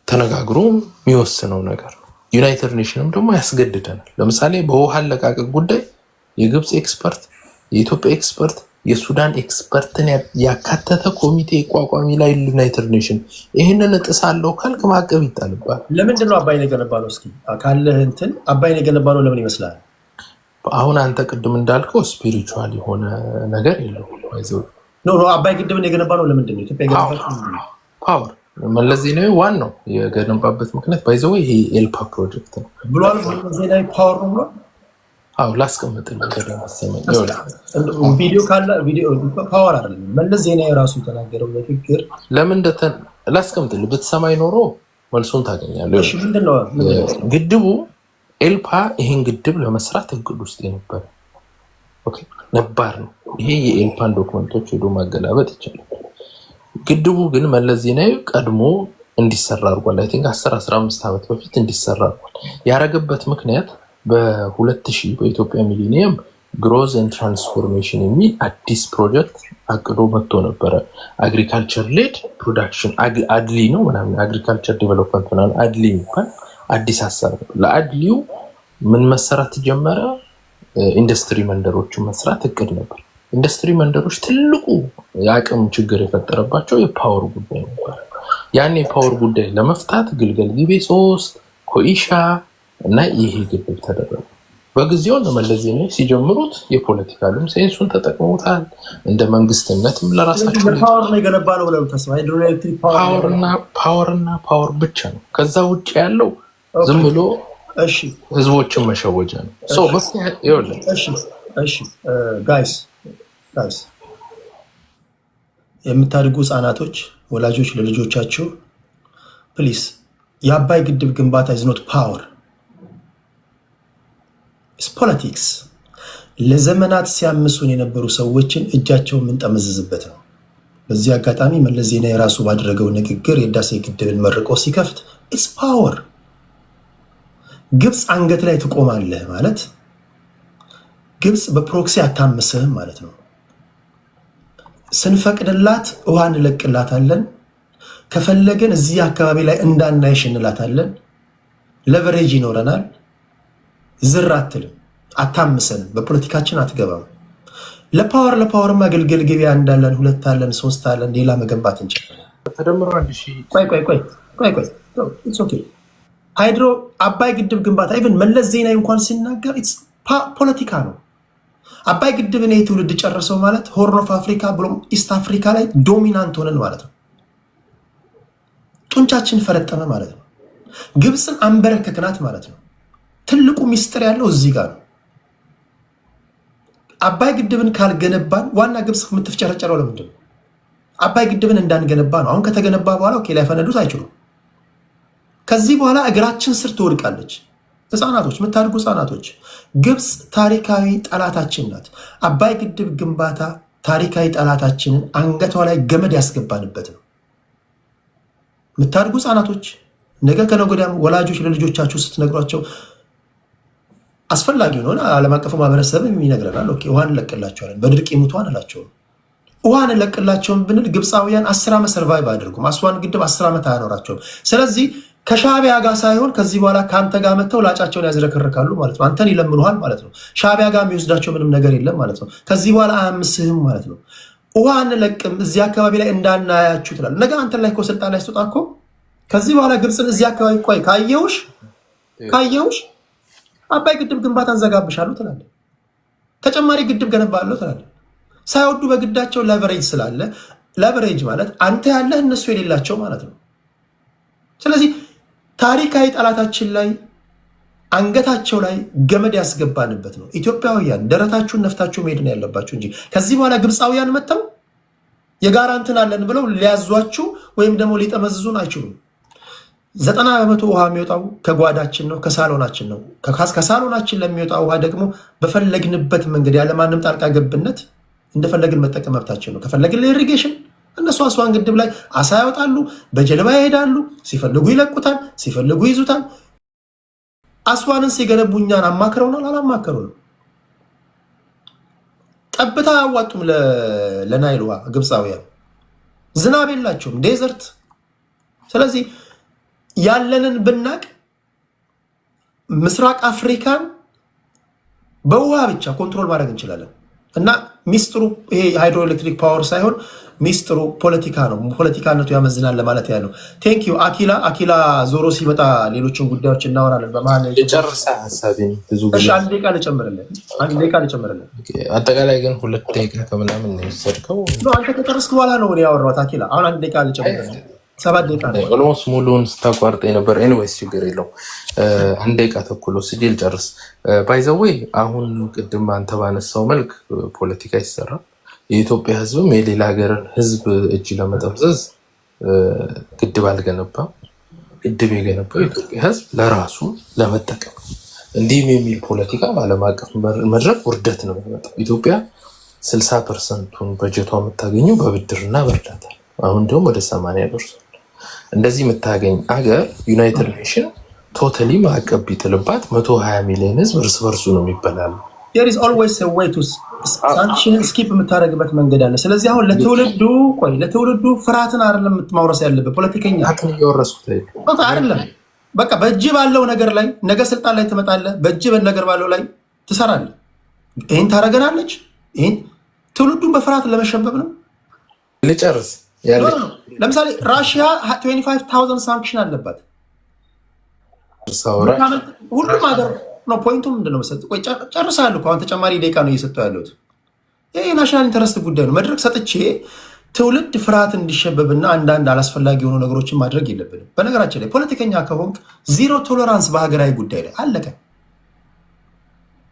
S9: ተነጋግሮ የሚወስነው ነገር ነው። ዩናይትድ ኔሽንም ደግሞ ያስገድደናል። ለምሳሌ በውሃ አለቃቀቅ ጉዳይ የግብፅ ኤክስፐርት፣ የኢትዮጵያ ኤክስፐርት፣ የሱዳን ኤክስፐርትን ያካተተ ኮሚቴ ቋቋሚ ላይ ዩናይትድ ኔሽን ይህንን እጥሳለሁ ካልክ ማዕቀብ ይጣልባል።
S2: ለምንድን ነው አባይን የገነባ ነው? እስኪ ካለህ እንትን አባይን የገነባ ነው ለምን ይመስላል?
S9: አሁን አንተ ቅድም እንዳልከው ስፒሪቹዋል የሆነ ነገር የለውም።
S2: አባይ ግድብን የገነባ ነው ለምንድን ነው? ኢትዮጵያ
S9: ፓወር መለስ ዜናዊ ዋናው የገነባበት ምክንያት ባይዘው ይሄ ኤልፓ ፕሮጀክት ነው
S2: ብሏል። መለስ ዜናዊ ፓወር ነው ብሏል።
S9: ላስቀምጥልህ
S2: ቪዲዮ ካለ ቪዲዮ ፓወር አይደለም። መለስ ዜናዊ ራሱ የተናገረው ንግግር
S9: ለምን ላስቀምጥልህ ብትሰማኝ ኖሮ መልሱን ታገኛለህ።
S2: እሺ ምንድነው
S9: ግድቡ ኤልፓ ይሄን ግድብ ለመስራት እቅድ ውስጥ የነበረ ኦኬ ነባር ነው። ይሄ የኤልፓን ዶክመንቶች ሄዶ ማገላበጥ ይችላል። ግድቡ ግን መለስ ዜናዊ ቀድሞ እንዲሰራ አድርጓል። አይ ቲንክ 10-15 ዓመት በፊት እንዲሰራ አድርጓል። ያረገበት ምክንያት በ2000 በኢትዮጵያ ሚሊኒየም ግሮዝ ኤንድ ትራንስፎርሜሽን የሚል አዲስ ፕሮጀክት አቅዶ መጥቶ ነበረ። አግሪካልቸር ሌድ ፕሮዳክሽን አድሊ ነው ምናምን አግሪካልቸር ዴቨሎፕመንት ምናምን አድሊ የሚባል አዲስ ሀሳብ ነው። ለአድሊው ምን መሰራት ጀመረ? ኢንዱስትሪ መንደሮችን መስራት እቅድ ነበር። ኢንዱስትሪ መንደሮች ትልቁ የአቅም ችግር የፈጠረባቸው የፓወር ጉዳይ ነበር። ያን የፓወር ጉዳይ ለመፍታት ግልገል ጊቤ 3 ኮይሻ እና ይሄ ግድብ ተደረገ። በጊዜው መለስ ዜናዊ ሲጀምሩት የፖለቲካልም ሴንሱን ተጠቅመውታል። እንደ መንግስትነትም ለራሳቸው
S2: ፓወር ነው የገነባ ነው ብለው ተስፋ ሃይድሮኤሌክትሪክ
S9: ፓወር ብቻ ነው። ከዛ ውጭ ያለው ዝም ብሎ ህዝቦችን መሸወጃ ነው።
S2: ጋይስ የምታድጉ ህፃናቶች ወላጆች ለልጆቻቸው ፕሊስ የአባይ ግድብ ግንባታ is not power it's politics። ለዘመናት ሲያምሱን የነበሩ ሰዎችን እጃቸውን የምንጠመዝዝበት ነው። በዚህ አጋጣሚ መለስ ዜናዊ የራሱ ባደረገው ንግግር የህዳሴ ግድብን መርቆ ሲከፍት ኢትስ ፓወር። ግብፅ አንገት ላይ ትቆማለህ ማለት ግብፅ በፕሮክሲ አታምስህም ማለት ነው። ስንፈቅድላት ውሃ እንለቅላታለን፣ ከፈለገን እዚህ አካባቢ ላይ እንዳናይሽ እንላታለን። ለቨሬጅ ይኖረናል። ዝር አትልም፣ አታምሰንም፣ በፖለቲካችን አትገባም። ለፓወር ማገልገል ገበያ እንዳለን 2 አለን 3 አለን፣ ሌላ መገንባት እንችላለን። ቆይ ሃይድሮ አባይ ግድብ ግንባታ ኢቨን መለስ ዜናዊ እንኳን ሲናገር ፖለቲካ ነው። አባይ ግድብን ይህ ትውልድ ጨረሰው ማለት ሆርን ኦፍ አፍሪካ ብሎም ኢስት አፍሪካ ላይ ዶሚናንት ሆነን ማለት ነው። ጡንቻችን ፈረጠመ ማለት ነው። ግብፅን አንበረከክናት ማለት ነው። ትልቁ ሚስጥር ያለው እዚህ ጋር ነው። አባይ ግድብን ካልገነባን ዋና ግብፅ የምትፍጨረጨረው ለምንድን ነው? አባይ ግድብን እንዳንገነባ ነው። አሁን ከተገነባ በኋላ ኦኬ ላይፈነዱት አይችሉም። ከዚህ በኋላ እግራችን ስር ትወድቃለች። ህፃናቶች፣ የምታድጉ ህፃናቶች፣ ግብፅ ታሪካዊ ጠላታችን ናት። አባይ ግድብ ግንባታ ታሪካዊ ጠላታችንን አንገቷ ላይ ገመድ ያስገባንበት ነው። የምታድጉ ህፃናቶች፣ ነገ ከነገ ወዲያም ወላጆች ለልጆቻችሁ ስትነግሯቸው አስፈላጊ ሆነ ዓለም አቀፉ ማህበረሰብ ይነግረናል። ኦኬ ውሃን እንለቅላቸዋለን፣ በድርቅ ይሙቱ አንላቸውም። ውሃን እንለቅላቸውን ብንል ግብፃውያን 10 ዓመት ሰርቫይቭ አድርጉም። አስዋን ግድብ 10 ዓመት አያኖራቸውም። ስለዚህ ከሻቢያ ጋር ሳይሆን ከዚህ በኋላ ከአንተ ጋር መጥተው ላጫቸውን ያዝረከርካሉ ማለት ነው። አንተን ይለምኑሃል ማለት ነው። ሻቢያ ጋር የሚወስዳቸው ምንም ነገር የለም ማለት ነው። ከዚህ በኋላ አያምስህም ማለት ነው። ውሃ አንለቅም እዚህ አካባቢ ላይ እንዳናያችሁ ትላለህ። ነገ አንተን ላይ ስልጣን ላይ ስትወጣ እኮ ከዚህ በኋላ ግብፅን እዚህ አካባቢ ቆይ ካየሁሽ አባይ ግድብ ግንባታ እንዘጋብሻለሁ ትላለህ። ተጨማሪ ግድብ ገነባለሁ ትላለህ። ሳይወዱ በግዳቸው ሌቨሬጅ ስላለ ሌቨሬጅ ማለት አንተ ያለህ እነሱ የሌላቸው ማለት ነው። ስለዚህ ታሪካዊ ጠላታችን ላይ አንገታቸው ላይ ገመድ ያስገባንበት ነው። ኢትዮጵያውያን ደረታችሁን ነፍታችሁ መሄድ ነው ያለባችሁ እንጂ ከዚህ በኋላ ግብፃውያን መጥተው የጋራ እንትን አለን ብለው ሊያዟችሁ ወይም ደግሞ ሊጠመዝዙን አይችሉም። 90% ውሃ የሚወጣው ከጓዳችን ነው፣ ከሳሎናችን ነው። ከሳሎናችን ለሚወጣ ውሃ ደግሞ በፈለግንበት መንገድ ያለማንም ጣልቃ ገብነት እንደፈለግን መጠቀም መብታችን ነው። ከፈለግን ለኢሪጌሽን እነሱ አስዋን ግድብ ላይ አሳ ያወጣሉ፣ በጀልባ ይሄዳሉ፣ ሲፈልጉ ይለቁታል፣ ሲፈልጉ ይዙታል። አስዋንን ሲገነቡ እኛን አማክረውናል? አላማከሩንም። ጠብታ አያዋጡም ለናይል ውሃ ግብፃውያን። ዝናብ የላቸውም፣ ዴዘርት። ስለዚህ ያለንን ብናቅ ምስራቅ አፍሪካን በውሃ ብቻ ኮንትሮል ማድረግ እንችላለን። እና ሚስጥሩ ይሄ ሃይድሮኤሌክትሪክ ፓወር ሳይሆን ሚስጥሩ ፖለቲካ ነው። ፖለቲካነቱ ያመዝናል ለማለት ያለው። ቴንክ ዩ አኪላ ዞሮ ሲመጣ ሌሎችን ጉዳዮች እናወራለን። በመሀል
S9: የጨርሳ ሀሳቢ ብዙ
S2: አንድ ደቂቃ ልጨምርልን።
S9: አጠቃላይ ግን 2 ደቂቃ ከምናምን ነው የወሰድከው።
S2: አንተ ከጨረስክ በኋላ ነው ያወራሁት። አኪላ አሁን 1 ደቂቃ ልጨምርልን። 7 ደቂቃ
S9: ኦልሞስት ሙሉውን ስታቋርጠኝ ነበር። ኤኒዌይስ ችግር የለው። 1 ደቂቃ ተኩል ወስጄ ልጨርስ። ባይ ዘ ዌይ አሁን ቅድም አንተ ባነሳው መልክ ፖለቲካ ይሰራል። የኢትዮጵያ ሕዝብም የሌላ ሀገርን ሕዝብ እጅ ለመጠምዘዝ ግድብ አልገነባም። ግድብ የገነባው የኢትዮጵያ ሕዝብ ለራሱ ለመጠቀም እንዲህም የሚል ፖለቲካ በዓለም አቀፍ መድረክ ውርደት ነው የሚመጣው። ኢትዮጵያ 60%ቱን በጀቷ የምታገኘው በብድርና በእርዳታ፣ አሁን እንዲሁም ወደ 80 ደርሷል። እንደዚህ የምታገኝ አገር ዩናይትድ ኔሽን ቶታሊ ማዕቀብ ቢጥልባት 120 ሚሊዮን ሕዝብ እርስ በርሱ ነው የሚበላሉ።
S2: there is always a way to sanction skip የምታደርግበት መንገድ አለ። ስለዚህ አሁን ለትውልዱ ፍርሃትን አይደለም የምትማውረስ ያለበት ፖለቲከኛ
S9: እየወረስኩት
S2: አይደለም። በቃ በእጅ ባለው ነገር ላይ ነገ ስልጣን ላይ ትመጣለህ። በእጅ ነገር ባለው ላይ ትሰራለህ። ይህን ታደርገናለች። ይህን ትውልዱን በፍርሃት ለመሸበብ ነው።
S9: ልጨርስ።
S2: ለምሳሌ ራሽያ 25,000 ሳንክሽን አለባት። ሁሉም ሀገር ነው። ፖይንቱ ምንድነው መሰለህ? ቆይ ጨርሳለሁ። አሁን ተጨማሪ ደቂቃ ነው እየሰጠው ያለሁት። ይሄ የናሽናል ኢንተረስት ጉዳይ ነው። መድረክ ሰጥቼ ትውልድ ፍርሃት እንዲሸበብና አንዳንድ አላስፈላጊ የሆኑ ነገሮችን ማድረግ የለብንም። በነገራችን ላይ ፖለቲከኛ ከሆንክ ዚሮ ቶለራንስ በሀገራዊ ጉዳይ ላይ አለቀ።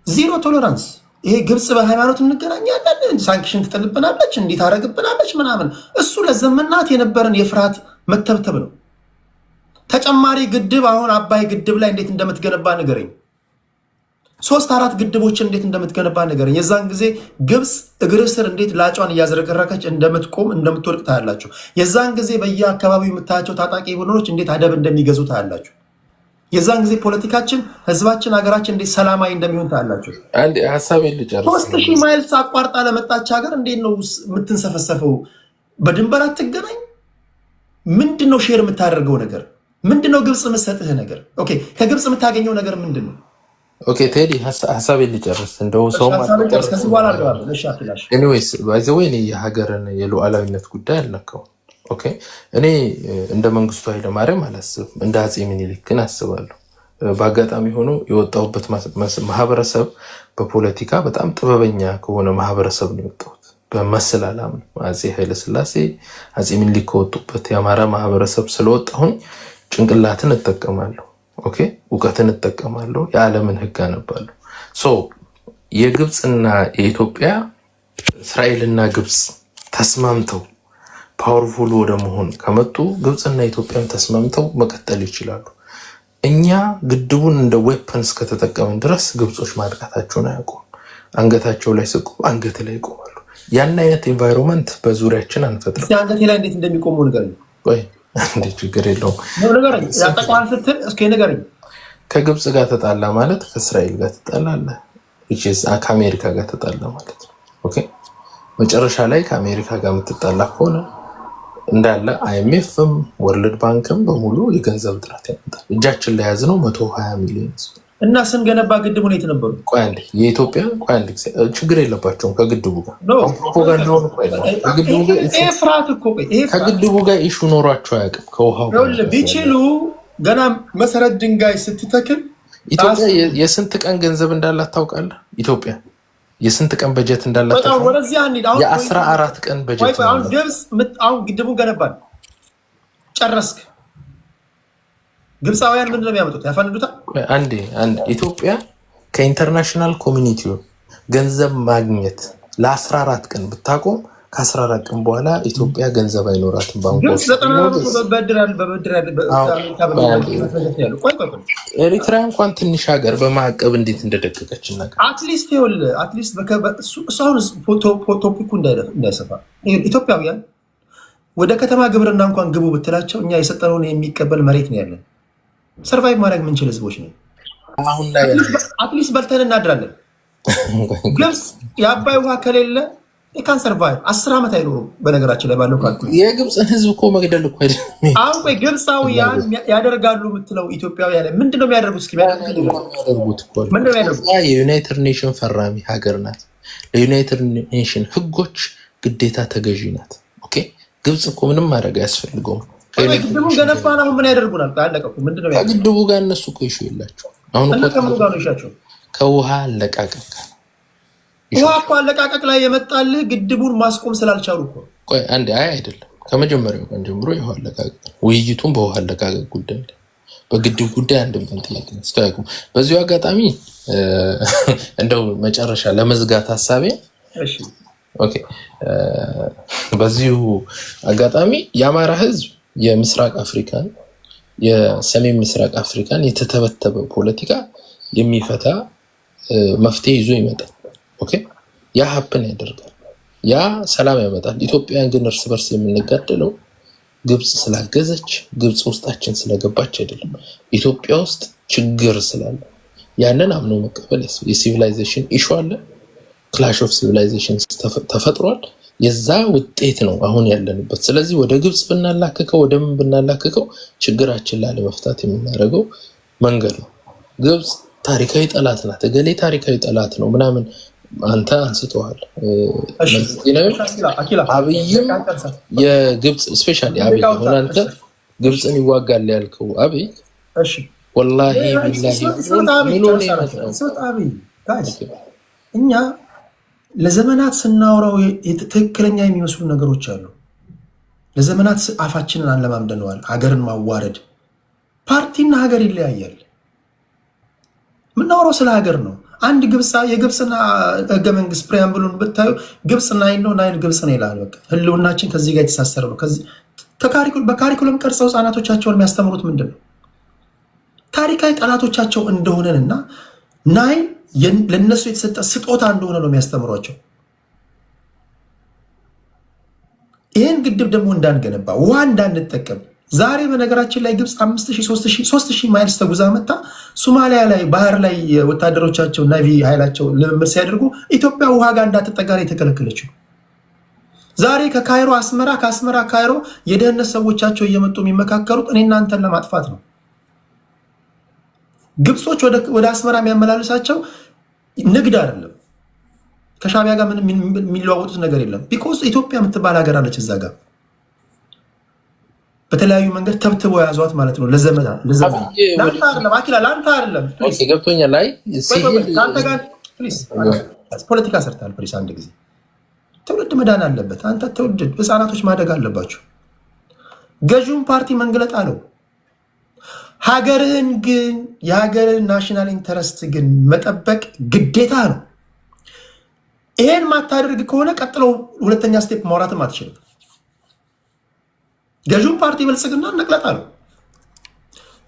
S2: ዚሮ ቶለራንስ። ይሄ ግብፅ በሃይማኖት እንገናኛለን፣ ሳንክሽን ትጥልብናለች፣ እንዲህ ታደርግብናለች ምናምን፣ እሱ ለዘመናት የነበረን የፍርሃት መተብተብ ነው። ተጨማሪ ግድብ አሁን አባይ ግድብ ላይ እንዴት እንደምትገነባ ንገረኝ። 3-4 ግድቦችን እንዴት እንደምትገነባ ነገር የዛን ጊዜ ግብፅ እግር ስር እንዴት ላጯን እያዝረከረከች እንደምትቆም እንደምትወድቅ ታያላችሁ። የዛን ጊዜ በየአካባቢው የምታያቸው ታጣቂ ቡድኖች እንዴት አደብ እንደሚገዙ ታያላችሁ። የዛን ጊዜ ፖለቲካችን፣ ህዝባችን፣ ሀገራችን እንዴት ሰላማዊ እንደሚሆን ታያላችሁ።
S9: አንድ ሐሳቤን ልጨርስ።
S2: 3000 ማይልስ አቋርጣ ለመጣች ሀገር እንዴት ነው የምትንሰፈሰፈው? በድንበር አትገናኝ። ምንድነው ሼር የምታደርገው ነገር? ምንድነው ግብፅ የምትሰጥህ ነገር? ኦኬ ከግብፅ የምታገኘው ነገር ምንድነው?
S9: ኦኬ ቴዲ ሐሳቤን ልጨርስ። እንደው ሰው ኤኒዌይስ ባይ ዘ ዌይ የሀገርን የሉዓላዊነት ጉዳይ አልነካው። ኦኬ እኔ እንደ መንግስቱ ኃይለማርያም አላስብም፣ እንደ አፄ ምኒልክ ግን አስባለሁ። በአጋጣሚ ሆኖ የወጣሁበት ማህበረሰብ በፖለቲካ በጣም ጥበበኛ ከሆነ ማህበረሰብ ነው የወጣሁት። በመስል አላም አፄ ኃይለሥላሴ አፄ ምኒልክ ከወጡበት የአማራ ማህበረሰብ ስለወጣሁኝ ጭንቅላትን እጠቀማለሁ። ኦኬ እውቀትን እጠቀማለሁ። የዓለምን ህግ አነባለሁ። ሶ የግብፅና የኢትዮጵያ እስራኤልና ግብፅ ተስማምተው ፓወርፉል ወደ መሆን ከመጡ ግብፅና ኢትዮጵያም ተስማምተው መቀጠል ይችላሉ። እኛ ግድቡን እንደ ዌፐንስ ከተጠቀምን ድረስ ግብጾች ማጥቃታቸውን አያውቁም። አንገታቸው ላይ ስቆም አንገት ላይ ይቆማሉ። ያን አይነት ኤንቫይሮንመንት በዙሪያችን አንፈጥርም።
S2: አንገቴ ላይ እንዴት እንደሚቆሙ ነገር
S9: ወይ እንዴ ችግር የለውም።
S2: ያጠቃዋል ስትል እስኪ ንገረኝ።
S9: ከግብፅ ጋር ተጣላ ማለት ከእስራኤል ጋር ተጣላለ፣ ከአሜሪካ ጋር ተጣላ ማለት ነው። ኦኬ መጨረሻ ላይ ከአሜሪካ ጋር የምትጣላ ከሆነ እንዳለ አይኤምኤፍም ወርልድ ባንክም በሙሉ የገንዘብ እጥረት ያመጣል። እጃችን ላይ ያዝነው 120 ሚሊዮን
S2: እና ስንገነባ ግድቡ ነው የተነበሩ።
S9: ቆይ አንዴ የኢትዮጵያ ቆይ አንዴ ችግር የለባቸውም ከግድቡ ጋር ፕሮፓጋንዳውን ከግድቡ ጋር ኢሹ ኖሯቸው አያውቅም። ከውሃው
S2: ቢችሉ ገና መሰረት ድንጋይ ስትተክል
S9: ኢትዮጵያ የስንት ቀን ገንዘብ እንዳላት ታውቃለህ? ኢትዮጵያ የስንት ቀን በጀት እንዳላት ታውቃለህ? የ14 ቀን በጀት።
S2: አሁን ግድቡን ገነባን ጨረስክ። ግብፃውያን ምንድን ነው የሚያመጡት? ያፈንዱታል።
S9: አንዴ ኢትዮጵያ ከኢንተርናሽናል ኮሚኒቲው ገንዘብ ማግኘት ለ14 ቀን ብታቆም ከ14 ቀን በኋላ ኢትዮጵያ ገንዘብ አይኖራትም። ኤሪትራ እንኳን ትንሽ ሀገር በማዕቀብ እንዴት እንደደቀቀች እናገር።
S2: አትሊስት ቶፒኩ እንዳይሰፋ ኢትዮጵያውያን ወደ ከተማ ግብርና እንኳን ግቡ ብትላቸው እኛ የሰጠነውን የሚቀበል መሬት ነው ያለን። ሰርቫይቭ ማድረግ የምንችል ህዝቦች ነው።
S9: አሁን ላይ
S2: አትሊስት በልተን እናድራለን። ግብፅ የአባይ ውሃ ከሌለ የካን ሰርቫይቭ 10 ዓመት አይኖሩም። በነገራችን ላይ ባለው ካልኩ
S9: የግብፅን ህዝብ እኮ መግደል እኮ አይደለም።
S2: አሁን ቆይ ግብፃውያን ያደርጋሉ የምትለው ኢትዮጵያውያን ምንድን ነው የሚያደርጉት? እስኪ
S9: የዩናይትድ ኔሽን ፈራሚ ሀገር ናት። ለዩናይትድ ኔሽን ህጎች ግዴታ ተገዢ ናት። ኦኬ ግብፅ እኮ ምንም ማድረግ አያስፈልገውም።
S2: ግድቡን ገነባን። አሁን ምን ያደርጉናል? አለቀቁ። ምንድነው
S9: ከግድቡ ጋር እነሱ እኮ ይሹ የላቸው። አሁን ከውሃ አለቃቀቅ
S2: ውሃ እኮ አለቃቀቅ ላይ የመጣልህ ግድቡን ማስቆም ስላልቻሉ እኮ።
S9: ቆይ አንዴ አይደለም ከመጀመሪያው ቀን ጀምሮ የውሃ አለቃቀቅ ውይይቱን በውሃ አለቃቀቅ ጉዳይ በግድብ ጉዳይ አንድም ቀን ጥያቄ ነስታውቁ። በዚሁ አጋጣሚ እንደው መጨረሻ ለመዝጋት ሐሳቤ ኦኬ በዚሁ አጋጣሚ የአማራ ህዝብ የምስራቅ አፍሪካን የሰሜን ምስራቅ አፍሪካን የተተበተበ ፖለቲካ የሚፈታ መፍትሄ ይዞ ይመጣል። ኦኬ ያ ሀፕን ያደርጋል፣ ያ ሰላም ያመጣል። ኢትዮጵያን ግን እርስ በርስ የምንጋደለው ግብፅ ስላገዘች ግብፅ ውስጣችን ስለገባች አይደለም። ኢትዮጵያ ውስጥ ችግር ስላለ ያንን አምኖ መቀበል የሲቪላይዜሽን ኢሹ አለ። ክላሽ ኦፍ ሲቪላይዜሽን ተፈጥሯል። የዛ ውጤት ነው አሁን ያለንበት። ስለዚህ ወደ ግብፅ ብናላክከው ወደ ምን ብናላክከው ችግራችን ላለመፍታት የምናደርገው መንገድ ነው። ግብፅ ታሪካዊ ጠላት ናት፣ እገሌ ታሪካዊ ጠላት ነው ምናምን አንተ አንስተዋል። አብይም የግብፅ ስፔሻሊ አብይ ሆነ አንተ ግብፅን ይዋጋል ያልከው አብይ ወላሂ
S2: እኛ ለዘመናት ስናወራው ትክክለኛ የሚመስሉ ነገሮች አሉ። ለዘመናት አፋችንን አንለማምደነዋል። ሀገርን ማዋረድ ፓርቲና ሀገር ይለያያል። ምናወራው ስለ ሀገር ነው። አንድ የግብፅና ህገ መንግስት ፕሪያምብሉን ብታዩ ግብፅ ናይል ነው፣ ናይል ግብፅ ነው ይላል። በቃ ህልውናችን ከዚህ ጋር የተሳሰረ ነው። በካሪኩለም ቀርጸው ህፃናቶቻቸውን የሚያስተምሩት ምንድን ነው? ታሪካዊ ጠላቶቻቸው እንደሆነንና ናይል ለነሱ የተሰጠ ስጦታ እንደሆነ ነው የሚያስተምሯቸው። ይህን ግድብ ደግሞ እንዳንገነባ ውሃ እንዳንጠቀም ዛሬ በነገራችን ላይ ግብፅ 5000-3000 ማይልስ ተጉዛ መታ ሶማሊያ ላይ ባህር ላይ ወታደሮቻቸው ናቪ ኃይላቸው ልምምድ ሲያደርጉ ኢትዮጵያ ውሃ ጋር እንዳትጠጋ ነው የተከለከለችው። ዛሬ ከካይሮ አስመራ፣ ከአስመራ ካይሮ የደህንነት ሰዎቻቸው እየመጡ የሚመካከሩት እኔ እናንተን ለማጥፋት ነው። ግብጾች ወደ አስመራ የሚያመላልሳቸው ንግድ አይደለም። ከሻቢያ ጋር ምንም የሚለዋወጡት ነገር የለም። ቢኮዝ ኢትዮጵያ የምትባል ሀገር አለች እዛ ጋር በተለያዩ መንገድ ተብትበው ያዟት ማለት ነው። ለዘመናት ለአንተ አይደለም
S9: ገብቶኛል። ላይ
S2: ፖለቲካ ሰርታል። ፕሊስ አንድ ጊዜ ትውልድ መዳን አለበት። አንተ ትውልድ ህፃናቶች ማደግ አለባቸው። ገዥውን ፓርቲ መንግለጥ አለው። ሀገርህን ግን የሀገርህን ናሽናል ኢንተረስት ግን መጠበቅ ግዴታ ነው። ይሄን ማታደርግ ከሆነ ቀጥለው ሁለተኛ ስቴፕ ማውራትም አትችልም። ገዥውን ፓርቲ ብልጽግና ነቅለጣ ነው።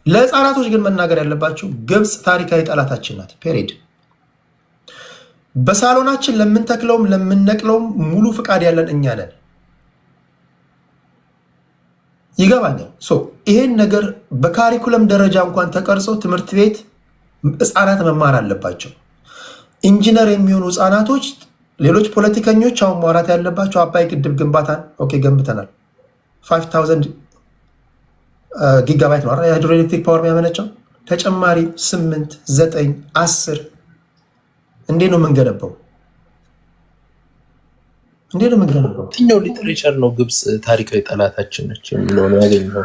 S2: ለህፃናቶች ግን መናገር ያለባቸው ግብፅ ታሪካዊ ጠላታችን ናት። ፔሬድ በሳሎናችን ለምንተክለውም ለምንነቅለውም ሙሉ ፍቃድ ያለን እኛ ነን። ይገባኛል። ይሄን ነገር በካሪኩለም ደረጃ እንኳን ተቀርጾ ትምህርት ቤት ህፃናት መማር አለባቸው። ኢንጂነር የሚሆኑ ህፃናቶች፣ ሌሎች ፖለቲከኞች አሁን ማውራት ያለባቸው አባይ ግድብ ግንባታን ኦኬ ገንብተናል 5000 ጊጋባይት ነው የሃይድሮ ኤሌክትሪክ ፓወር የሚያመነጨው። ተጨማሪ 8 9 10 እንዴ ነው የምንገነባው?
S9: የትኛው ሊትሬቸር ነው ግብፅ ታሪካዊ ጠላታችን ነች የሚለው ነው ያገኘው?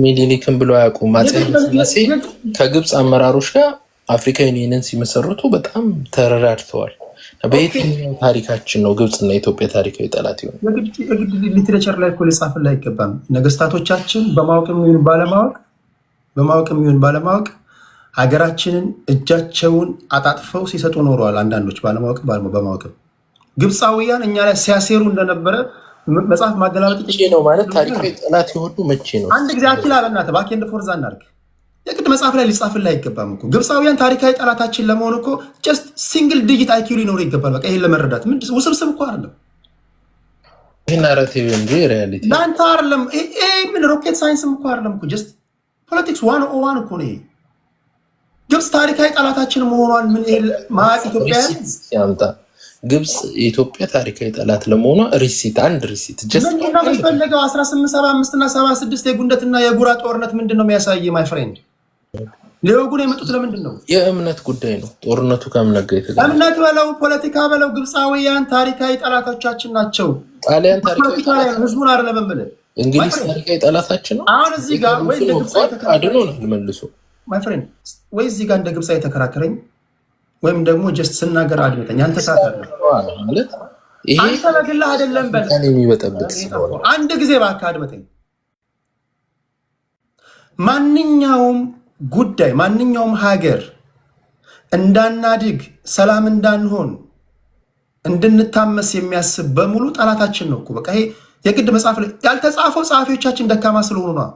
S9: ሚኒሊክን ብሎ አያውቁም። አፄ ኃይለሥላሴ ከግብፅ አመራሮች ጋር አፍሪካ ዩኒየንን ሲመሰርቱ በጣም ተረዳድተዋል። በየትኛው ታሪካችን ነው ግብፅና ኢትዮጵያ ታሪካዊ ጠላት ይሆን?
S2: ሊትሬቸር ላይ እኮ ሊጻፍልህ አይገባም። ነገስታቶቻችን በማወቅም ይሁን ባለማወቅ ሀገራችንን እጃቸውን አጣጥፈው ሲሰጡ ኖረዋል። አንዳንዶች ባለማወቅ በማወቅም ግብፃውያን እኛ ላይ ሲያሴሩ እንደነበረ መጽሐፍ ማገላበጥ
S9: ነው ማለት ታሪካዊ ጠላት የሆኑ መቼ ነው?
S2: አንድ ጊዜ አኪላ በእናትህ ባኬንድ ፎርዛ እናድርግ። የግድ መጽሐፍ ላይ ሊጻፍልህ አይገባም እኮ። ግብፃውያን ታሪካዊ ጠላታችን ለመሆን እኮ ጀስት ሲንግል ዲጂት አይኪው ሊኖር ይገባል። በቃ ይሄን ለመረዳት ምን ውስብስብ እኮ አይደለም።
S9: ይሄ ናራቲቭ እንጂ ሪያሊቲ
S2: ለአንተ አይደለም። ይሄ ምን ሮኬት ሳይንስም እኮ አይደለም እኮ ጀስት ፖለቲክስ 101 እኮ ነው። ግብፅ ታሪካዊ ጠላታችን መሆኗን ምን ማቅ ኢትዮጵያ
S9: ያምጣ። ግብፅ የኢትዮጵያ ታሪካዊ ጠላት ለመሆኗ አንድ ሪሲት ጀስት
S2: ፈለገው 1875 እና 76 የጉንደትና የጉራ ጦርነት ምንድን ነው የሚያሳይ? ማይ ፍሬንድ ሊወጉን የመጡት ለምንድን ነው?
S9: የእምነት ጉዳይ ነው። ጦርነቱ ከእምነት ጋር የተገናኘ
S2: እምነት በለው ፖለቲካ በለው ግብፃውያን ታሪካዊ ጠላቶቻችን ናቸው።
S9: ጣሊያን ታሪካዊ
S2: ህዝቡን አይደለም የምልህ።
S9: እንግሊዝ ታሪካዊ ጠላታችን ነው።
S2: አሁን እዚህ ጋር ወይ እንደ ግብፅ
S9: አድኖናል መልሶ
S2: ማይ ፍሬንድ ወይ እዚህ ጋር እንደ ግብፅ የተከራከረኝ ወይም ደግሞ ጀስት ስናገር አድምጠኝ። አንተ ሰዓት አለ
S9: ማለት ይሄ
S2: አንተ በግልህ አይደለም በል
S9: የሚበጠብጥ
S2: አንድ ጊዜ እባክህ አድምጠኝ። ማንኛውም ጉዳይ ማንኛውም ሀገር እንዳናድግ ሰላም እንዳንሆን እንድንታመስ የሚያስብ በሙሉ ጠላታችን ነው እኮ። በቃ ይሄ የግድ መጽሐፍ ላይ ያልተጻፈው ጸሐፊዎቻችን ደካማ ስለሆኑ ነው።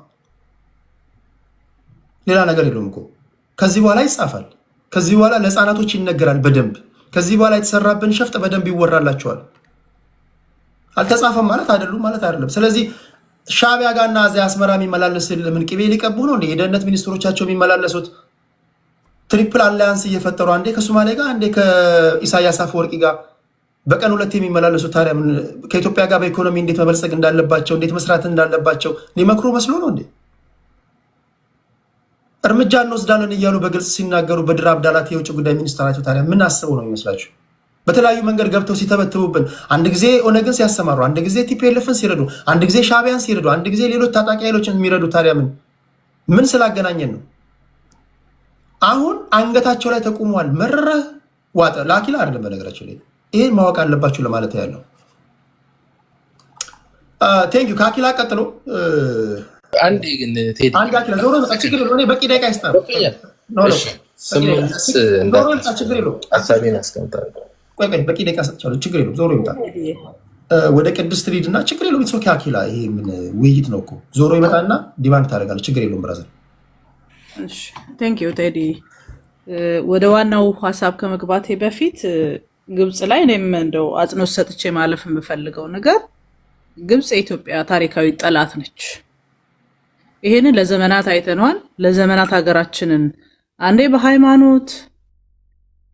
S2: ሌላ ነገር የለውም እኮ። ከዚህ በኋላ ይጻፋል። ከዚህ በኋላ ለህፃናቶች ይነገራል በደንብ። ከዚህ በኋላ የተሰራብን ሸፍጥ በደንብ ይወራላቸዋል። አልተጻፈም ማለት አይደሉም ማለት አይደለም። ስለዚህ ሻቢያ ጋርና እዚያ አስመራ የሚመላለስ ምን ቅቤ ሊቀቡ ነው እንዴ? የደህንነት ሚኒስትሮቻቸው የሚመላለሱት ትሪፕል አላያንስ እየፈጠሩ አንዴ ከሶማሌ ጋር አንዴ ከኢሳያስ አፈወርቂ ጋር በቀን 2 የሚመላለሱት ታዲያ ከኢትዮጵያ ጋር በኢኮኖሚ እንዴት መበልጸግ እንዳለባቸው እንዴት መስራት እንዳለባቸው ሊመክሩ መስሎ ነው እንዴ? እርምጃ እንወስዳለን እያሉ በግልጽ ሲናገሩ በድር አብዳላት የውጭ ጉዳይ ሚኒስትራቸው ታዲያ ምን አስበው ነው የሚመስላቸው? በተለያዩ መንገድ ገብተው ሲተበትቡብን፣ አንድ ጊዜ ኦነግን ሲያሰማሩ፣ አንድ ጊዜ ቲፒኤልኤፍን ሲረዱ፣ አንድ ጊዜ ሻቢያን ሲረዱ፣ አንድ ጊዜ ሌሎች ታጣቂ ኃይሎችን የሚረዱ ታዲያ ምን ስላገናኘን ነው? አሁን አንገታቸው ላይ ተቁመዋል። መረረ ዋጠ ላኪላ አይደለም። በነገራችን ላይ ይሄን ማወቅ አለባችሁ ለማለት ያለው። ቴንኪው። ከአኪላ ቀጥሎ
S9: አንዴ ግን ቴዲ
S2: አንድ አኪላ ዞሮ ችግር የለውም። በቂ ደቂቃ ይስጣል።
S9: ስምንት
S2: ችግር የለውም።
S9: ሀሳቤን አስቀምጣለሁ።
S2: በቂ ደቂቃ ሰጥቻለሁ። ችግር የለውም። ዞሮ ይመጣል። ወደ ቅድስት ሊድ እና ችግር የለውም። ኢትስ ኦኬ አኪላ፣ ይሄ ምን ውይይት ነው እኮ። ዞሮ ይመጣና ዲባንክ ታደርጋለህ። ችግር የለውም ብራዘር።
S10: ቴንክ ዩ ቴዲ። ወደ ዋናው ሐሳብ ከመግባቴ በፊት ግብጽ ላይ እኔም እንደው አጽንኦት ሰጥቼ ማለፍ የምፈልገው ነገር ግብጽ የኢትዮጵያ ታሪካዊ ጠላት ነች። ይሄንን ለዘመናት አይተነዋል። ለዘመናት ሀገራችንን አንዴ በሃይማኖት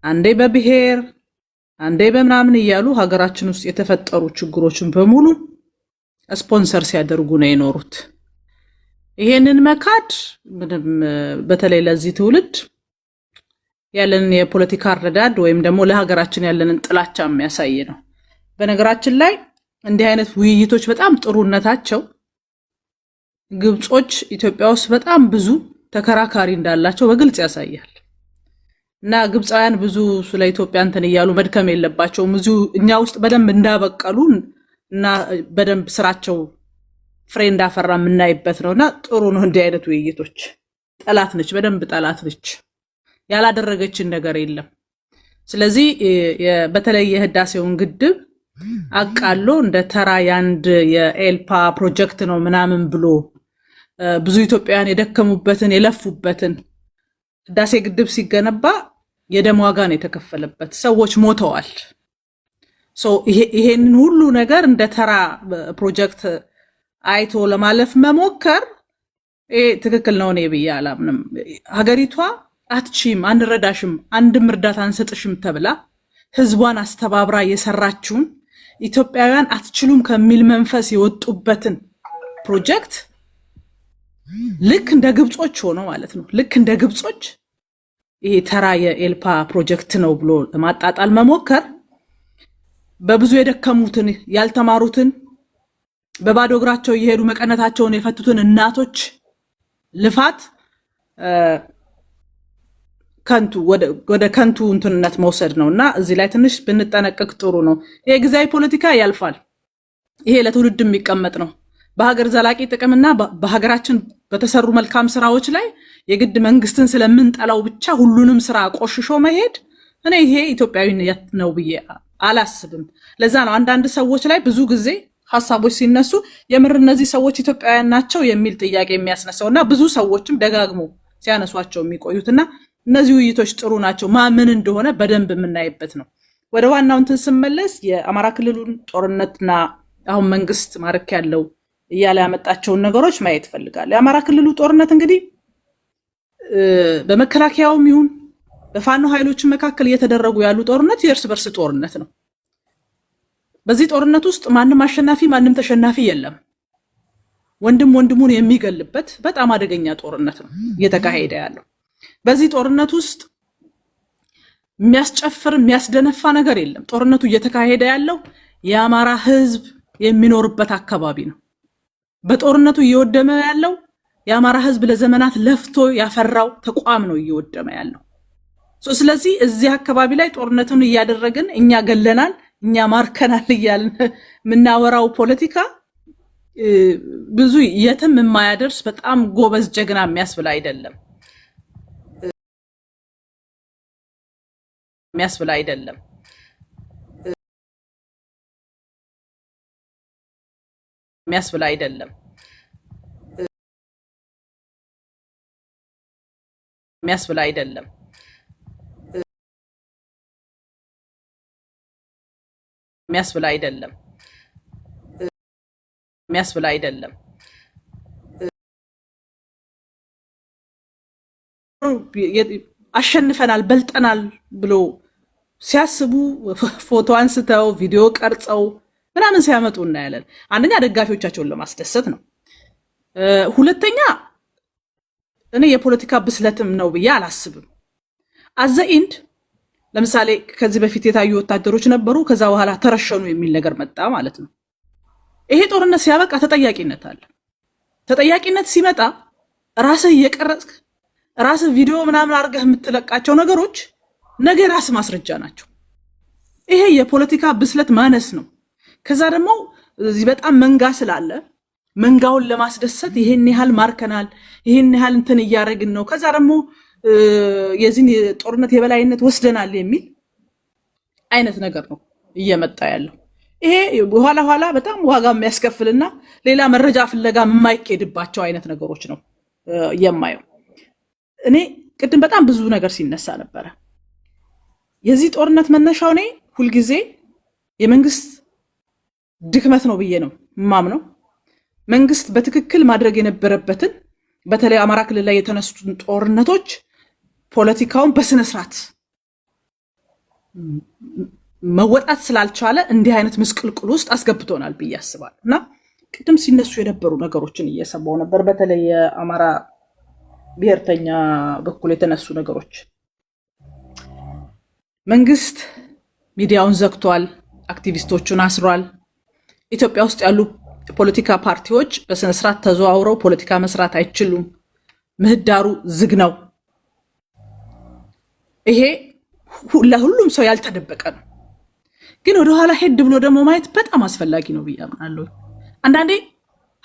S10: አንዴ በብሔር አንዴ በምናምን እያሉ ሀገራችን ውስጥ የተፈጠሩ ችግሮችን በሙሉ ስፖንሰር ሲያደርጉ ነው የኖሩት። ይሄንን መካድ ምንም በተለይ ለዚህ ትውልድ ያለንን የፖለቲካ አረዳድ ወይም ደግሞ ለሀገራችን ያለንን ጥላቻ የሚያሳይ ነው። በነገራችን ላይ እንዲህ አይነት ውይይቶች በጣም ጥሩነታቸው ግብጾች ኢትዮጵያ ውስጥ በጣም ብዙ ተከራካሪ እንዳላቸው በግልጽ ያሳያል። እና ግብፃውያን ብዙ ስለ ኢትዮጵያ እንትን እያሉ መድከም የለባቸውም። ብዙ እኛ ውስጥ በደንብ እንዳበቀሉ እና በደንብ ስራቸው ፍሬ እንዳፈራ የምናይበት ነውና ጥሩ ነው። እንዲህ አይነት ውይይቶች ጠላት ነች፣ በደንብ ጠላት ነች። ያላደረገችን ነገር የለም። ስለዚህ በተለይ የህዳሴውን ግድብ አቃሎ እንደ ተራ ያንድ የኤልፓ ፕሮጀክት ነው ምናምን ብሎ ብዙ ኢትዮጵያውያን የደከሙበትን የለፉበትን ህዳሴ ግድብ ሲገነባ የደም ዋጋ ነው የተከፈለበት። ሰዎች ሞተዋል። ይሄንን ሁሉ ነገር እንደ ተራ ፕሮጀክት አይቶ ለማለፍ መሞከር ትክክል ነው እኔ ብዬ አላምንም። ሀገሪቷ አትቺም፣ አንረዳሽም፣ አንድም እርዳታ አንሰጥሽም ተብላ ህዝቧን አስተባብራ የሰራችውን ኢትዮጵያውያን አትችሉም ከሚል መንፈስ የወጡበትን ፕሮጀክት ልክ እንደ ግብጾች ሆኖ ማለት ነው። ልክ እንደ ግብጾች ይሄ ተራ የኤልፓ ፕሮጀክት ነው ብሎ ለማጣጣል መሞከር በብዙ የደከሙትን ያልተማሩትን በባዶ እግራቸው እየሄዱ መቀነታቸውን የፈቱትን እናቶች ልፋት ከንቱ ወደ ከንቱ እንትንነት መውሰድ ነውና እዚህ ላይ ትንሽ ብንጠነቀቅ ጥሩ ነው። የጊዜያዊ ፖለቲካ ያልፋል። ይሄ ለትውልድ የሚቀመጥ ነው። በሀገር ዘላቂ ጥቅምና በሀገራችን በተሰሩ መልካም ስራዎች ላይ የግድ መንግስትን ስለምንጠላው ብቻ ሁሉንም ስራ ቆሽሾ መሄድ እኔ ይሄ ኢትዮጵያዊነት ነው ብዬ አላስብም። ለዛ ነው አንዳንድ ሰዎች ላይ ብዙ ጊዜ ሐሳቦች ሲነሱ የምር እነዚህ ሰዎች ኢትዮጵያውያን ናቸው የሚል ጥያቄ የሚያስነሳውና ብዙ ሰዎችም ደጋግሞ ሲያነሷቸው የሚቆዩትና እነዚህ ውይይቶች ጥሩ ናቸው። ምን እንደሆነ በደንብ የምናይበት ነው። ወደ ዋናው እንትን ስመለስ የአማራ ክልሉን ጦርነትና አሁን መንግስት ማረክ ያለው እያለ ያመጣቸውን ነገሮች ማየት ፈልጋለሁ። የአማራ ክልሉ ጦርነት እንግዲህ በመከላከያውም ይሁን በፋኖ ኃይሎች መካከል እየተደረጉ ያሉ ጦርነት የእርስ በርስ ጦርነት ነው። በዚህ ጦርነት ውስጥ ማንም አሸናፊ ማንም ተሸናፊ የለም። ወንድም ወንድሙን የሚገልበት በጣም አደገኛ ጦርነት ነው እየተካሄደ ያለው። በዚህ ጦርነት ውስጥ የሚያስጨፍር የሚያስደነፋ ነገር የለም። ጦርነቱ እየተካሄደ ያለው የአማራ ህዝብ የሚኖርበት አካባቢ ነው። በጦርነቱ እየወደመ ያለው የአማራ ህዝብ ለዘመናት ለፍቶ ያፈራው ተቋም ነው እየወደመ ያለው። ስለዚህ እዚህ አካባቢ ላይ ጦርነቱን እያደረግን እኛ ገለናል እኛ ማርከናል እያልን የምናወራው ፖለቲካ ብዙ የትም የማያደርስ በጣም ጎበዝ ጀግና የሚያስብል አይደለም አይደለም። አሸንፈናል በልጠናል ብሎ ሲያስቡ ፎቶ አንስተው ቪዲዮ ቀርጸው ምናምን ሲያመጡ እናያለን። አንደኛ ደጋፊዎቻቸውን ለማስደሰት ነው። ሁለተኛ እኔ የፖለቲካ ብስለትም ነው ብዬ አላስብም። አዘኢንድ ለምሳሌ ከዚህ በፊት የታዩ ወታደሮች ነበሩ፣ ከዛ በኋላ ተረሸኑ የሚል ነገር መጣ ማለት ነው። ይሄ ጦርነት ሲያበቃ ተጠያቂነት አለ። ተጠያቂነት ሲመጣ ራስህ እየቀረጽክ ራስህ ቪዲዮ ምናምን አድርገህ የምትለቃቸው ነገሮች ነገ ራስ ማስረጃ ናቸው። ይሄ የፖለቲካ ብስለት ማነስ ነው። ከዛ ደግሞ እዚህ በጣም መንጋ ስላለ መንጋውን ለማስደሰት ይሄን ያህል ማርከናል፣ ይሄን ያህል እንትን እያደረግን ነው፣ ከዛ ደግሞ የዚህን ጦርነት የበላይነት ወስደናል የሚል አይነት ነገር ነው እየመጣ ያለው። ይሄ በኋላ ኋላ በጣም ዋጋ የሚያስከፍልና ሌላ መረጃ ፍለጋ የማይኬድባቸው አይነት ነገሮች ነው የማየው። እኔ ቅድም በጣም ብዙ ነገር ሲነሳ ነበረ። የዚህ ጦርነት መነሻው እኔ ሁልጊዜ የመንግስት ድክመት ነው ብዬ ነው ማምነው። መንግስት በትክክል ማድረግ የነበረበትን በተለይ አማራ ክልል ላይ የተነሱትን ጦርነቶች ፖለቲካውን በስነ ስርዓት መወጣት ስላልቻለ እንዲህ አይነት ምስቅልቅል ውስጥ አስገብቶናል ብዬ አስባለሁ። እና ቅድም ሲነሱ የነበሩ ነገሮችን እየሰማው ነበር። በተለይ የአማራ ብሔርተኛ በኩል የተነሱ ነገሮች መንግስት ሚዲያውን ዘግቷል፣ አክቲቪስቶቹን አስሯል። ኢትዮጵያ ውስጥ ያሉ ፖለቲካ ፓርቲዎች በስነ ስርዓት ተዘዋውረው ፖለቲካ መስራት አይችሉም፣ ምህዳሩ ዝግ ነው። ይሄ ለሁሉም ሰው ያልተደበቀ ነው። ግን ወደኋላ ሄድ ብሎ ደግሞ ማየት በጣም አስፈላጊ ነው ብዬ አምናለሁ። አንዳንዴ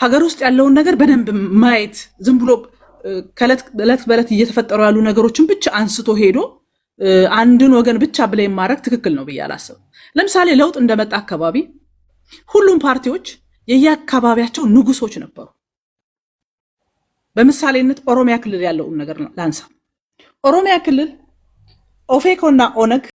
S10: ሀገር ውስጥ ያለውን ነገር በደንብ ማየት ዝም ብሎ ከዕለት በዕለት እየተፈጠሩ ያሉ ነገሮችን ብቻ አንስቶ ሄዶ አንድን ወገን ብቻ ብሌም ማድረግ ትክክል ነው ብዬ አላስብም። ለምሳሌ ለውጥ እንደመጣ አካባቢ ሁሉም ፓርቲዎች የየአካባቢያቸው ንጉሶች ነበሩ። በምሳሌነት ኦሮሚያ ክልል ያለውን ነገር ላንሳ። ኦሮሚያ ክልል ኦፌኮ እና ኦነግ